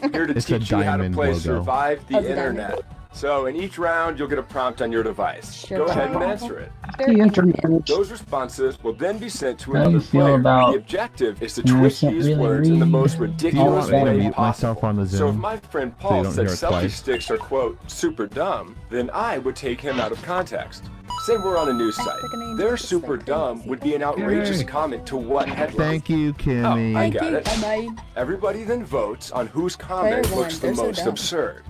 7 here to It's a teach you how to diamond play logo. Survive the Oh, it's a diamond. Internet. So in each round, you'll get a prompt on your device. Sure. Go ahead and answer it. The internet. Those responses will then be sent to How do another you feel player. about- The objective is to No, I twist can't these really words in the read. most Do you ridiculous want me to way mute possible. myself on the So if Zoom? my friend you Paul don't said hear it selfie twice? sticks are, quote, super dumb, then I would take him out of context. Say we're on a news site. Their super dumb would be an outrageous comment to what headline? Thank you, Kimmy. I Thank got you. it. Bye-bye. Everybody then votes on whose comment Player looks one, the they're so most dumb. absurd.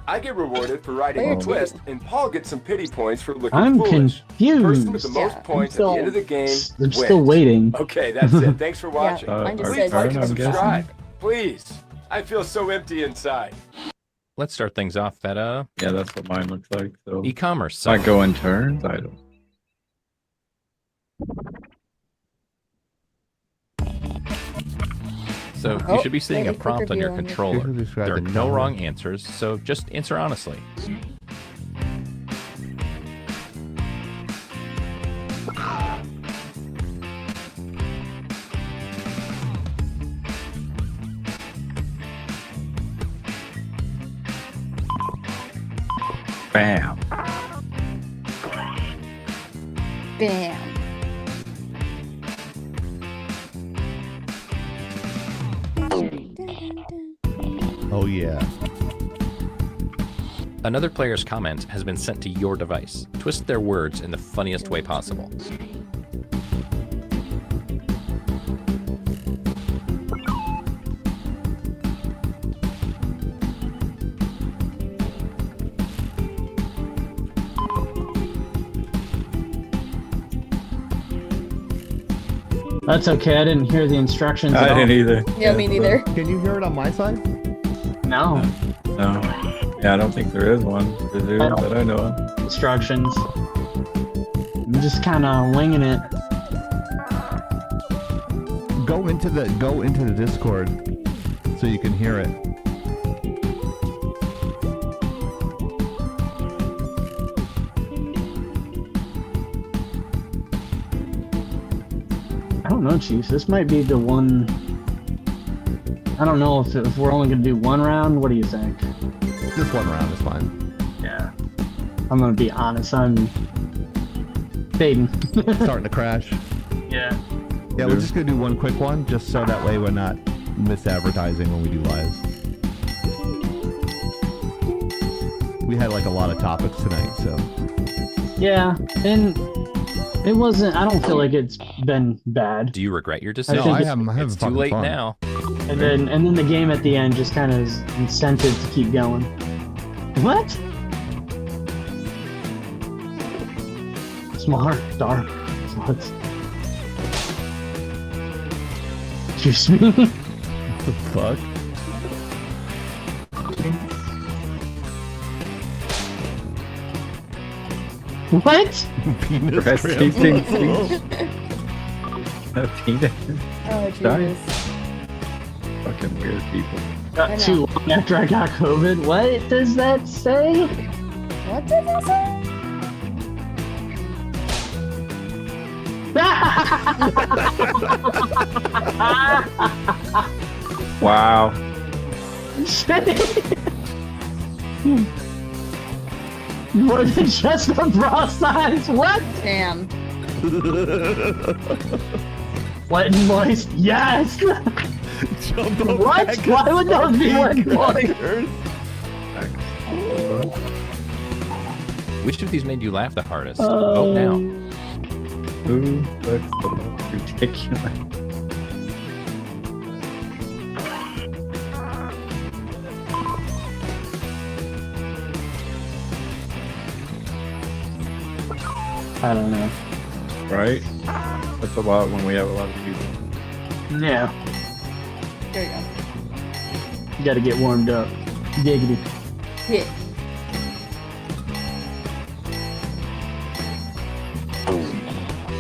I get rewarded for writing Player a two. twist, and Paul gets some pity points for looking I'm foolish. Person with the confused. most Yeah. points at the end of the game I'm wins. still waiting. Okay, that's it. Thanks for watching. Mine just our says- Please like turn, and I'm guessing. subscribe. Please. I feel so empty inside. Let's start things off at Yeah, that's what mine looks like. So e-commerce I site. go in turns. I don't. So you Oh, should be seeing a maybe quick prompt on your review on your controller. Here's who described There are the no comment. wrong answers, so just answer honestly. Bam. Bam. Oh yeah. Another player's comment has been sent to your device. Twist their words in the funniest way possible. That's okay. I didn't hear the instructions. I at all. didn't either. Yeah, me neither. Can you hear it on my side? No No. Yeah, I don't think there is one. Is there that I know of? instructions. I'm just kind of winging it. Go into the Discord so you can hear it. I don't know, Chief. This might be the one. I don't know if we're only gonna do one round. What do you think? Just one round is fine. Yeah. I'm gonna be honest. I'm fading. Starting to crash. Yeah. Yeah, we're just gonna do one quick one, just so that way we're not misadvertising when we do lives. We had like a lot of topics tonight, so. Yeah, and it wasn't. I don't feel like it's been bad. Do you regret your I decision? think I'm having It's too fucking late fun. now. And then the game at the end just kind of is incentive to keep going. What? Smart, dark. What? Excuse me. What the fuck? What? Penis Breastfeeding transfer. Penis. Oh, Sorry. Jesus. Fucking weird people. Not too long after I got COVID. What does that say? What did that say? Wow. More than just a bra size. What? Damn. Wet and moist. Yes. Jump up What? back Why and would those be wet and moist? crackers. Which of these made you laugh the hardest? Vote now. Who looks the most ridiculous? I don't know. Right? That's a lot when we have a lot of people. Yeah. There you You gotta get warmed up. Giggity. go. Yeah.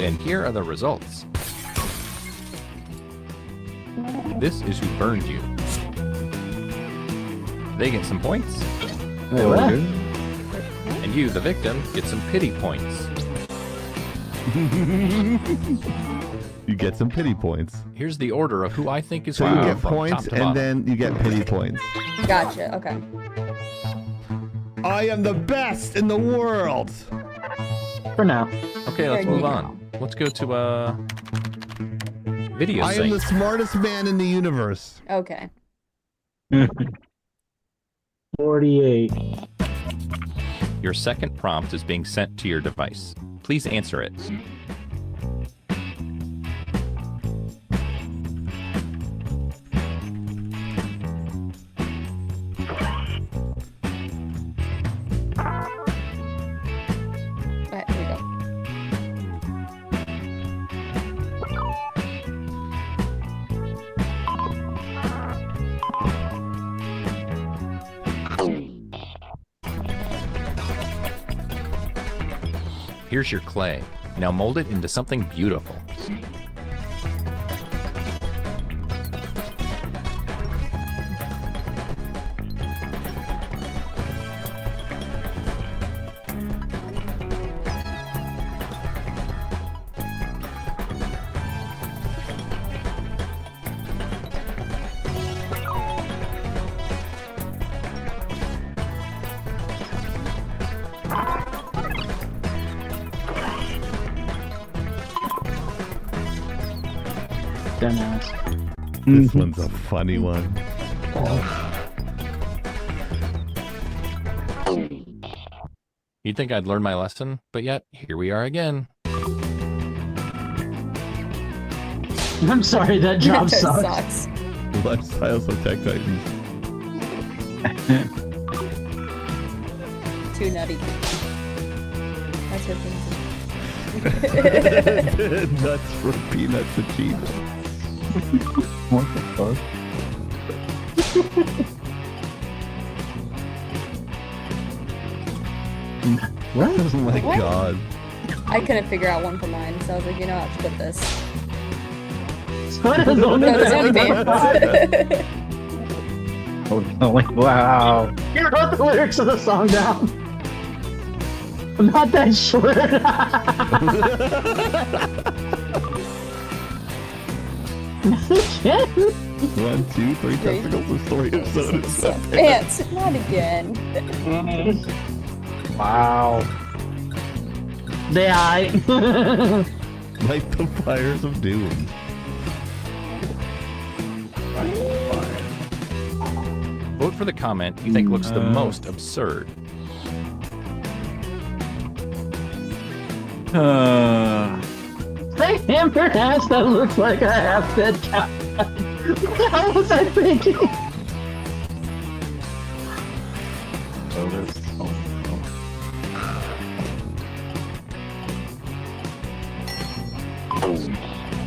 And here are the results. This is who burned you. They get some points. Wait, what? And you, the victim, get some pity points. You get some pity points. Here's the order of who I think is So who you get from points top to and bottom. then you get pity points. Gotcha. Okay. I am the best in the world. For now. Okay, let's move on. Let's go to video I am sync. the smartest man in the universe. Okay. 48. Your second prompt is being sent to your device. Please answer it. Alright, here we go. Here's your clay. Now mold it into something beautiful. This one's a funny one. You'd think I'd learned my lesson, but yet, here we are again. I'm sorry, that job That sucks. sucks. Lifestyles of Tech Titans. Too nutty. That's her penis. Nuts for peanuts and cheese. What the fuck? What? Oh my What? god. I couldn't figure out one for mine, so I was like, you know, I'll just put this. What is No, there's only OnlyFans? Oh, wow. You wrote the lyrics of the song down. I'm not that short. 1, 2, 3 testicles and 3 of soda. Pants, not again. Wow. Die. Like the fires of doom. Vote for the comment you think looks the most absurd. Say hammered ass that looks like a half-dead cow. What the hell was I thinking? So this.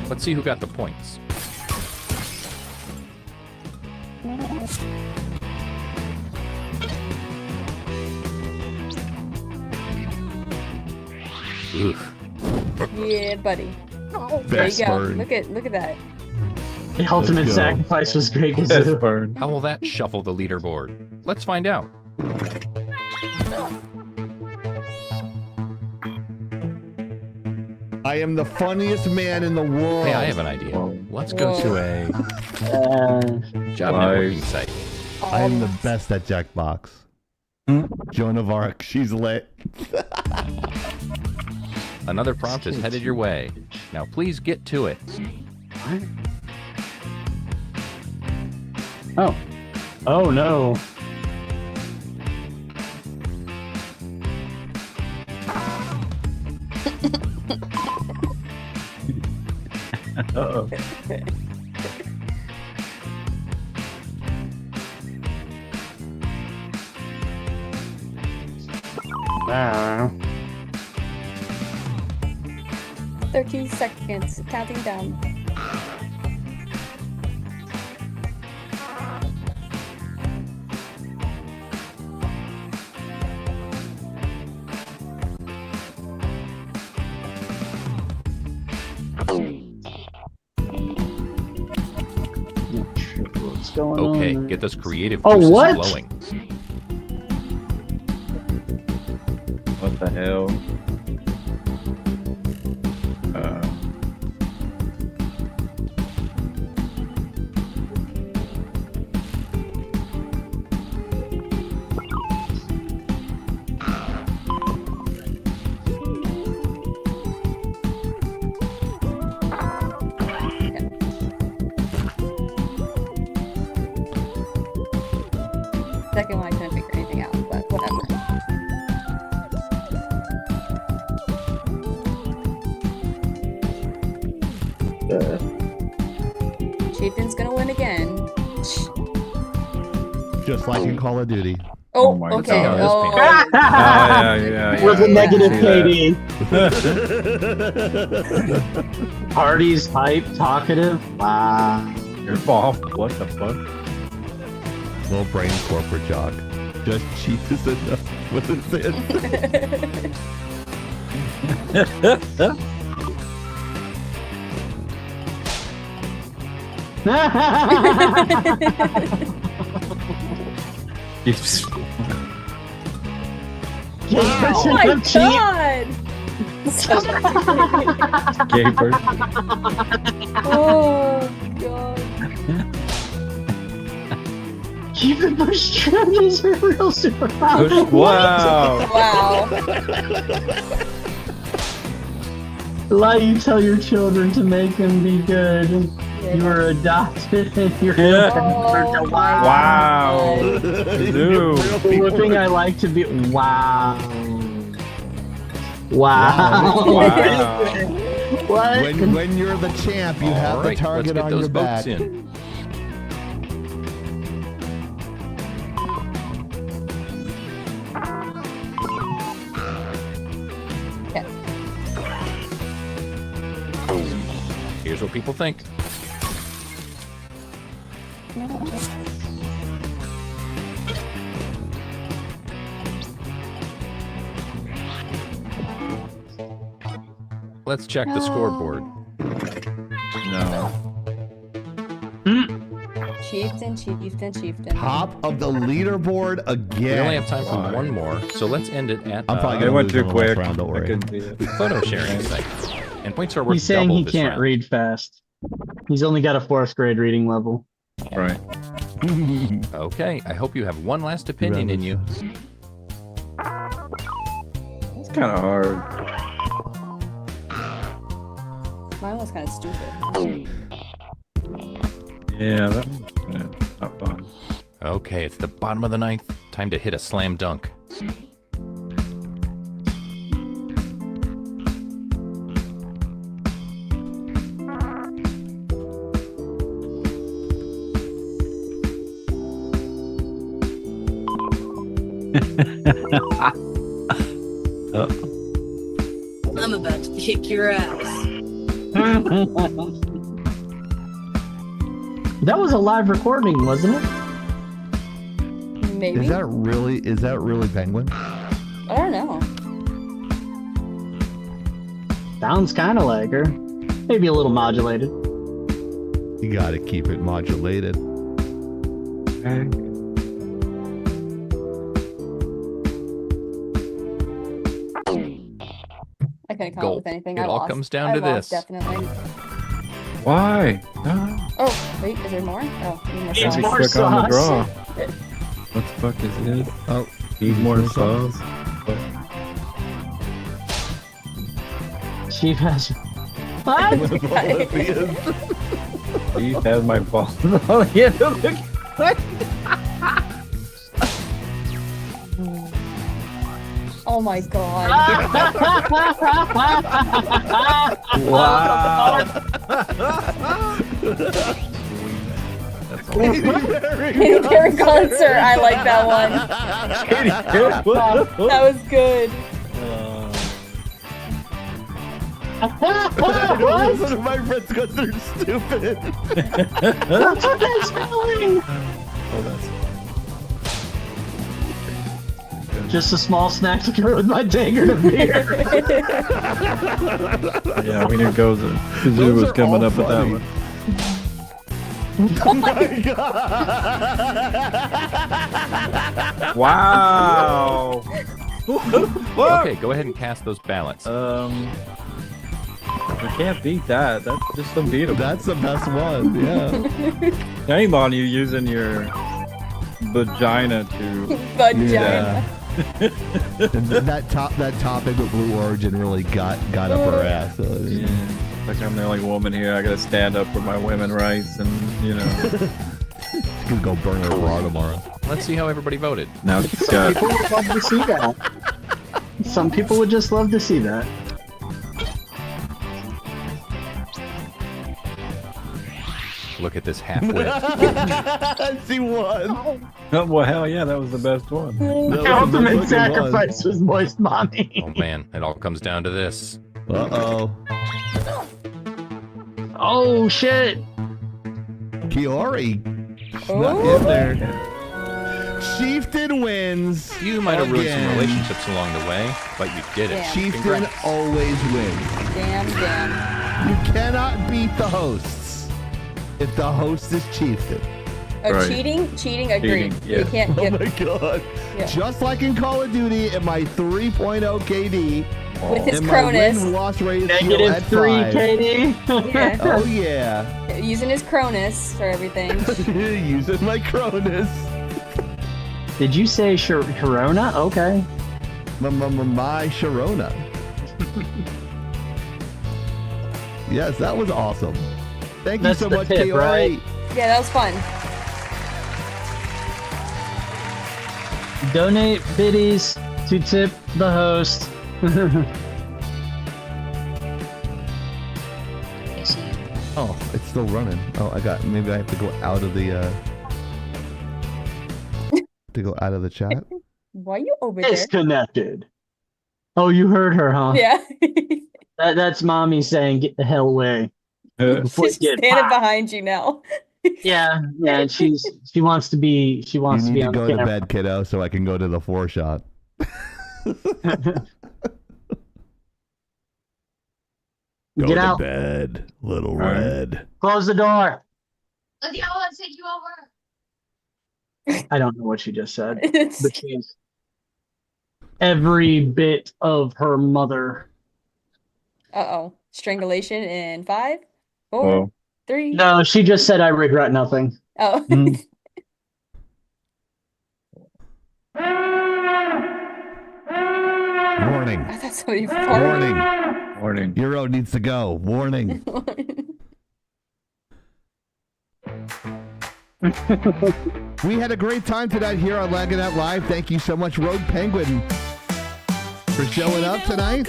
Let's see who got the points. Oof. Yeah, buddy. There Best you go. burn. Look at that. The ultimate Let's go. sacrifice was great. Kazoo. burn. How will that shuffle the leaderboard? Let's find out. I am the funniest man in the world. Hey, I have an idea. Let's go to a job Nice. networking site. I am the best at Jackbox. Joan of Arc, she's lit. Another prompt is headed your way. Now please get to it. Oh. Oh no. Uh-oh. Ah. 13 seconds. Counting down. What's going on? Okay, there? get those creative Oh, juices what? flowing. What the hell? Second one I couldn't figure anything out, but whatever. Chieftain's gonna win again. Just like in Call of Duty. Oh, my okay. God. Oh, yeah. With a negative I KD. Party's hype, talkative. Wow. Your fault. What the fuck? Little brain corporate jock. Just cheap is enough with his oh my god! Gaper. Oh god. Keep the bush trimmed is a real superpower. Wow. Wow. Lie you tell your children to make them be good. You were adopted and you're Oh, Wow. Dude. the thing I like to be. Wow. Wow. Wow. What? When you're the champ, you have the Alright, let's target get on those your votes back. in. Okay. Here's what people think. Let's check the scoreboard. No. Chieftain. Top of the leaderboard again. We only have time for one more, so let's end it at I'm probably It gonna went lose too on the last quick. round, don't I worry. couldn't see it. photo sharing site. And points are worth He's saying double he this can't round. read fast. He's only got a 4th grade reading level. Right. Okay, I hope you have one last opinion in you. It's kind of hard. Mine was kind of stupid. Yeah, that was not fun. Okay, it's the bottom of the ninth. Time to hit a slam dunk. I'm about to kick your ass. That was a live recording, wasn't it? Maybe. Is that really Penguin? I don't know. Sounds kind of like her. Maybe a little modulated. You gotta keep it modulated. I couldn't come up Gulp. with anything. It I all lost. comes down I to lost, this. Definitely. Why? No. Oh, wait, is there more? Oh, need more Maybe sauce. click on the draw. What the fuck is it? Oh, need more sauce. She has. What? He has my balls on the end of the Oh my god. Wow. Katy Perry concert. I like that one. That was good. Listen to my friends because they're stupid. That's what they're spelling. Just a small snack to go with my dagger of beer. Yeah, we knew Kazoo was coming up with that one. Oh my god! Wow. Okay, go ahead and cast those ballots. We can't beat that. That's just unbeatable. That's the best one. Yeah. Shame on you using your vagina to. Vagina. And that topic with Blue Origin really got up her ass. So, Yeah. Like I'm the only woman here. I gotta stand up for my women rights, and you know. She's gonna go burn her bra tomorrow. Let's see how everybody voted. Now she's got. People would love to see that. Some people would just love to see that. Look at this half-wit. She won. Oh, well, hell yeah, that was the best one. The ultimate sacrifice was moist mommy. Oh man, it all comes down to this. Uh-oh. Oh shit. Kiori. Not in there. Chieftain wins. You might have ruined some again. relationships along the way, but you did it. Damn. Chieftain Congrats. always wins. Damn. You cannot beat the hosts if the host is Chieftain. Oh, Right. cheating? Agreed. Cheating, yeah. You can't Oh get. my god. Yeah. Just like in Call of Duty at my 3.0 KD. With his and my Cronus. win-loss ratio Negative at 3 5. KD. Yeah. Oh yeah. Using his Cronus for everything. Using my Cronus. Did you say Corona? Okay. My Sharona. Yes, that was awesome. Thank That's you so the much, tip, Kiori. right? Yeah, that was fun. Donate biddies to tip the host. Oh, it's still running. Oh, maybe I have to go out of the chat. Why are you over there? Disconnected. Oh, you heard her, huh? Yeah. That's mommy saying, "Get the hell away." Before She's you get standing popped. behind you now. Yeah, and she wants to be You on need to the go to camera. bed, kiddo, so I can go to the 4 shot. Go Get to out. bed, little right. red. Close the door. Look at all take you over. I don't know what she just said, It's- but she's every bit of her mother. Uh-oh. Strangulation in 5, 4, Whoa. 3. No, she just said, "I regret nothing." Oh. Mm. Warning. I thought somebody farted. Warning. Morning. Euro needs to go. Warning. We had a great time tonight here on Lagging Out Live. Thank you so much, Rogue Penguin, for showing up tonight.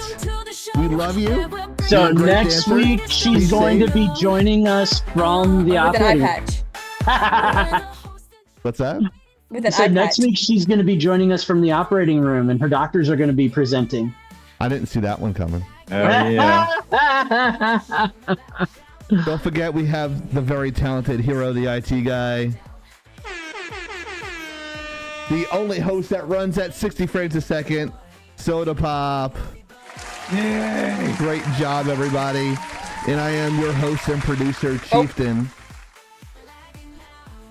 We love you. So You're a great next dancer. week she's Be going safe. to be joining us from the With an eye operating. patch. What's that? With an So eye next patch. week she's going to be joining us from the operating room, and her doctors are going to be presenting. I didn't see that one coming. Oh yeah. Don't forget, we have the very talented Hero, the IT guy. the only host that runs at 60 frames a second, Soda Pop. Yay! Great job, everybody. And I am your host and producer, Chieftain.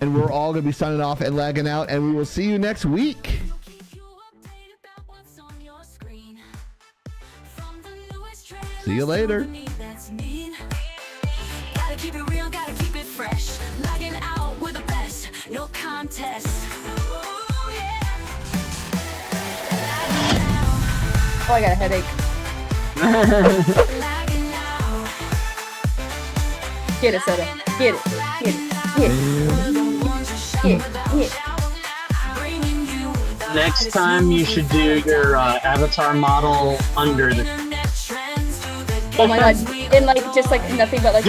And we're all going to be signing off and lagging out, and we will see you next week. See you later. Gotta keep it real, gotta keep it fresh. Lagging out with the best, no contest. Oh, I got a headache. Get it, Soda. Get it. Get it. Get it. Next time you should do your avatar model under the. Oh my god. And like, just like nothing but like.